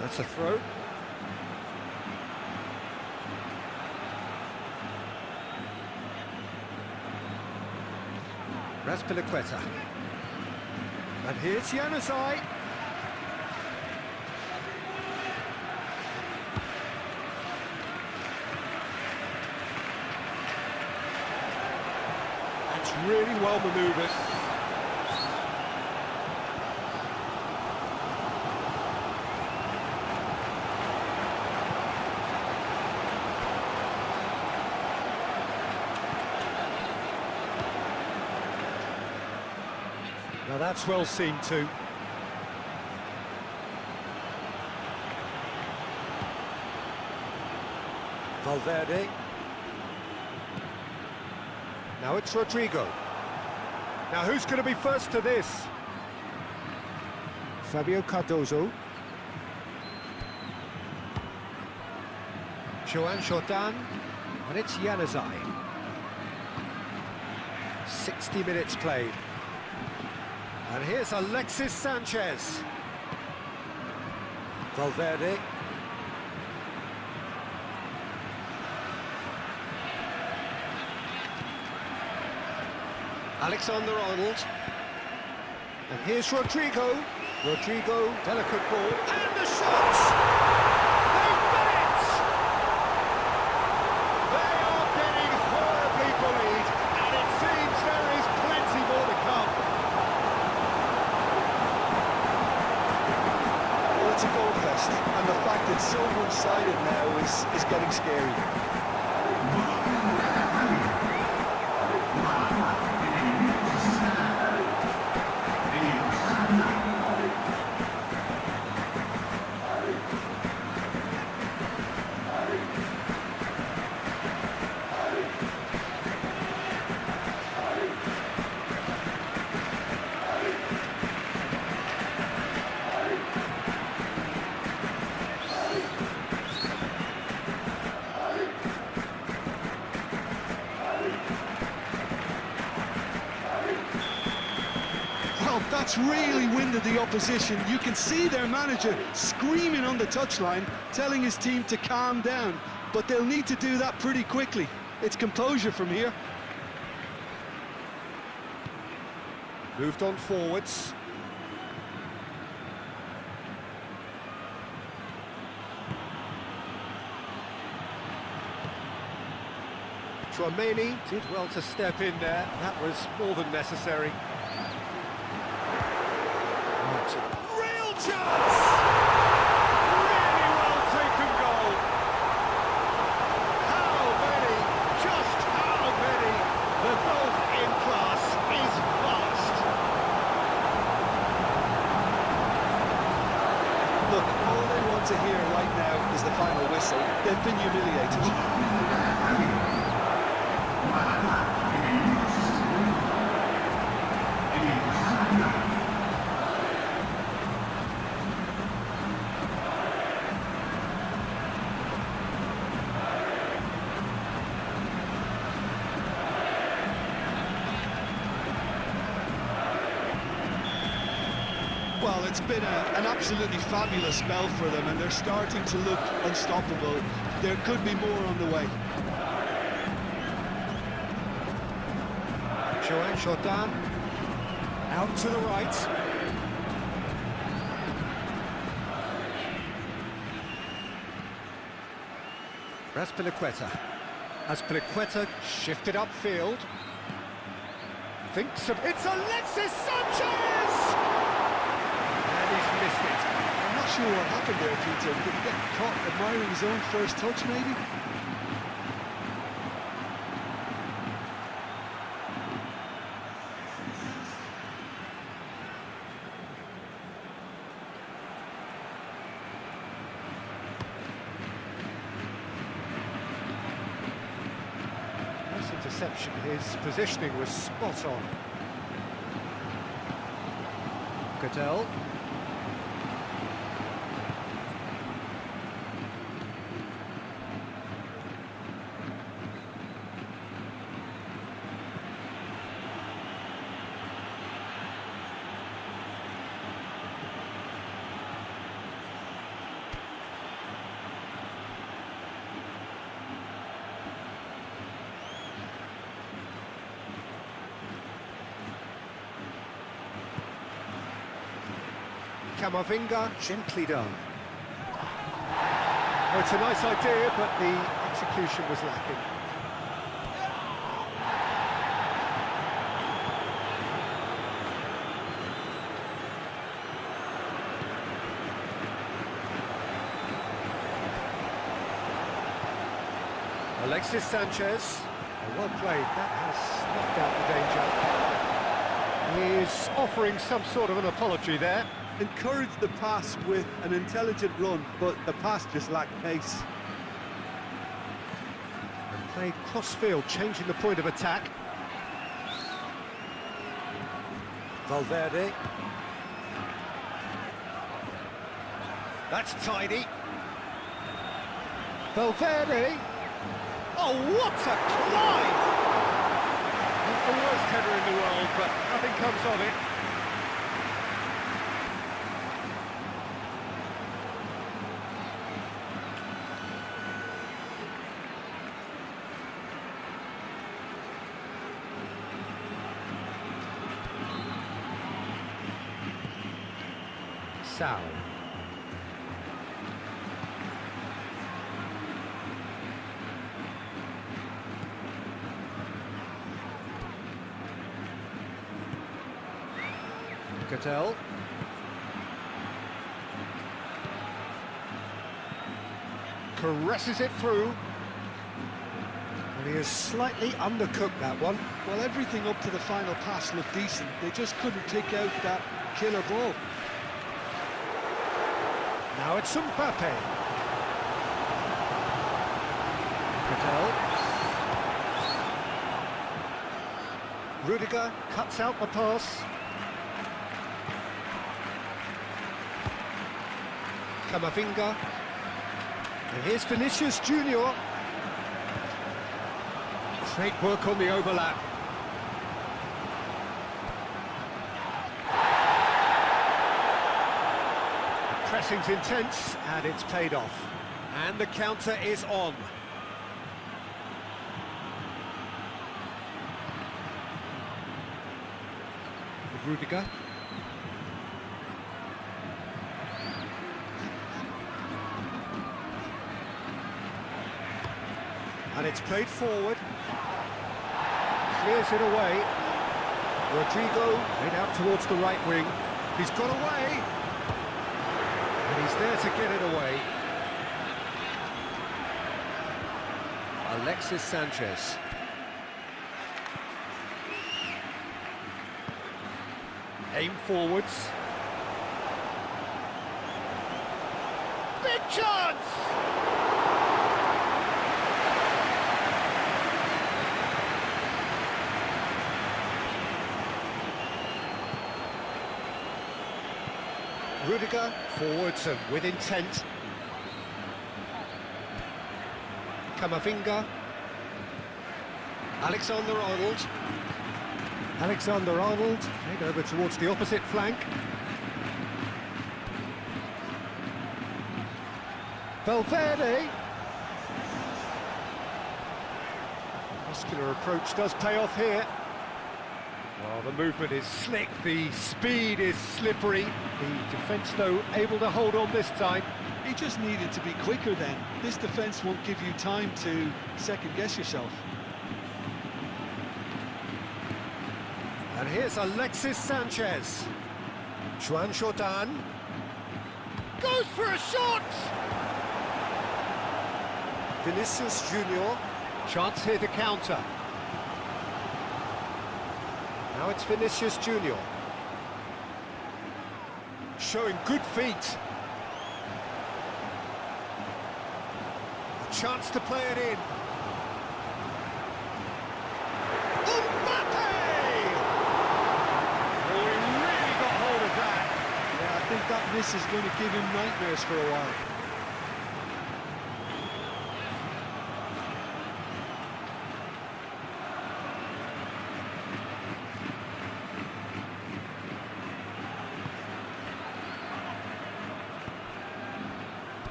That's a throw. Razpilicueta. And here's Januzaj. That's really well manoeuvred. Now that's well seen too. Valverde. Now it's Rodrigo. Now who's going to be first to this? Fabio Cardozo. Joan Jordan. And it's Januzaj. 60 minutes played. And here's Alexis Sanchez. Valverde. Alexander-Arnold. And here's Rodrigo. Rodrigo, delicate ball. And the shots! They've done it! They are getting horribly bullied, and it seems there is plenty more to come. Well, it's a goal fest, and the fact it's so one-sided now is getting scary. That's really winded the opposition. You can see their manager screaming on the touchline, telling his team to calm down, but they'll need to do that pretty quickly. It's composure from here. Moved on forwards. Chouameni did well to step in there. That was more than necessary. Right. Real chance! Really well taken goal. How many? Just how many? The golf in class is vast. Look, all they want to hear right now is the final whistle. They've been humiliated. Well, it's been an absolutely fabulous spell for them, and they're starting to look unstoppable. There could be more on the way. Jordan out to the right. Azpilicueta shifted upfield. Thinks of... It's Alexis Sanchez! And he's missed it. I'm not sure what happened there, Peter. Did he get caught admiring his own first touch, maybe? Interception, his positioning was spot on. Cadell. Camavinga, gently done. Oh, it's a nice idea, but the execution was lacking. Alexis Sanchez, well played, that has snuffed out the danger. He is offering some sort of an apology there. Encouraged the pass with an intelligent run, but the pass just lacked pace. And played cross-field, changing the point of attack. Valverde. That's tidy. Valverde. Oh, what a climb! Not the worst header in the world, but nothing comes of it. Sal. Cattell. Caresses it through. And he has slightly undercooked that one. Well, everything up to the final pass looked decent. They just couldn't take out that killer ball. Now it's Mbappe. Cattell. Rudiger cuts out the pass. Camavinga. And here's Vinicius Junior. Great work on the overlap. The pressing's intense, and it's paid off. And the counter is on. Rudiger. And it's played forward. clears it away. Rodrigo made out towards the right wing. He's got away. And he's there to get it away. Alexis Sanchez. Aim forwards. Big chance! Rudiger forwards and with intent. Camavinga. Alexander-Arnold. Alexander-Arnold made over towards the opposite flank. Valverde. Muscular approach does pay off here. Well, the movement is slick, the speed is slippery. The defence, though, able to hold on this time. He just needed to be quicker then. This defence won't give you time to second-guess yourself. And here's Alexis Sanchez. Juan Jordan. Goes for a shot! Vinicius Junior. Chance here to counter. Now it's Vinicius Junior. Showing good feet. A chance to play it in. I think that miss is going to give him nightmares for a while.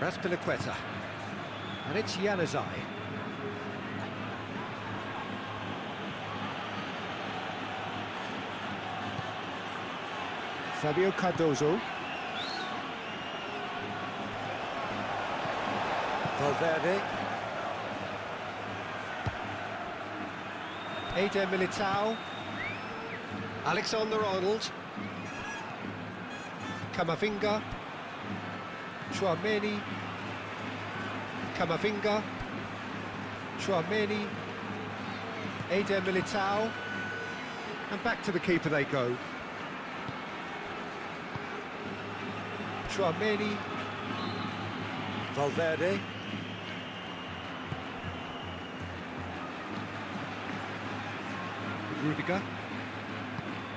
Raspilicueta. And it's Januzaj. Fabio Cardozo. Valverde. Eder Militao. Alexander-Arnold. Camavinga. Tchouaméni. Camavinga. Tchouaméni. Eder Militao. And back to the keeper they go. Tchouaméni. Valverde. Rudiger.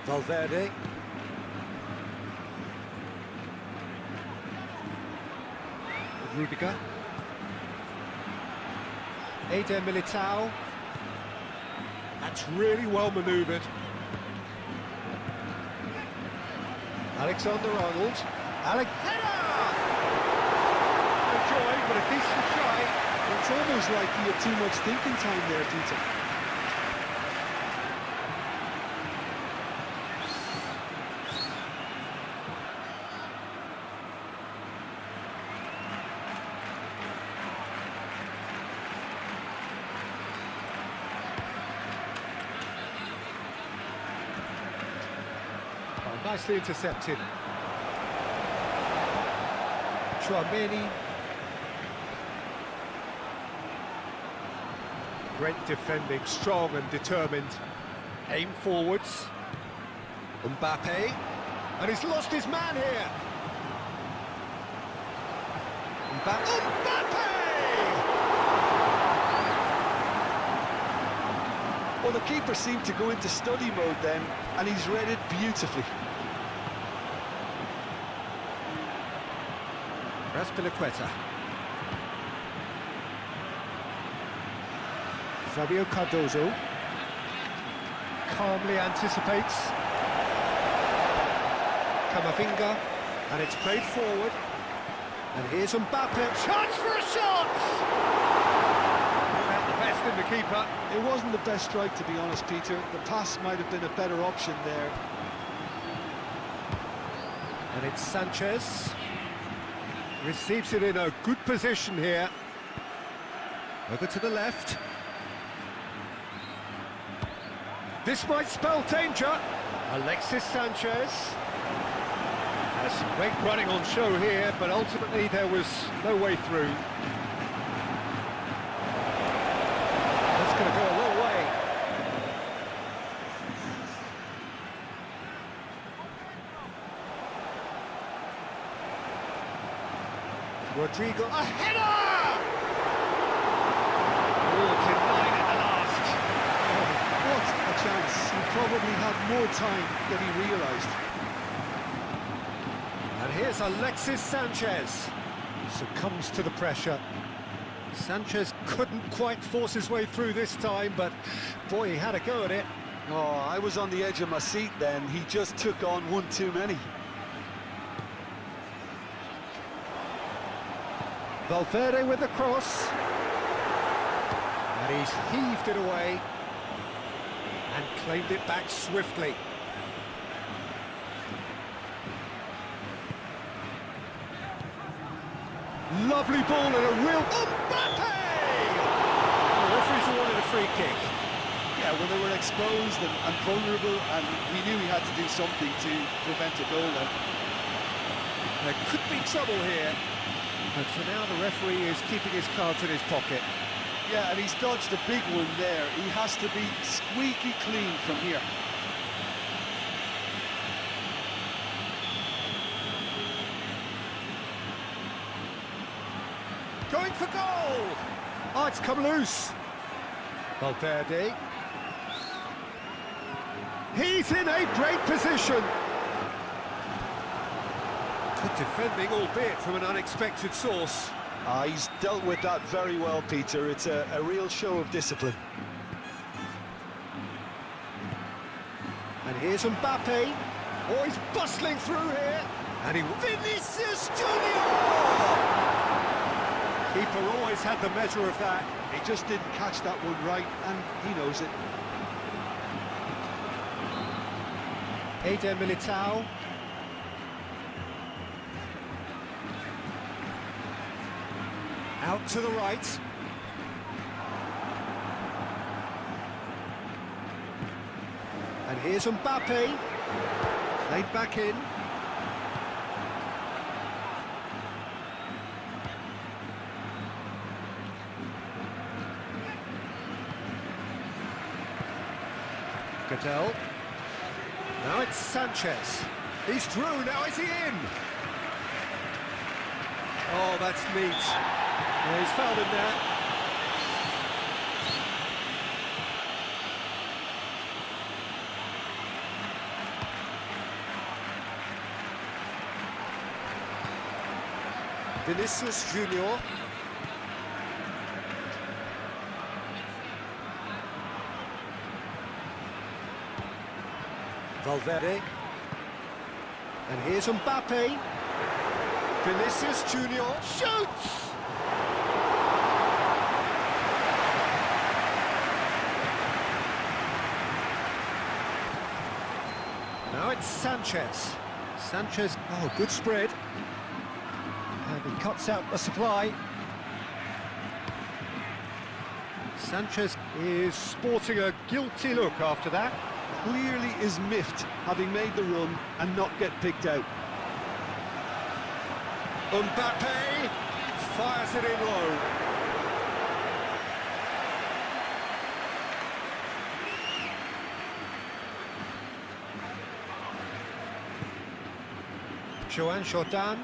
Valverde. Rudiger. Eder Militao. That's really well manoeuvred. Alexander-Arnold. Fera! No joy, but a decent try. It's almost like he had too much thinking time there, Peter. Oh, nicely intercepted. Tchouaméni. Great defending, strong and determined. Aim forwards. Mbappe. And he's lost his man here. Mbappe! Well, the keeper seemed to go into study mode then, and he's read it beautifully. Raspilicueta. Fabio Cardozo calmly anticipates. Camavinga, and it's played forward. And here's Mbappe. Chance for a shot! Not the best in the keeper. It wasn't the best strike, to be honest, Peter. The pass might have been a better option there. And it's Sanchez. Receives it in a good position here. Over to the left. This might spell danger. Alexis Sanchez. There's some great running on show here, but ultimately there was no way through. That's going to go a long way. Rodrigo, a header! Oh, it's in line at the last. What a chance. He probably had more time than he realised. And here's Alexis Sanchez. Succumbs to the pressure. Sanchez couldn't quite force his way through this time, but boy, he had a go at it. Oh, I was on the edge of my seat then. He just took on one too many. Valverde with the cross. And he's heaved it away and claimed it back swiftly. Lovely ball and a real... Mbappe! The referee's awarded a free kick. Yeah, well, they were exposed and vulnerable, and he knew he had to do something to prevent a goal then. There could be trouble here. And for now, the referee is keeping his cards in his pocket. Yeah, and he's dodged a big one there. He has to be squeaky clean from here. Going for goal! Oh, it's come loose. Valverde. He's in a great position. Good defending, albeit from an unexpected source. He's dealt with that very well, Peter. It's a real show of discipline. And here's Mbappe. Oh, he's bustling through here. And he... Vinicius Junior! Keeper always had the measure of that. He just didn't catch that one right, and he knows it. Eder Militao. Out to the right. And here's Mbappe. Played back in. Gadel. Now it's Sanchez. He's through, now is he in? Oh, that's neat. Yeah, he's fouled him there. Vinicius Junior. Valverde. And here's Mbappe. Vinicius Junior shoots! Now it's Sanchez. Sanchez, oh, good spread. And he cuts out the supply. Sanchez is sporting a guilty look after that. Clearly is miffed, having made the run and not get picked out. Mbappe fires it in low. Joan Jordan.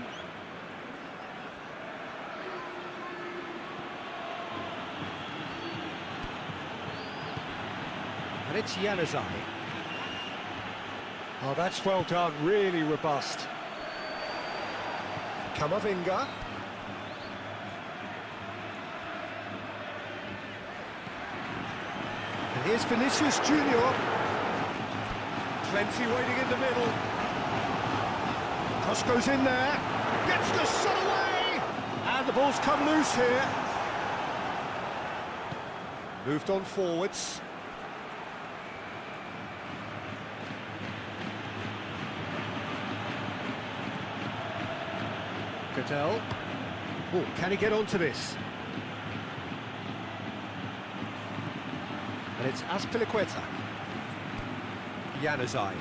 And it's Januzaj. Oh, that's well done, really robust. Camavinga. And here's Vinicius Junior. Plenty waiting in the middle. Cross goes in there. Gets the shot away. And the ball's come loose here. Moved on forwards. Gadel. Oh, can he get onto this? it's Azpilicueta. Januzaj.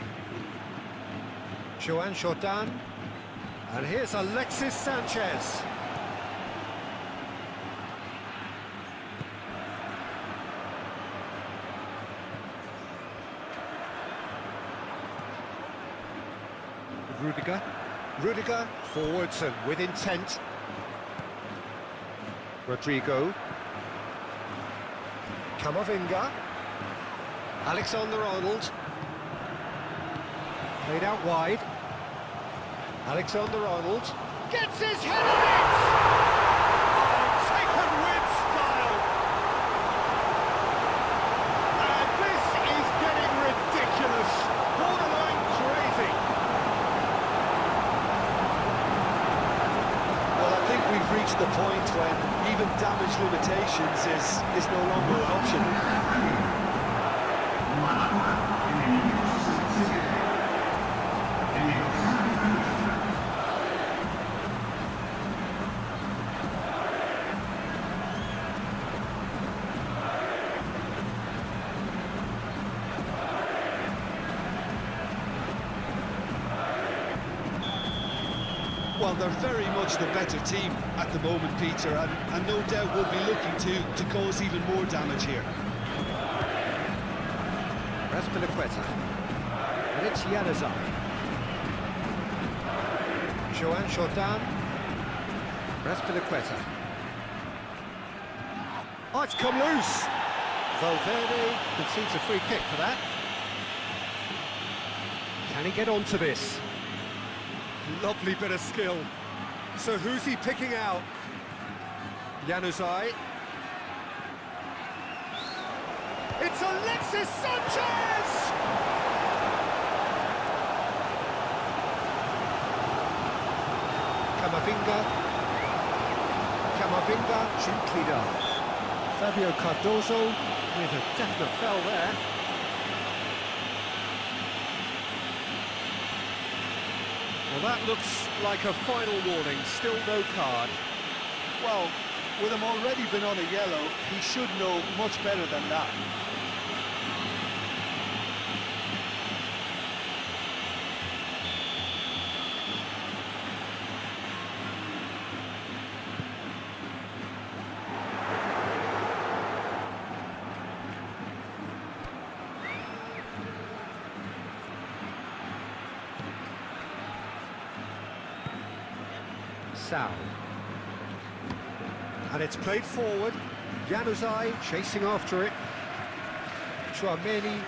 Joan Jordan. And here's Alexis Sanchez. Rudiger forwards and with intent. Rodrigo. Camavinga. Alexander-Arnold. Played out wide. Alexander-Arnold gets his head on it! Oh, taken with style! And this is getting ridiculous, borderline crazy. Well, I think we've reached the point when even damage limitations is no longer an option. Well, they're very much the better team at the moment, Peter, and no doubt will be looking to cause even more damage here. Azpilicueta. And it's Januzaj. Joan Jordan. Azpilicueta. Oh, it's come loose. Valverde concedes a free kick for that. Can he get onto this? Lovely bit of skill. So who's he picking out? Januzaj. It's Alexis Sanchez! Camavinga, gently done. Fabio Cardozo with a definite foul there. Well, that looks like a final warning, still no card. Well, with him already been on a yellow, he should know much better than that. Sal. And it's played forward. Januzaj chasing after it. Chouameni.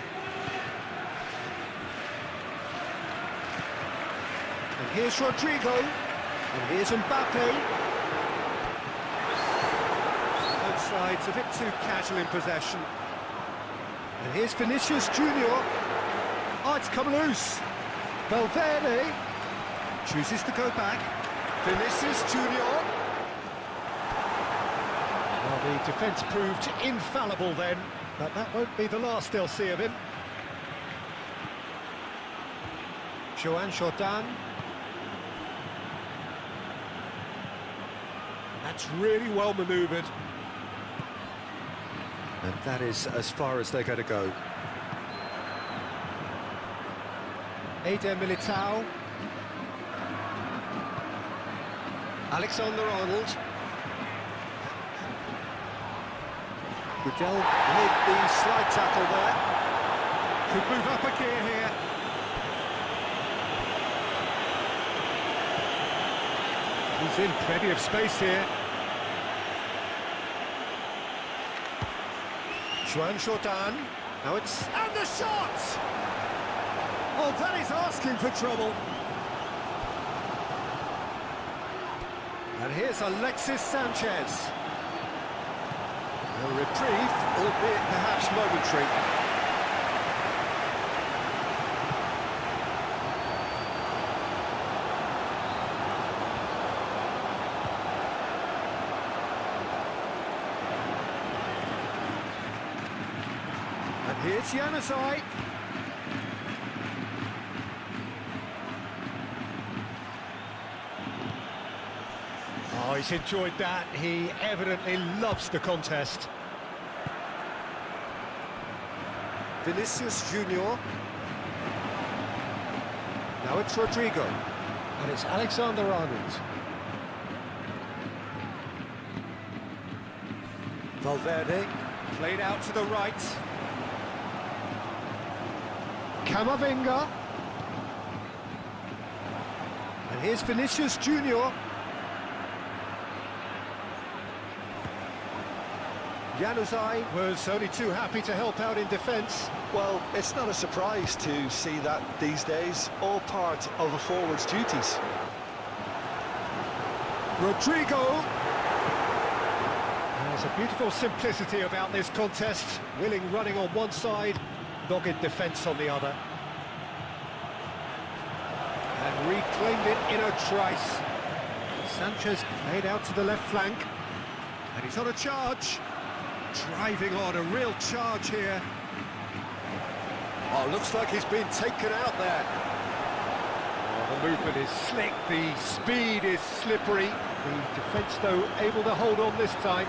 And here's Rodrigo. And here's Mbappe. Both sides a bit too casual in possession. And here's Vinicius Junior. Oh, it's come loose. Valverde chooses to go back. Vinicius Junior. Well, the defence proved infallible then, but that won't be the last they'll see of him. Joan Jordan. That's really well manoeuvred. And that is as far as they're going to go. Eder Militao. Alexander-Arnold. Gudel with the slide tackle there. Could move up a gear here. He's in plenty of space here. Joan Jordan. Now it's... And the shot! Oh, that is asking for trouble. And here's Alexis Sanchez. A reprieve, albeit perhaps momentary. And here's Januzaj. Oh, he's enjoyed that. He evidently loves the contest. Vinicius Junior. Now it's Rodrigo. And it's Alexander-Arnold. Valverde, played out to the right. Camavinga. And here's Vinicius Junior. Januzaj was only too happy to help out in defence. Well, it's not a surprise to see that these days, all part of a forward's duties. Rodrigo. There's a beautiful simplicity about this contest. Willing running on one side, dogged defence on the other. And reclaimed it in a trice. Sanchez played out to the left flank. And he's on a charge. Driving on, a real charge here. Oh, looks like he's been taken out there. Oh, the movement is slick, the speed is slippery. The defence, though, able to hold on this time.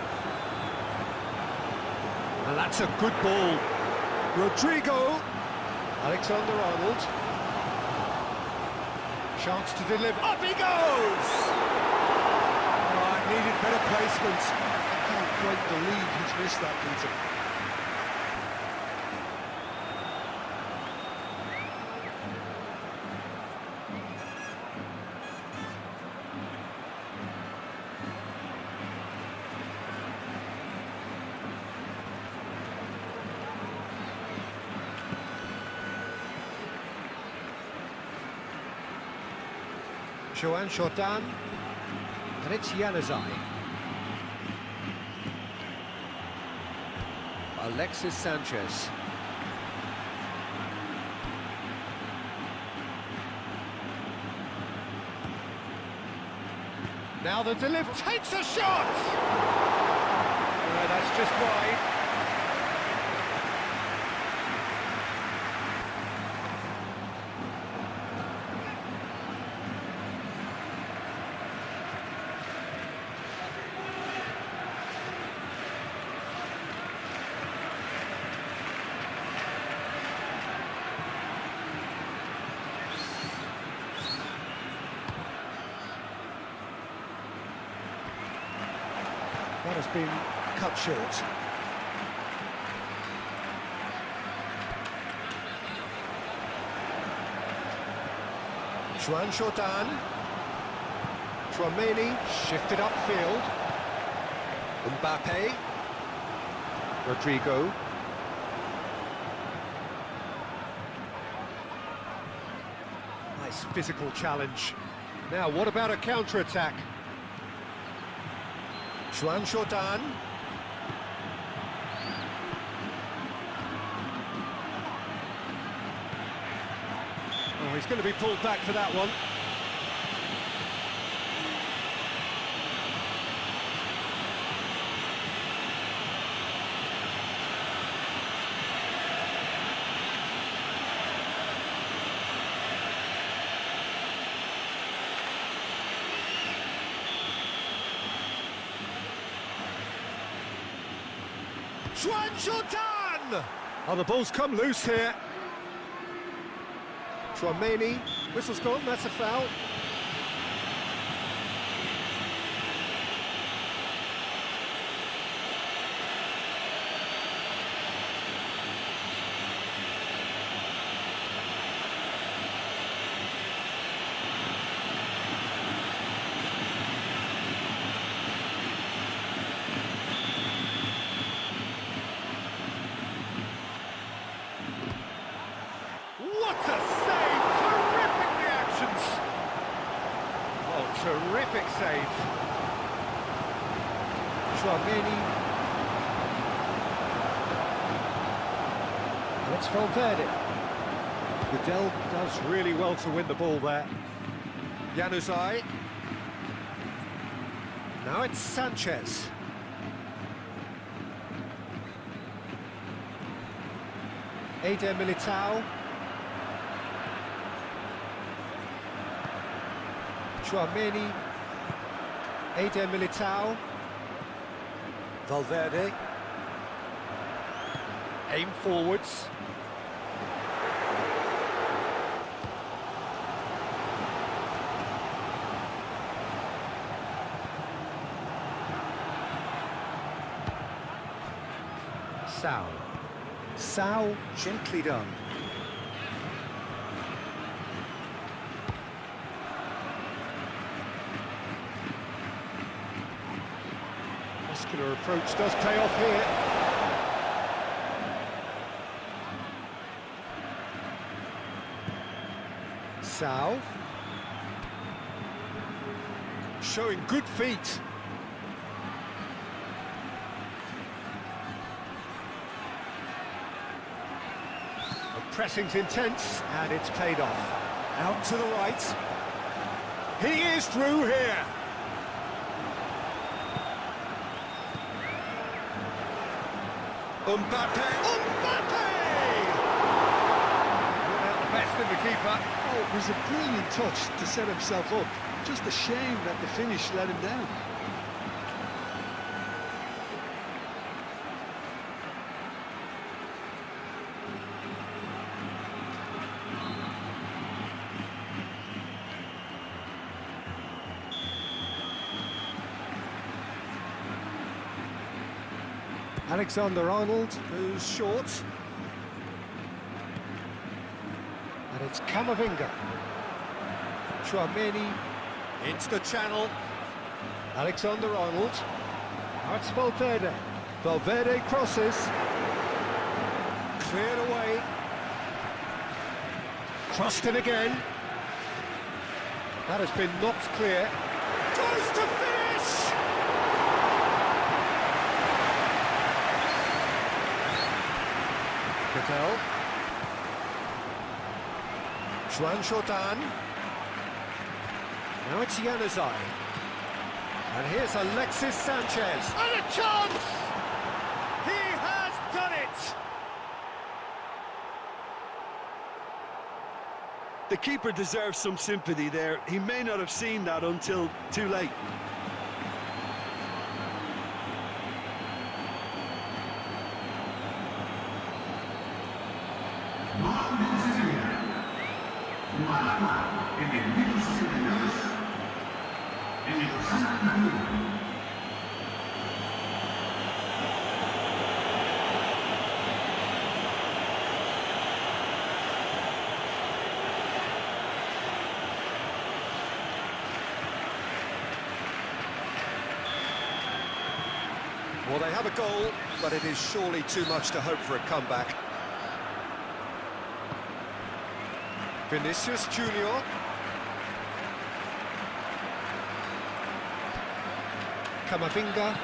And that's a good ball. Rodrigo. Alexander-Arnold. Chance to deliver. Up he goes! Oh, it needed better placement. I can't quite believe he's missed that, Peter. Joan Jordan, and it's Januzaj. Alexis Sanchez. Now the delivery takes a shot! That's just wide. That has been cut short. Joan Jordan. Tchouaméni shifted upfield. Mbappe. Rodrigo. Nice physical challenge. Now, what about a counter-attack? Joan Jordan. Oh, he's going to be pulled back for that one. Joan Jordan! Oh, the ball's come loose here. Tchouaméni, whistle's gone, that's a foul. What a save! Terrific reactions! Oh, terrific save. Tchouaméni. And it's Valverde. Goodell does really well to win the ball there. Januzaj. Now it's Sanchez. Eder Militao. Tchouaméni, Eder Militao, Valverde, aim forwards, Sao, gently done. Muscular approach does pay off here. Sao. Showing good feet. The pressing's intense, and it's paid off. Out to the right. He is through here. Mbappe! Well, the best in the keeper. Oh, it was a brilliant touch to set himself up. Just a shame that the finish let him down. Alexander-Arnold goes short. And it's Camavinga. Tchouaméni into the channel. Alexander-Arnold. Now it's Valverde. Valverde crosses. Cleared away. Crossed in again. That has been knocked clear. Goes to finish! Cattell. Juan Jordan. Now it's Januzaj. And here's Alexis Sanchez. And a chance! He has done it! The keeper deserves some sympathy there. He may not have seen that until too late. Well, they have a goal, but it is surely too much to hope for a comeback. Vinicius Junior. Camavinga.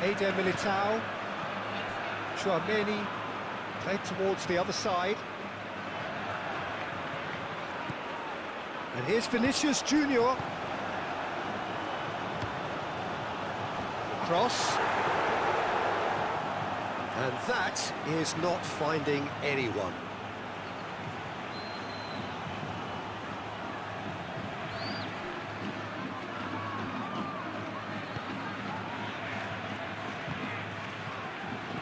Eder Militao. Tchouaméni. Played towards the other side. And here's Vinicius Junior. Cross. And that is not finding anyone.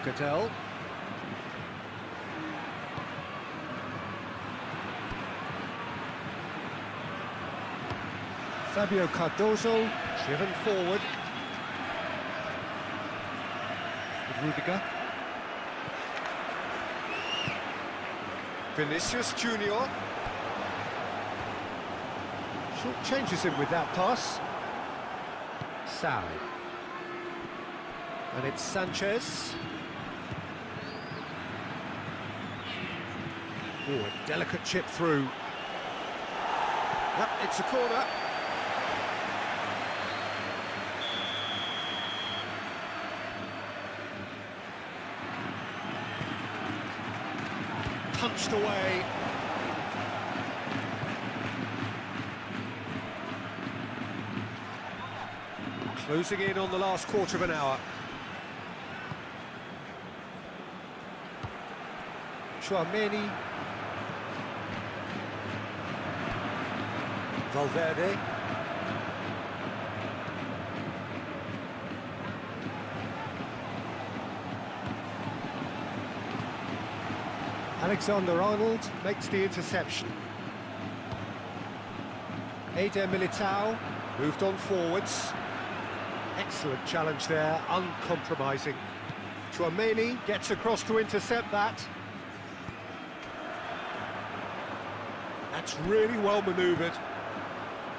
Cattell. Fabio Cardozo driven forward. Rudiger. Vinicius Junior. Short changes him with that pass. Sao. And it's Sanchez. Oh, a delicate chip through. Yep, it's a corner. Punched away. Closing in on the last quarter of an hour. Tchouaméni. Valverde. Alexander-Arnold makes the interception. Eder Militao moved on forwards. Excellent challenge there, uncompromising. Chouameni gets across to intercept that. That's really well manoeuvred.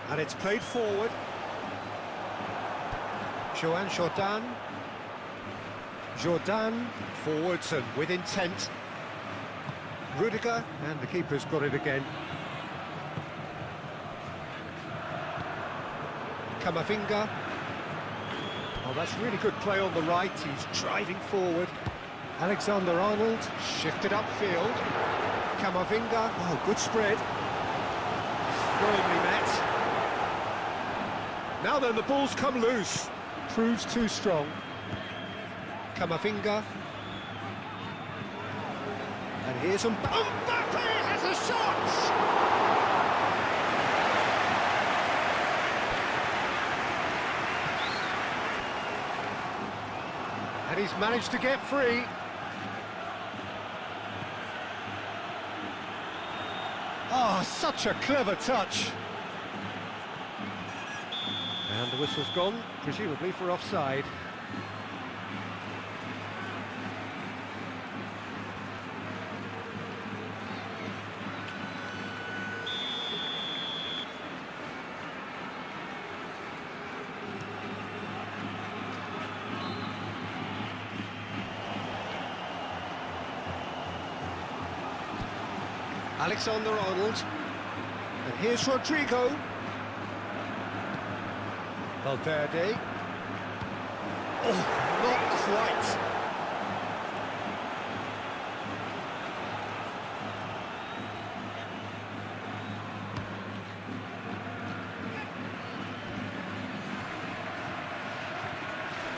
And it's played forward. Jordan. Jordan forwards and with intent. Rudiger, and the keeper's got it again. Camavinga. Oh, that's really good play on the right. He's driving forward. Alexander-Arnold shifted upfield. Camavinga. Oh, good spread. Firmly met. Now then, the ball's come loose. Proves too strong. Camavinga. And here's Mbappe has a shot! And he's managed to get free. Oh, such a clever touch. And the whistle's gone, presumably for offside. Alexander-Arnold, and here's Rodrigo. Valverde. Oh, not quite.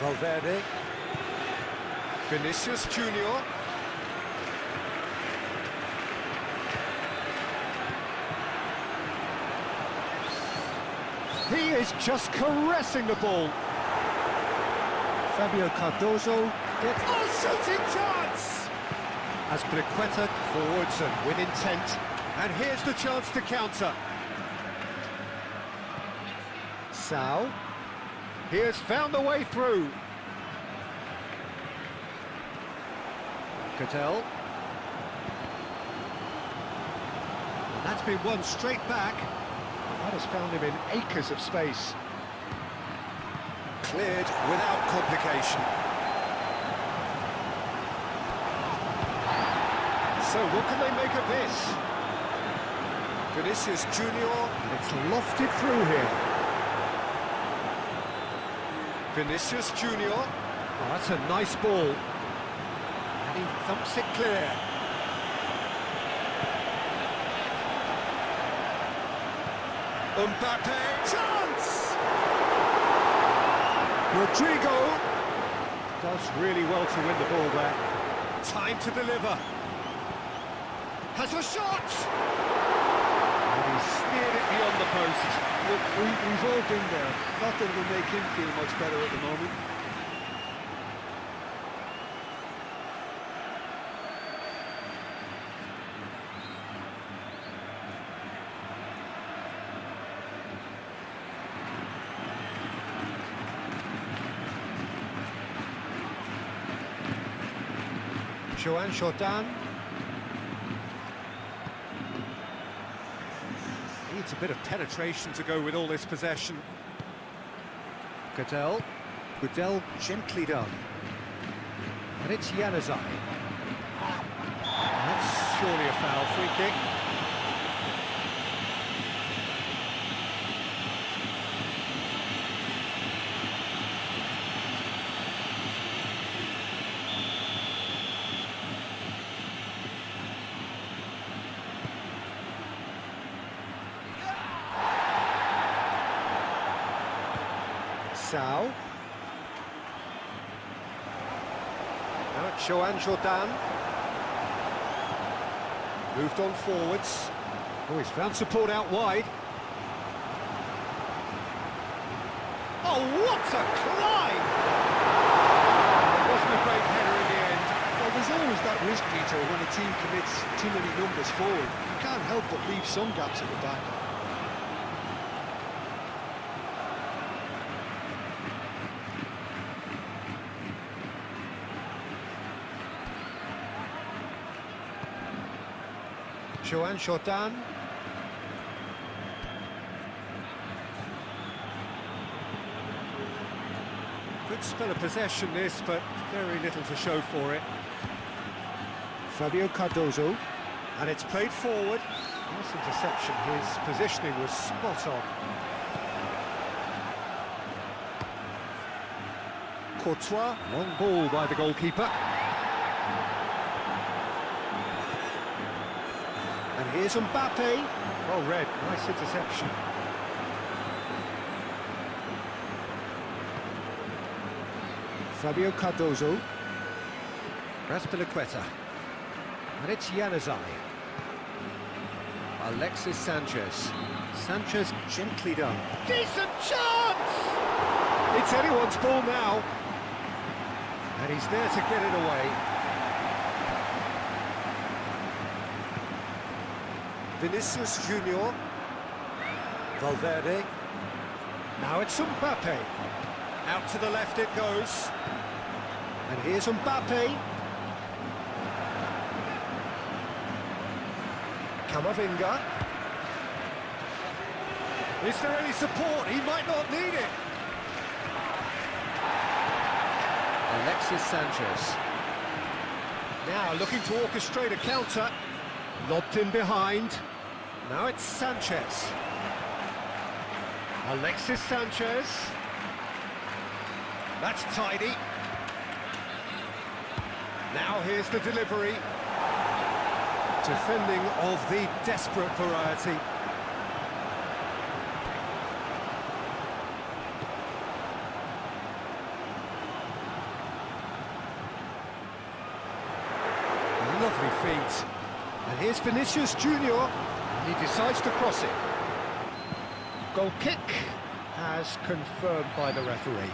Valverde. Vinicius Junior. He is just caressing the ball. Fabio Cardozo gets... Oh, shooting chance! Azpilicueta forwards and with intent. And here's the chance to counter. Sao. He has found the way through. Cadell. And that's been won straight back. That has found him in acres of space. Cleared without complication. So what can they make of this? Vinicius Junior, and it's lofted through here. Vinicius Junior, oh, that's a nice ball. And he thumps it clear. Mbappe, chance! Rodrigo does really well to win the ball there. Time to deliver. Has a shot! And he steered it beyond the post. Look, we've all been there. Not that it'll make him feel much better at the moment. Jordan needs a bit of penetration to go with all this possession. Cadell gently done, and it's Januzaj. That's surely a foul. Free kick. Sao. Now it's Jordan. Moved on forwards. Oh, he's found support out wide. Oh, what a climb! It wasn't a great header in the end. Well, there's always that risk, Peter, when a team commits too many numbers forward. You can't help but leave some gaps at the back. Jordan. Good spell of possession this, but very little to show for it. Fabio Cardozo. And it's played forward. Nice interception, his positioning was spot on. Courtois, long ball by the goalkeeper. And here's Mbappe. Well read, nice interception. Fabio Cardozo. Raspilicueta. And it's Januzaj. Alexis Sanchez. Sanchez gently done. Decent chance! It's anyone's ball now. And he's there to get it away. Vinicius Junior. Valverde. Now it's Mbappe. Out to the left it goes. And here's Mbappe. Camavinga. Is there any support? He might not need it. Alexis Sanchez. Now looking to orchestrate a counter. Lobbed in behind. Now it's Sanchez. Alexis Sanchez. That's tidy. Now here's the delivery. Defending of the desperate variety. Lovely feet. And here's Vinicius Junior. He decides to cross it. Goal kick as confirmed by the referee.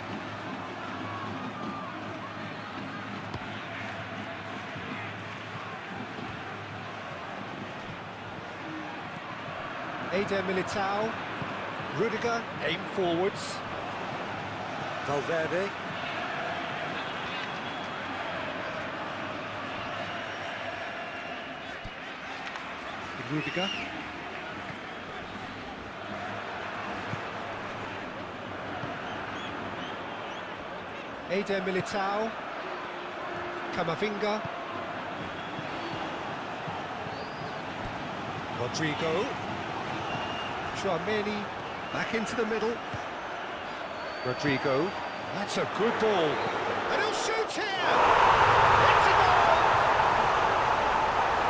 Eder Militao, Rudiger, aim forwards. Valverde. Rudiger. Eder Militao. Camavinga. Rodrigo. Tchouaméni, back into the middle. Rodrigo, that's a good ball. And he'll shoot here! It's a goal!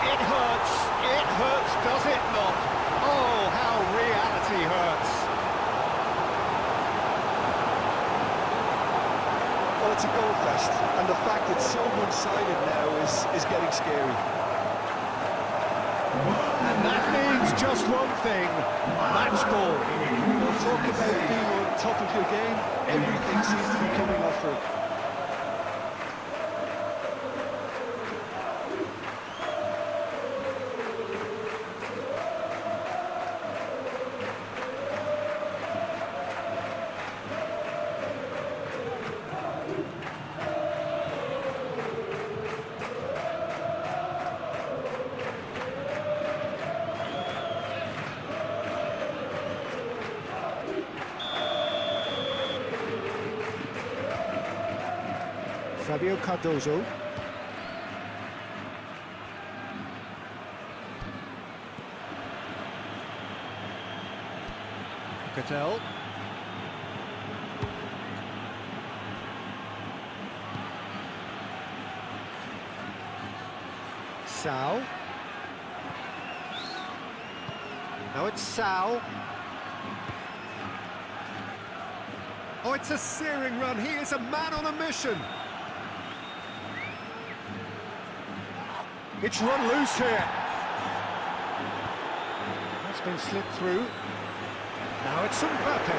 It hurts, does it not? Oh, how reality hurts. Well, it's a goal fest, and the fact it's so one-sided now is getting scary. And that means just one thing, match ball. We'll talk about being on top of your game, everything seems to be coming off for it. Fabio Cardozo. Cattell. Sao. Now it's Sao. Oh, it's a searing run. He is a man on a mission. It's run loose here. That's been slipped through. Now it's Mbappe.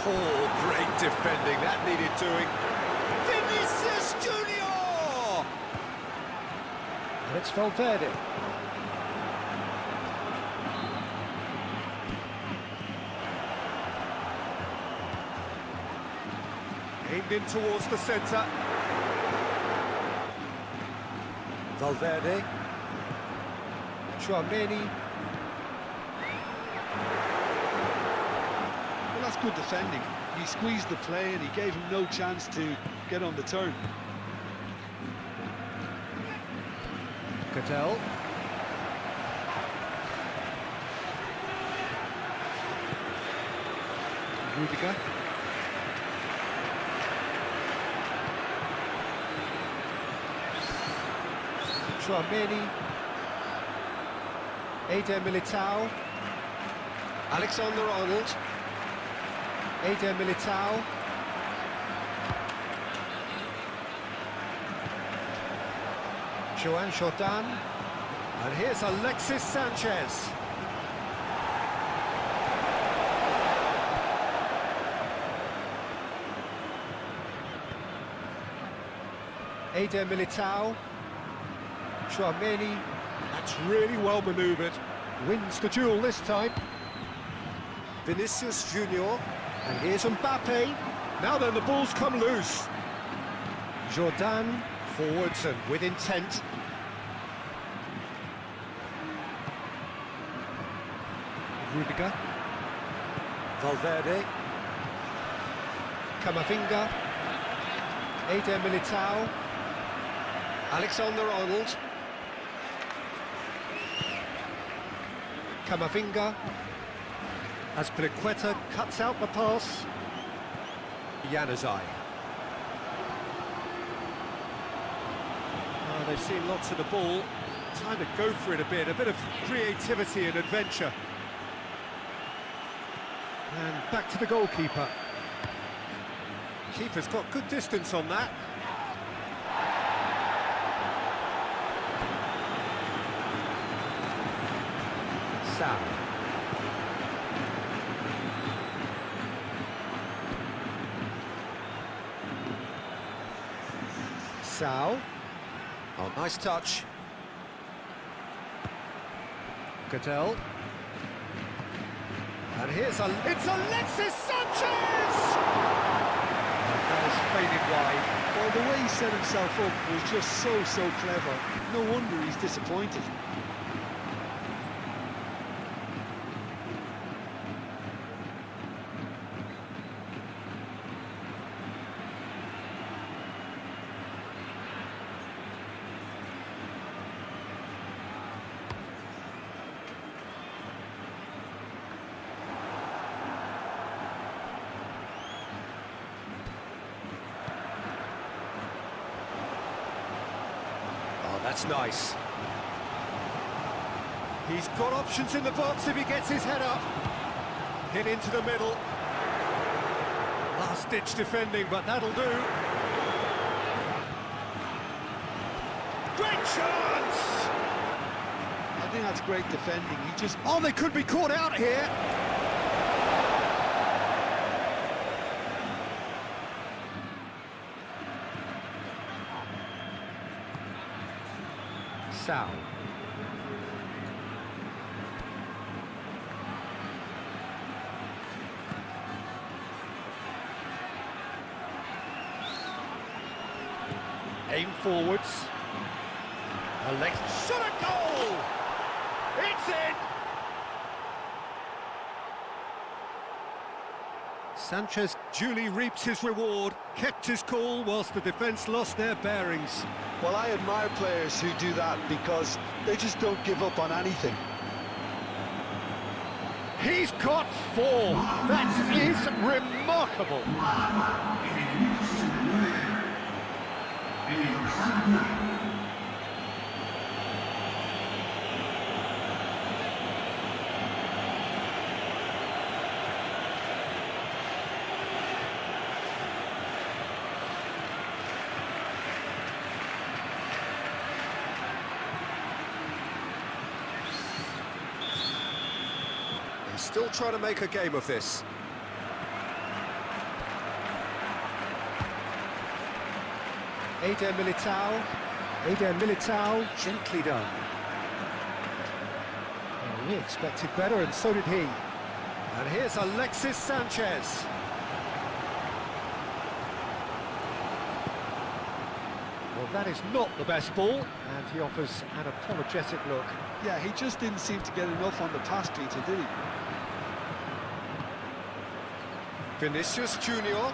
Oh, great defending. That needed doing. Vinicius Junior! And it's Valverde. Aimed in towards the centre. Valverde. Tchouaméni. Well, that's good defending. He squeezed the play and he gave him no chance to get on the turn. Cattell. Rudiger. Tchouaméni. Eder Militao. Alexander-Arnold. Eder Militao. Joan Jordan. And here's Alexis Sanchez. Eder Militao. Tchouaméni. That's really well manoeuvred. Wins the duel this time. Vinicius Junior. And here's Mbappe. Now then, the ball's come loose. Jordan forwards and with intent. Rudiger. Valverde. Camavinga. Eder Militao. Alexander-Arnold. Camavinga. Azpilicueta cuts out the pass. Januzaj. Oh, they've seen lots of the ball. Time to go for it a bit of creativity and adventure. And back to the goalkeeper. Keeper's got good distance on that. Sam. Sao. Oh, nice touch. Cattell. And here's it's Alexis Sanchez! That has faded wide. Well, the way he set himself up was just so clever. No wonder he's disappointed. That's nice. He's got options in the box if he gets his head up. Hit into the middle. Last-ditch defending, but that'll do. Great chance! I think that's great defending. He just... Oh, they could be caught out here. Sao. Aim forwards. Alex shot a goal! It's in! Sanchez duly reaps his reward, kept his cool whilst the defence lost their bearings. Well, I admire players who do that because they just don't give up on anything. He's got 4. That is remarkable. Still trying to make a game of this. Eder Militao. Eder Militao, gently done. Well, we expected better, and so did he. And here's Alexis Sanchez. Well, Well, that is not the best ball, and he offers an apologetic look. Yeah, he just didn't seem to get enough on the pass, Peter, did he? Vinicius Junior.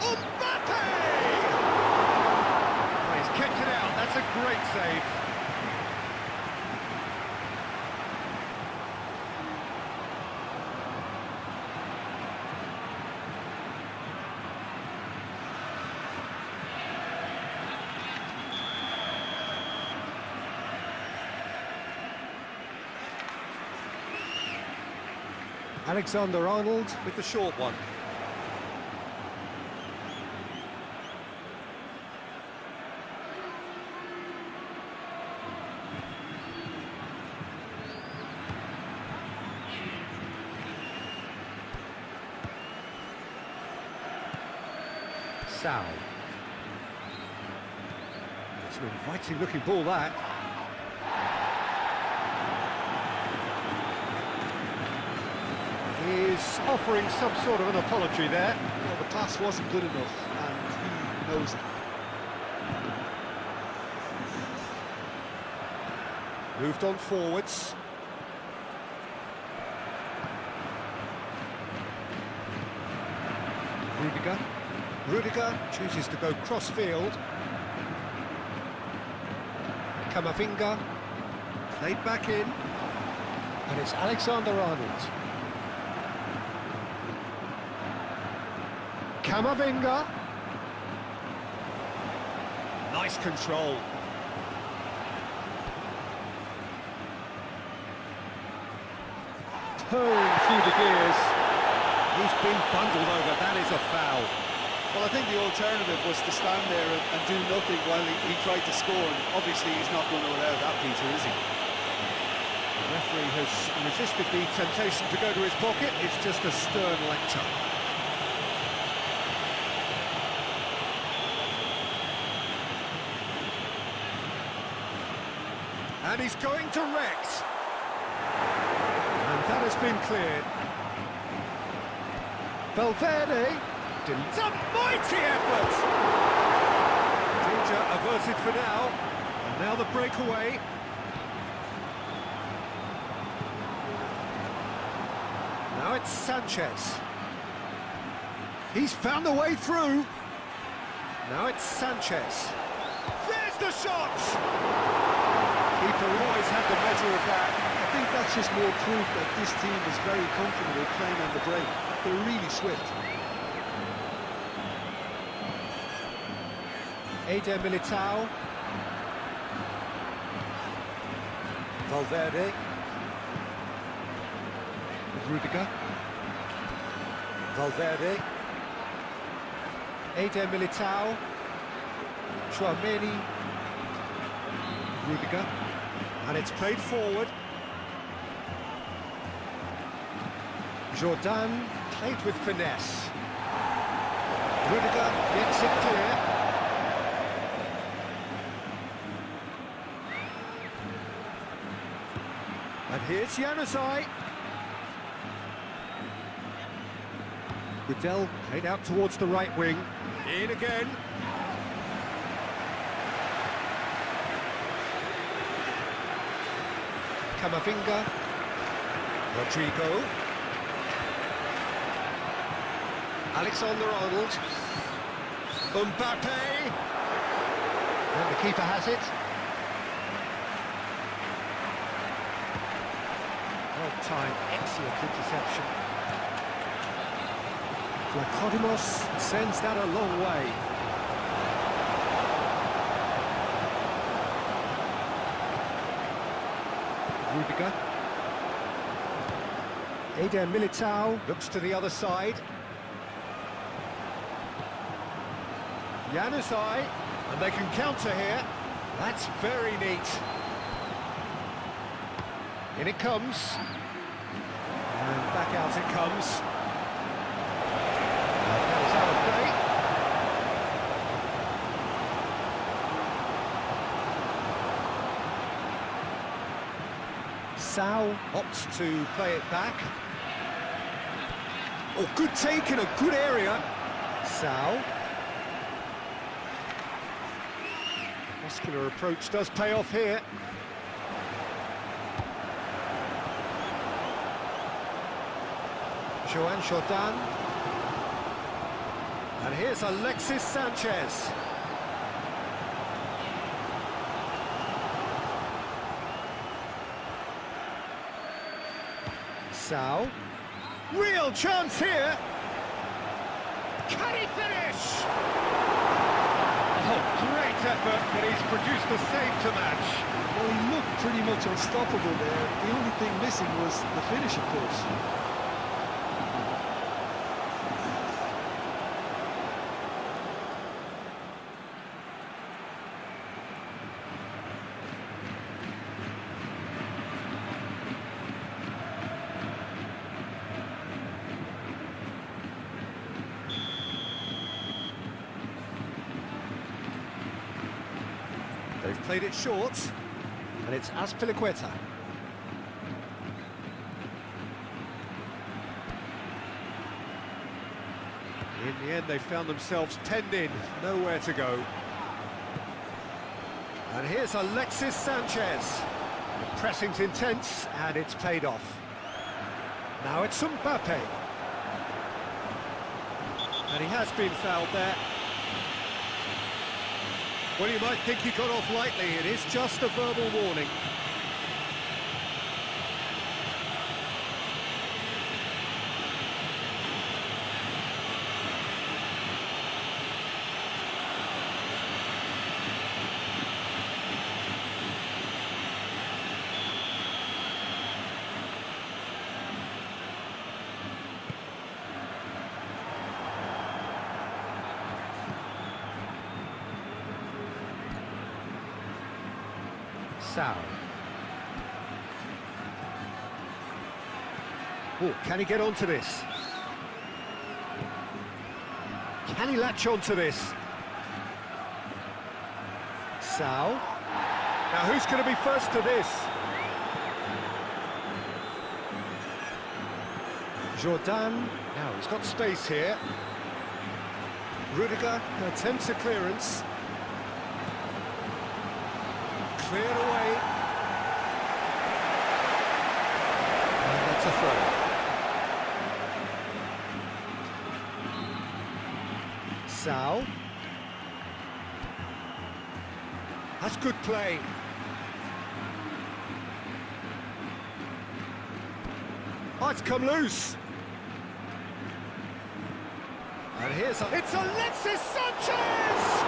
Mbappe! Oh, he's kept it out. That's a great save. Alexander-Arnold with the short one. Sal. It's an inviting looking ball, that. He's offering some sort of an apology there. Well, the pass wasn't good enough, and he knows it. Moved on forwards. Rudiger chooses to go cross-field. Camavinga played back in, and it's Alexander-Arnold. Camavinga. Nice control. Turned through the gears. He's been bundled over. That is a foul. Well, I think the alternative was to stand there and do nothing while he tried to score. And obviously, he's not going to allow that, Peter, is he? The referee has resisted the temptation to go to his pocket. It's just a stern lecture. And he's going direct. And that has been cleared. Valverde. It's a mighty effort! Danger averted for now. And now the breakaway. Now it's Sanchez. He's found a way through. Now it's Sanchez. There's the shot! Keeper always had the measure of that. I think that's just more proof that this team is very comfortable playing on the break. They're really swift. Eder Militao. Valverde. Rudiger. Valverde. Eder Militao. Chouameni. Rudiger. And it's played forward. Jordan played with finesse. Rudiger gets it clear. And here's Januzaj. Goodell played out towards the right wing. In again. Camavinga. Rodrigo. Alexander-Arnold. Mbappe. And the keeper has it. Well-timed, excellent interception. Vlachodimos sends that a long way. Rudiger. Eder Militao looks to the other side. Januzaj, and they can counter here. That's very neat. In it comes. And back out it comes. That is out of play. Sal opts to play it back. Oh, good take in a good area. Sal. Muscular approach does pay off here. Joan Jordan. And here's Alexis Sanchez. Sao. Real chance here. Can he finish? Oh, great effort, but he's produced a save to match. Well, he looked pretty much unstoppable there. The only thing missing was the finish, of course. They've played it short, and it's Azpilicueta. In the end, they found themselves penned in, nowhere to go. And here's Alexis Sanchez. The pressing's intense, and it's paid off. Now it's Mbappe. And he has been fouled there. Well, you might think he got off lightly. It is just a verbal warning. Sao. Oh, can he get onto this? Can he latch onto this? Sao. Now who's going to be first to this? Jordan. Now he's got space here. Rudiger attempts a clearance. Cleared away. And that's a throw. Sao. That's good play. Oh, it's come loose. And here's it's Alexis Sanchez!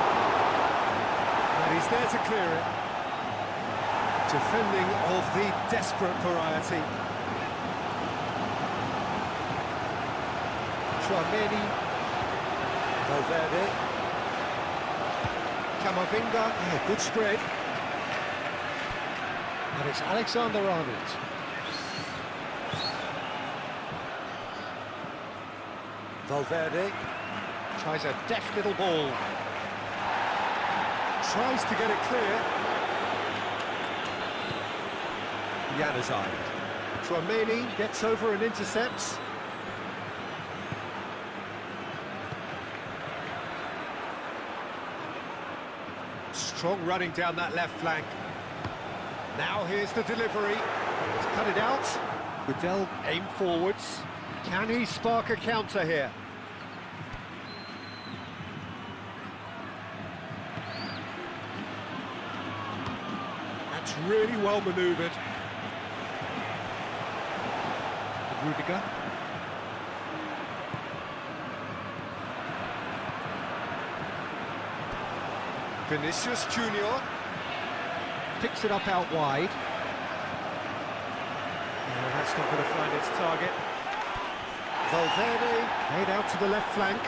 And he's there to clear it. Defending of the desperate variety. Tchouaméni. Valverde. Camavinga. Yeah, good spread. And it's Alexander-Arnold. Valverde. Tries a deft little ball. Tries to get it clear. Januzaj. Tchouaméni gets over and intercepts. Strong running down that left flank. Now here's the delivery. He's cut it out. Goodell aim forwards. Can he spark a counter here? That's really well manoeuvred. Rudiger. Vinicius Junior picks it up out wide. No, that's not going to find its target. Valverde made out to the left flank.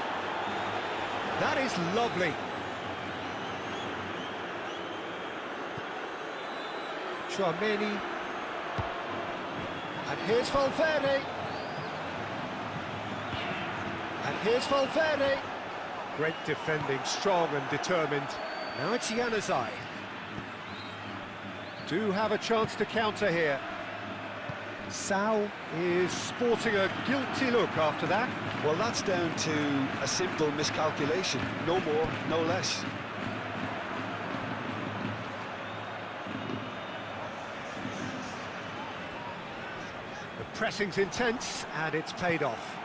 That is lovely. Tchouaméni. And here's Valverde. And here's Valverde. Great defending, strong and determined. Now it's Januzaj. Do have a chance to counter here. Sao is sporting a guilty look after that. Well, that's down to a simple miscalculation. No more, no less. Pressing's intense, and it's paid off.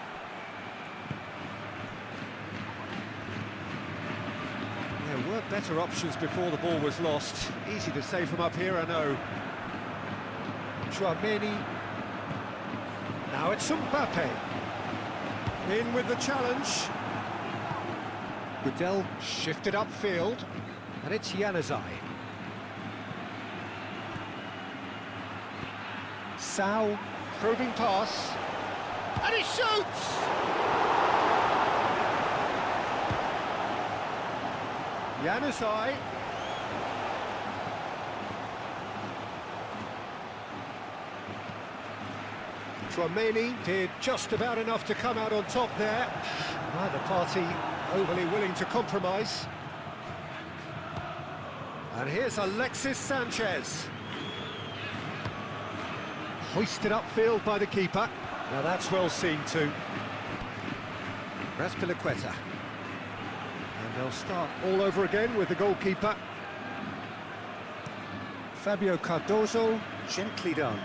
There were better options before the ball was lost. Easy to say from up here, I know. Chouameni. Now it's Mbappe. In with the challenge. Goodell shifted upfield, and it's Januzaj. Sau, probing pass, and he shoots! Januzaj. Chouameni did just about enough to come out on top there. Neither party overly willing to compromise. And here's Alexis Sanchez. Hoisted upfield by the keeper. Now that's well seen too. Raspilicueta. And they'll start all over again with the goalkeeper. Fabio Cardozo, gently done.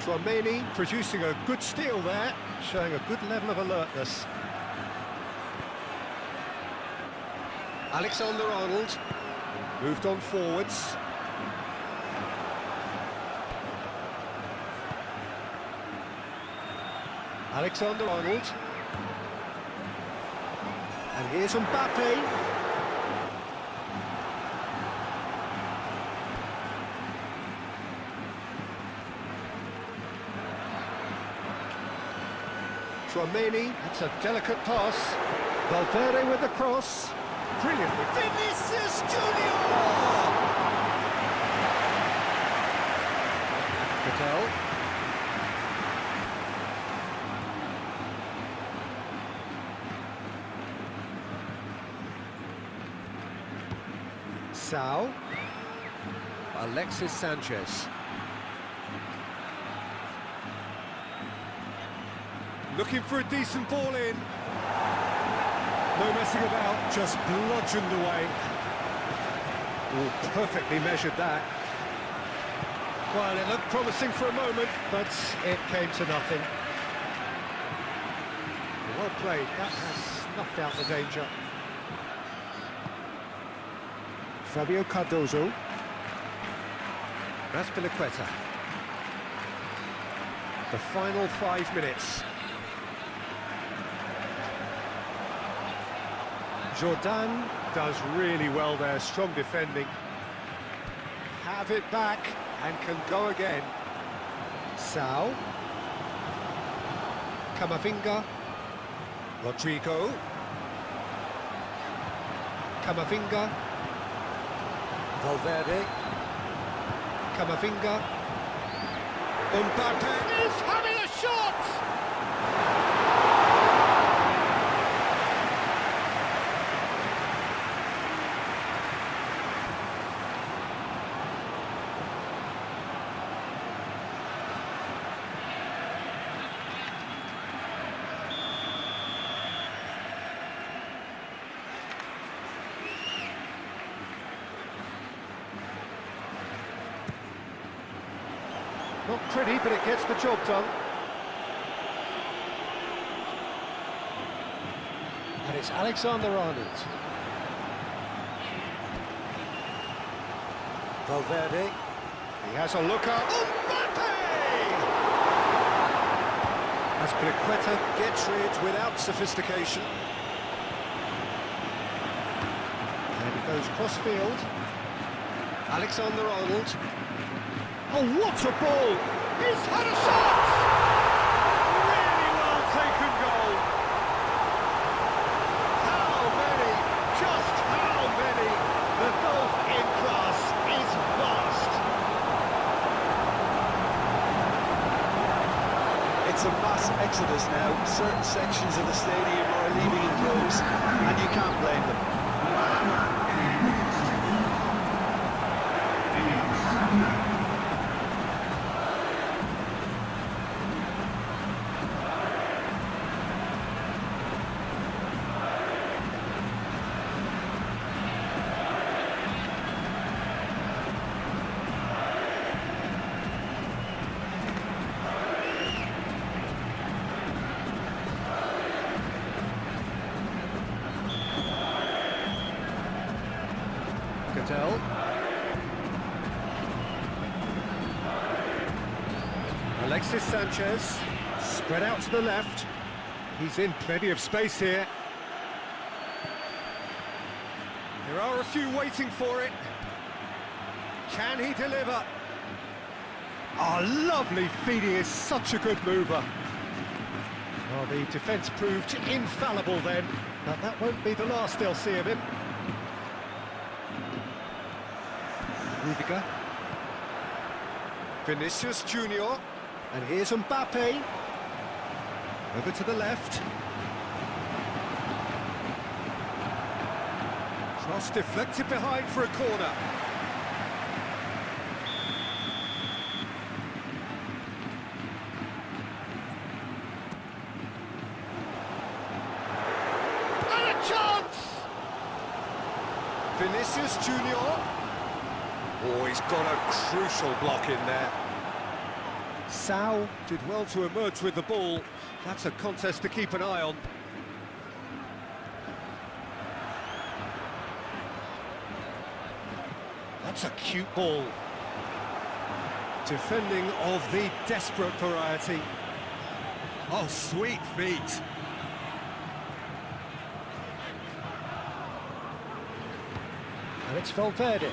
Chouameni producing a good steal there, showing a good level of alertness. Alexander-Arnold moved on forwards. Alexander-Arnold. And here's Mbappe. Chouameni, that's a delicate pass. Valverde with the cross. Brilliant. Vinicius Junior! Goodell. Sau. Alexis Sanchez. Looking for a decent ball in. No messing about, just bludgeoned away. Oh, perfectly measured that. Well, it looked promising for a moment, but it came to nothing. Well played, that has snuffed out the danger. Fabio Cardozo. Raspilicueta. The final 5 minutes. Jordan does really well there, strong defending. Have it back and can go again. Sau. Camavinga. Rodrigo. Camavinga. Valverde. Camavinga. Mbappe is having a shot! Not pretty, but it gets the job done. And it's Alexander-Arnold. Valverde. He has a look up. Mbappe! Aspilicueta gets rid without sophistication. And he goes cross-field. Alexander-Arnold. Oh, what a ball! He's had a shot! Really well taken goal. How many? Just how many? The golf in class is vast. It's a mass exodus now. Certain sections of the stadium are leaving in droves, and you can't blame them. Cadell. Alexis Sanchez, spread out to the left. He's in plenty of space here. There are a few waiting for it. Can he deliver? Oh, lovely feed, he is such a good mover. Well, the defence proved infallible then, but that won't be the last they'll see of him. Rudiger. Vinicius Junior. And here's Mbappe. Over to the left. Cross deflected behind for a corner. And a chance! Vinicius Junior. Oh, he's got a crucial block in there. Sao did well to emerge with the ball. That's a contest to keep an eye on. That's a cute ball. Defending of the desperate variety. Oh, sweet feet. And it's Valverde.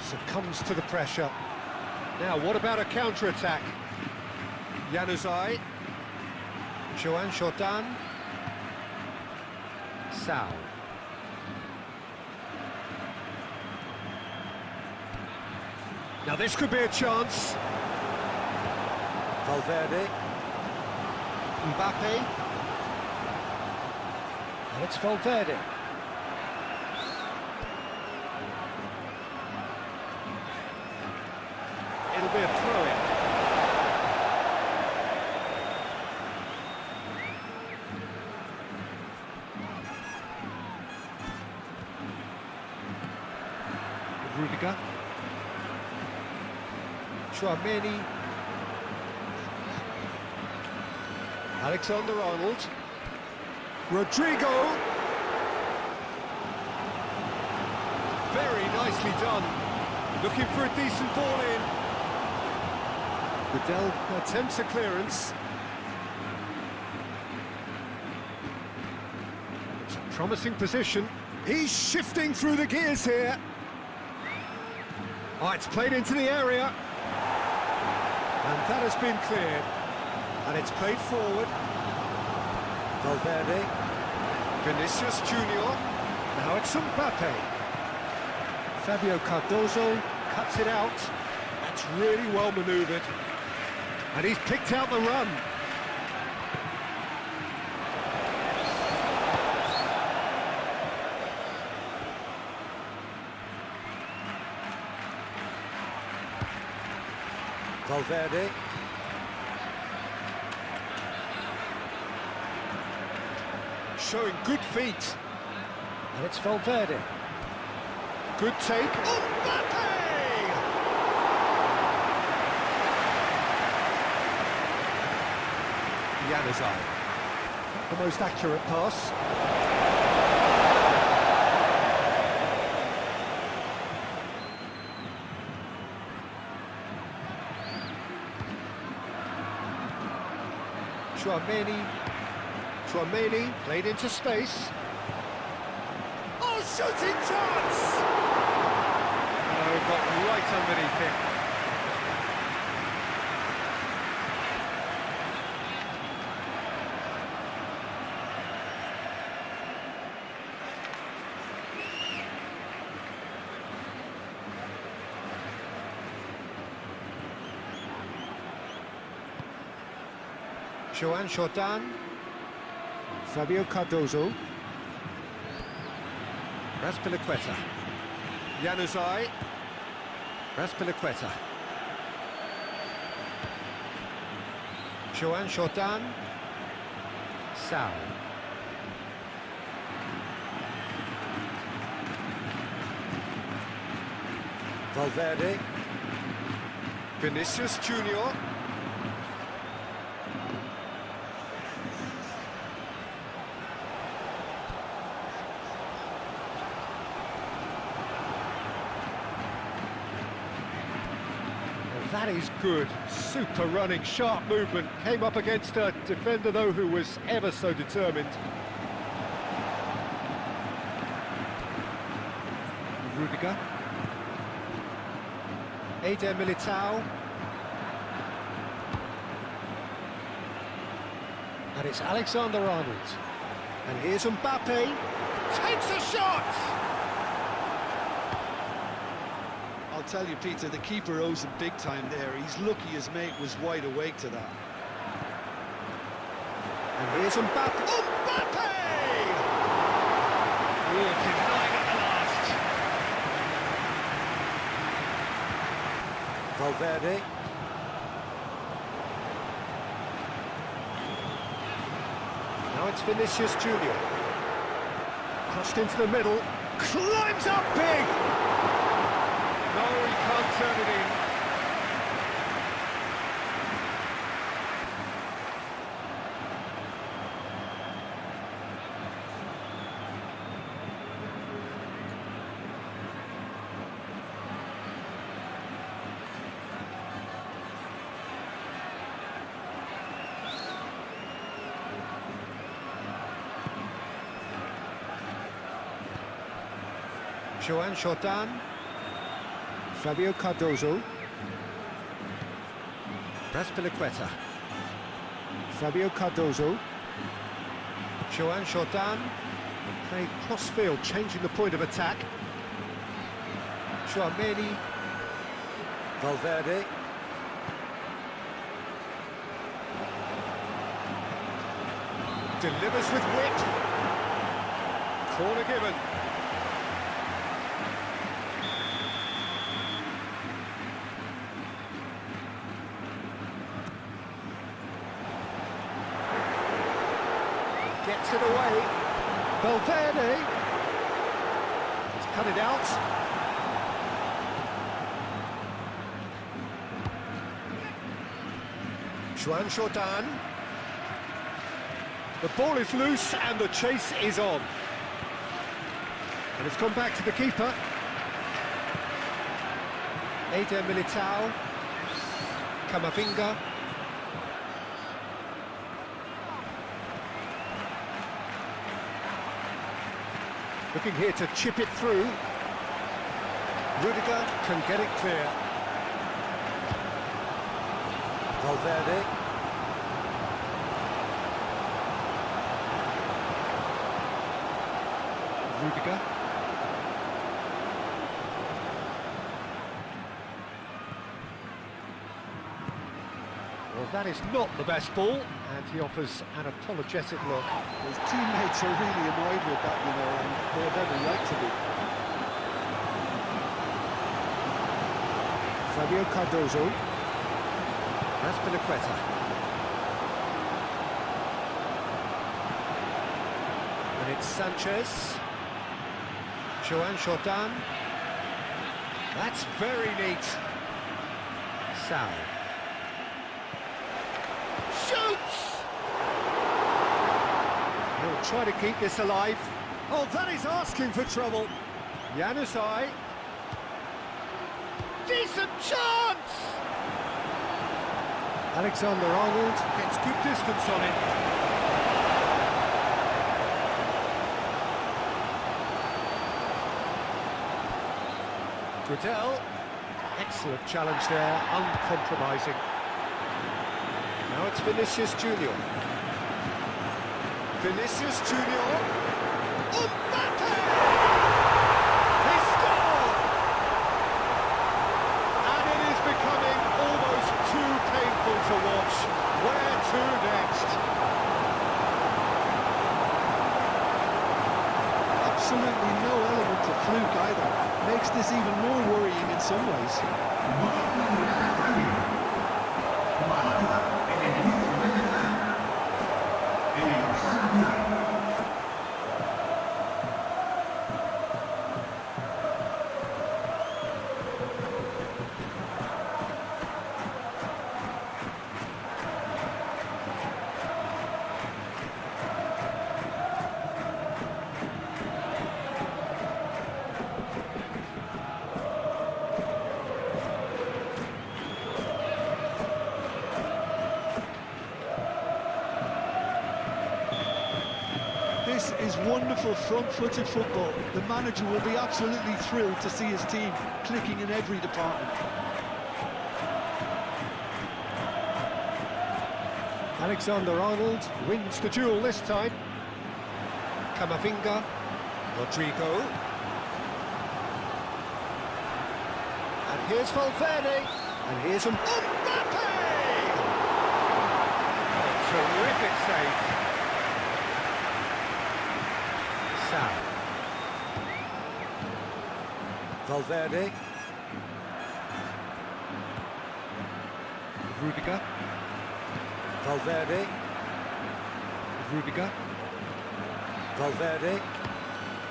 Succumbs to the pressure. Now, what about a counter-attack? Januzaj. Joan Jordan. Sao. Now this could be a chance. Valverde. Mbappe. And it's Valverde. It'll be a throw-in. Rudiger. Tchouaméni. Alexander-Arnold. Rodrigo. Very nicely done. Looking for a decent ball in. Cadell attempts a clearance. It's a promising position. He's shifting through the gears here. Oh, it's played into the area. And that has been cleared. And it's played forward. Valverde. Vinicius Junior. Now it's Mbappe. Fabio Cardozo cuts it out. That's really well manoeuvred. And he's picked out the run. Valverde. Showing good feet. And it's Valverde. Good take. Mbappe! Januzaj. The most accurate pass. Tchouaméni played into space. Oh, shooting chance! Oh, got right underneath him. Joan Jordan. Fabio Cardozo. Raspilicueta. Januzaj. Raspilicueta. Joan Jordan. Sao. Valverde. Vinicius Junior. that is good. Super running, sharp movement. Came up against a defender, though, who was ever so determined. Rudiger. Eder Militao. And it's Alexander-Arnold. And here's Mbappe. Takes a shot! I'll tell you, Peter, the keeper owes him big time there. He's lucky his mate was wide awake to that. And here's Mbappe. Mbappe! Oh, denied at the last. Valverde. Now it's Vinicius Junior. Crossed into the middle. Climbs up big! No, he can't turn it in. Joan Jordan. Fabio Cardozo. Raspilicueta. Fabio Cardozo. Joan Jordan. Play cross-field, changing the point of attack. Chouameni. Valverde. Delivers with wit. Corner given. Gets it away. Valverde. He's cut it out. Joan Jordan. The ball is loose and the chase is on. And it's gone back to the keeper. Eder Militao. Camavinga. Looking here to chip it through. Rudiger can get it clear. Valverde. Rudiger. Well, that is not the best ball, and he offers an apologetic look. His teammates are really annoyed with that, you know, and they have every right to be. Fabio Cardozo. Raspilicueta. And it's Sanchez. Joan Jordan. That's very neat. Sal. Shoots! He'll try to keep this alive. Oh, that is asking for trouble. Januzaj. Decent chance! Alexander-Arnold gets good distance on it. Gradel. Excellent challenge there, uncompromising. Now it's Vinicius Junior. Vinicius Junior. Mbappe! He scored! And it is becoming almost too painful to watch. Where to next? Absolutely no element of fluke either. Makes this even more worrying in some ways. wonderful front-footed football. The manager will be absolutely thrilled to see his team clicking in every department. Alexander-Arnold wins the duel this time. Camavinga, Rodrigo. And here's Valverde. And here's Mbappe! Terrific save. Sam. Valverde. Rudiger. Valverde. Rudiger. Valverde.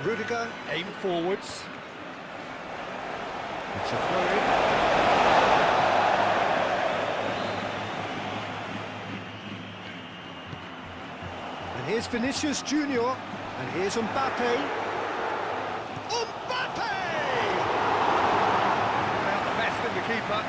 Rudiger, aim forwards. It's a throw-in. And here's Vinicius Junior. And here's Mbappe. Mbappe! Without the best in the keeper.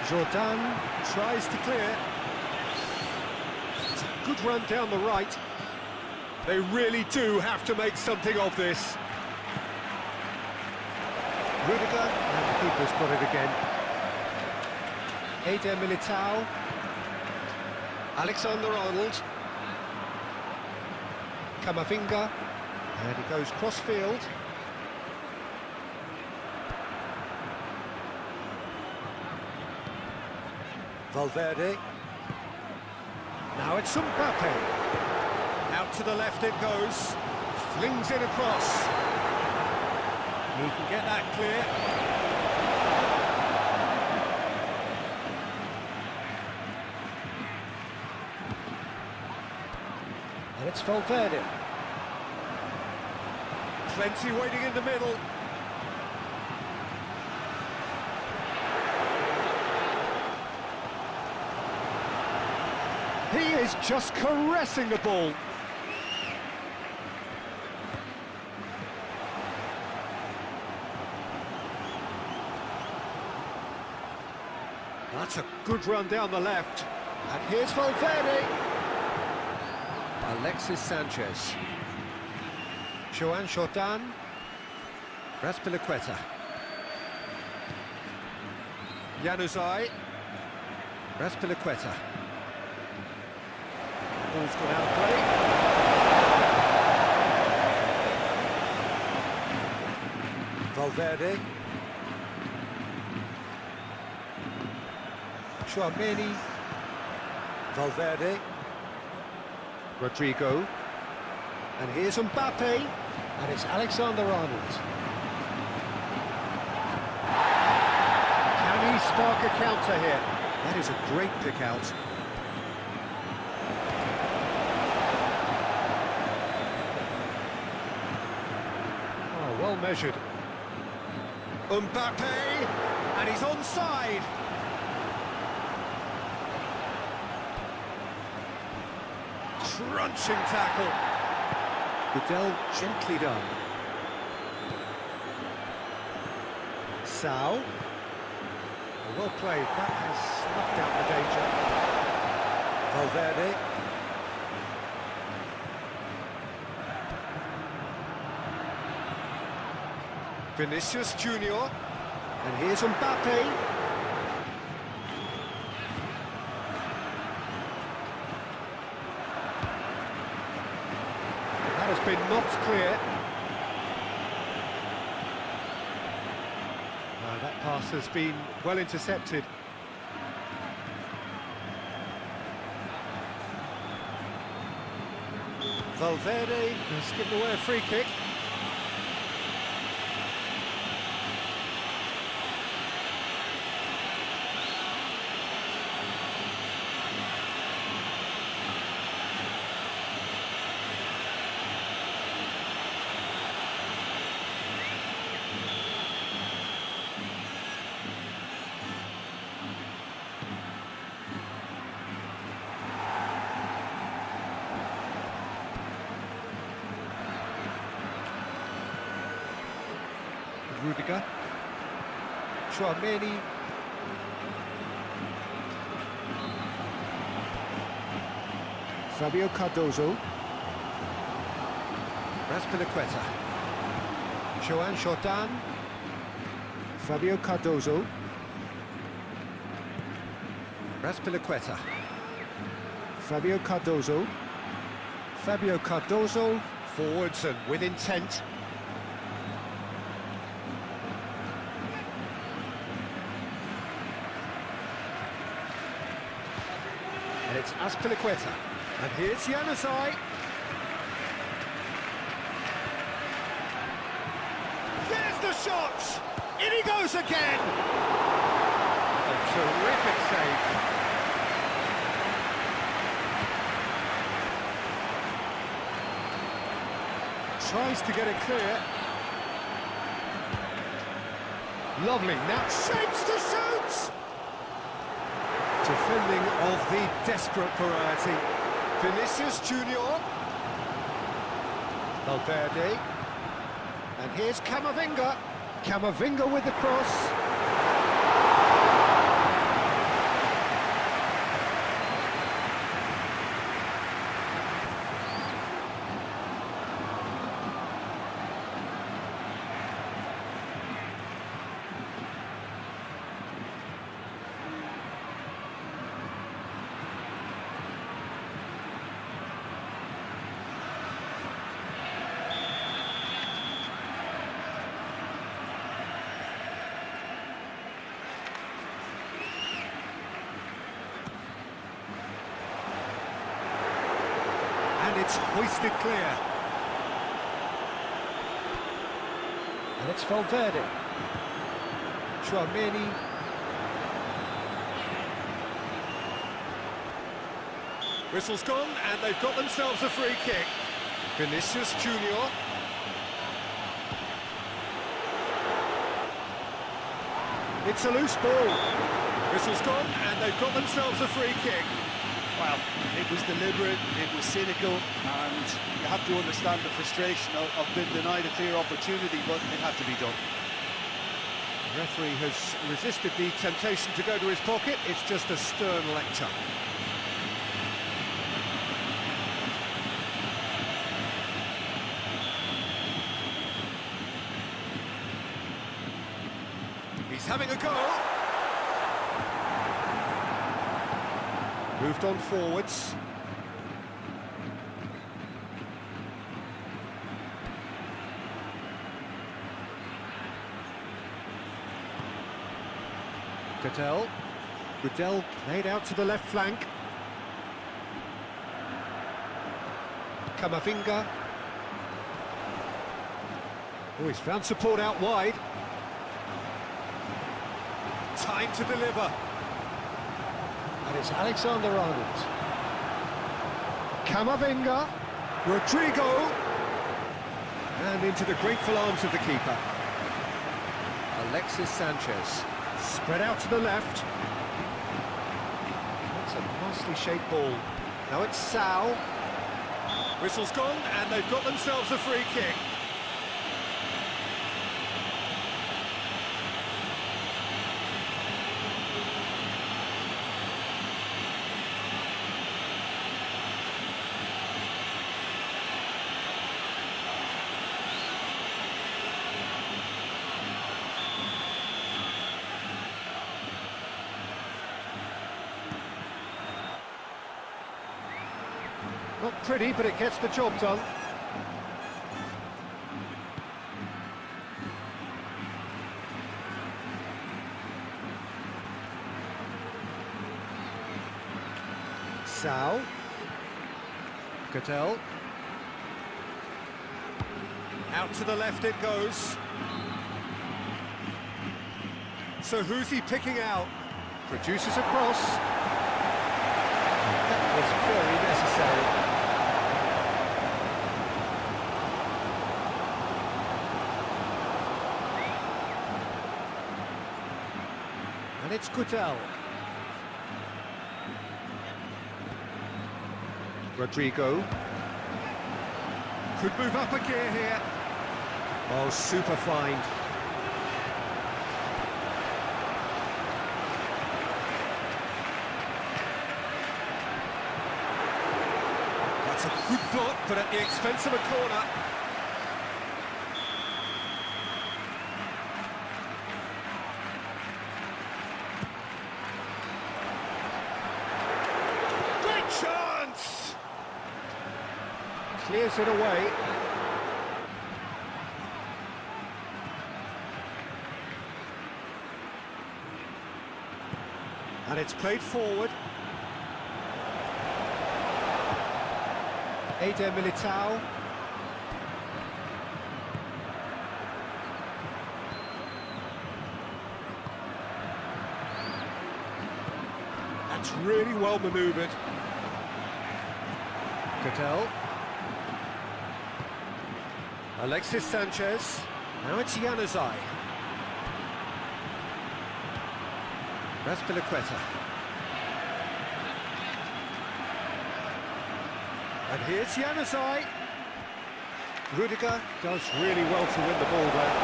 Jordan tries to clear. It's a good run down the right. They really do have to make something of this. Rudiger, and the keeper's got it again. Eder Militao. Alexander-Arnold. Camavinga. And he goes cross-field. Valverde. Now it's Mbappe. Out to the left it goes. Flings it across. He can get that clear. And it's Valverde. Plenty waiting in the middle. He is just caressing the ball. That's a good run down the left. And here's Valverde. Alexis Sanchez. Joan Jordan. Raspilicueta. Januzaj. Raspilicueta. Ball's gone out of play. Valverde. Chouameni. Valverde. Rodrigo. And here's Mbappe. And it's Alexander-Arnold. Can he spark a counter here? That is a great pick out. Well measured. Mbappe, and he's onside. Crunching tackle. Goodell gently done. Sao. Well played. That has snuffed out the danger. Valverde. Vinicius Junior, and here's Mbappe. That has been knocked clear. That pass has been well intercepted. Valverde has given away a free kick. Vega. Chouameni. Fabio Cardozo. Raspilicueta. Joan Jordan. Fabio Cardozo. Raspilicueta. Fabio Cardozo. Fabio Cardozo. Forwards and with intent. And it's Azpilicueta. And here's Januzaj. There's the shot! In he goes again! A terrific save. Tries to get it clear. Lovely, now shapes to shoot! Defending of the desperate variety. Vinicius Junior. Valverde. And here's Camavinga. Camavinga with the cross. And it's hoisted clear. And it's Valverde. Chouameni. Whistle's gone, and they've got themselves a free kick. Vinicius Junior. It's a loose ball. Whistle's gone, and they've got themselves a free kick. Well, it was deliberate, it was cynical, and you have to understand the frustration of being denied a clear opportunity, but it had to be done. The referee has resisted the temptation to go to his pocket. It's just a stern lecture. He's having a go. Moved on forwards. Goodell played out to the left flank. Camavinga. Oh, he's found support out wide. Time to deliver. And it's Alexander-Arnold. Camavinga. Rodrigo. And into the grateful arms of the keeper. Alexis Sanchez. Spread out to the left. That's a nicely shaped ball. Now it's Sao. Whistle's gone, and they've got themselves a free kick. Not pretty, but it gets the job done. Sao. Goodell. Out to the left it goes. So who's he picking out? Produces a cross. That was very necessary. And it's Goodell. Rodrigo. Could move up a gear here. Oh, super find. That's a good block, but at the expense of a corner. Great chance! Clears it away. And it's played forward. Eder Militao. That's really well manoeuvred. Cadell. Alexis Sanchez. Now it's Januzaj. Raspilicueta. And here's Januzaj. Rudiger does really well to win the ball there.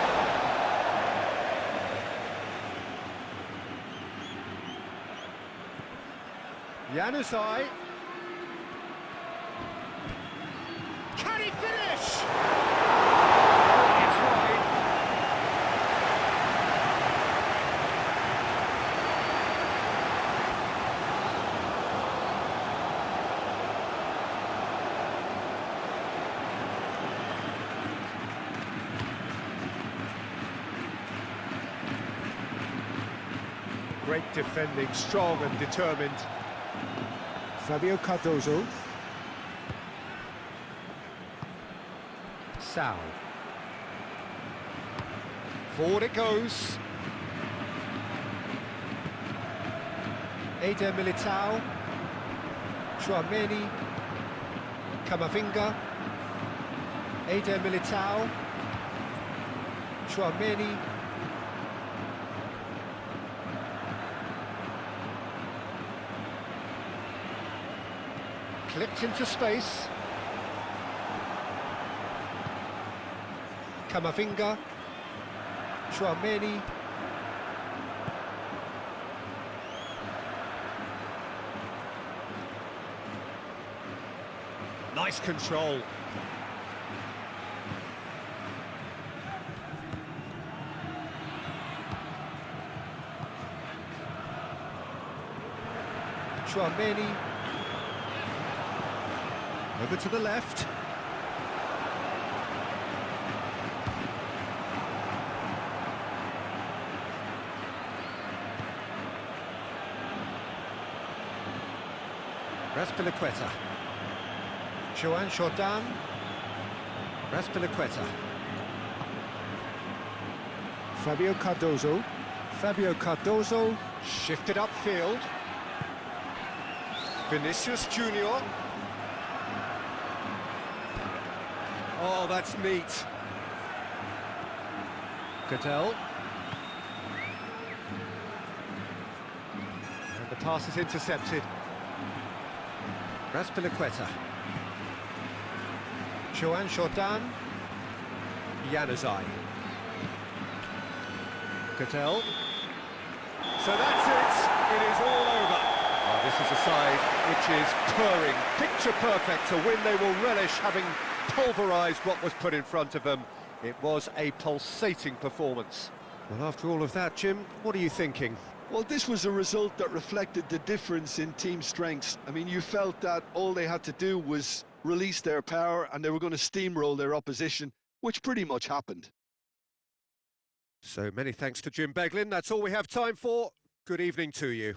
Januzaj. Can he finish? It's wide. Great defending, strong and determined. Fabio Cardozo. Sal. Forward it goes. Eder Militao. Tchouaméni. Camavinga. Eder Militao. Tchouaméni. Clipped into space. Camavinga. Tchouaméni. Nice control. Tchouaméni. Over to the left. Raspilicueta. Joan Jordan. Raspilicueta. Fabio Cardozo. Fabio Cardozo shifted upfield. Vinicius Junior. Oh, that's neat. Cadell. And the pass is intercepted. Raspilicueta. Joan Jordan. Januzaj. Cadell. So that's it. It is all over. Oh, this is a side which is purring, picture perfect, a win they will relish, having pulverised what was put in front of them. It was a pulsating performance. Well, after all of that, Jim, what are you thinking? Well, this was a result that reflected the difference in team strengths. I mean, you felt that all they had to do was release their power and they were going to steamroll their opposition, which pretty much happened. So many thanks to Jim Beglin. That's all we have time for. Good evening to you.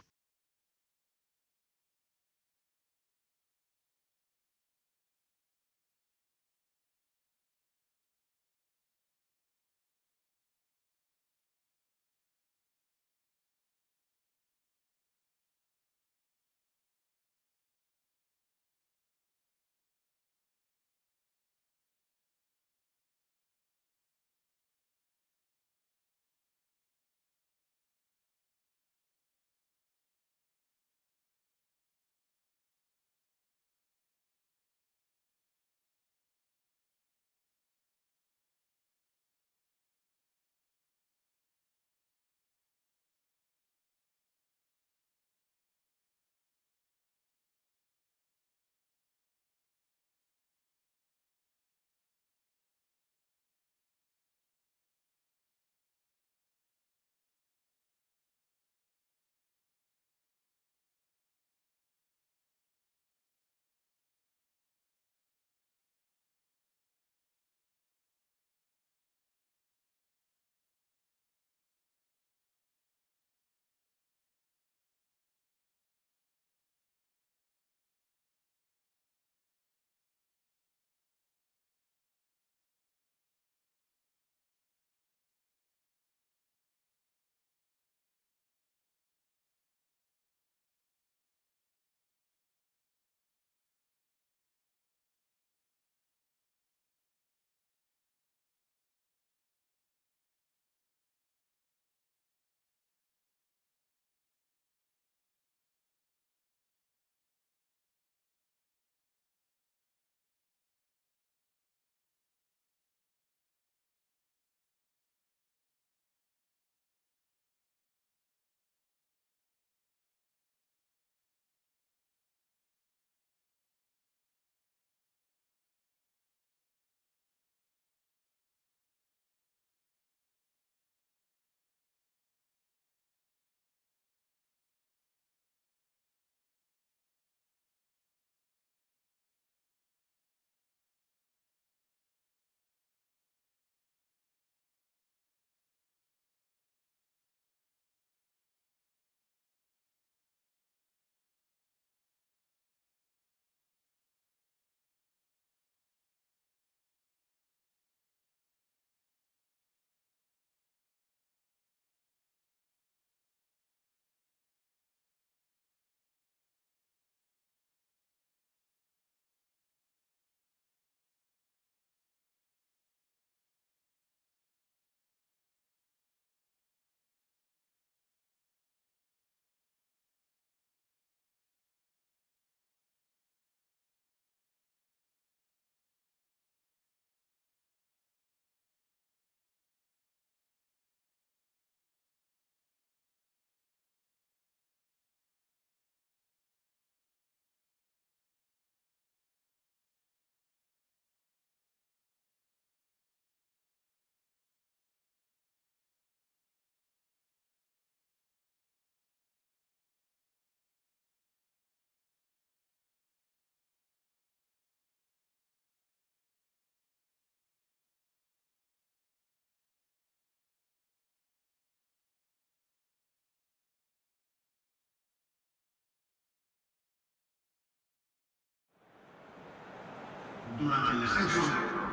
Durante el descenso,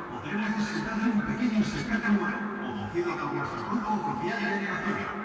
podremos disfrutar de un pequeño espectáculo conocido como nuestro grupo oficial de animación.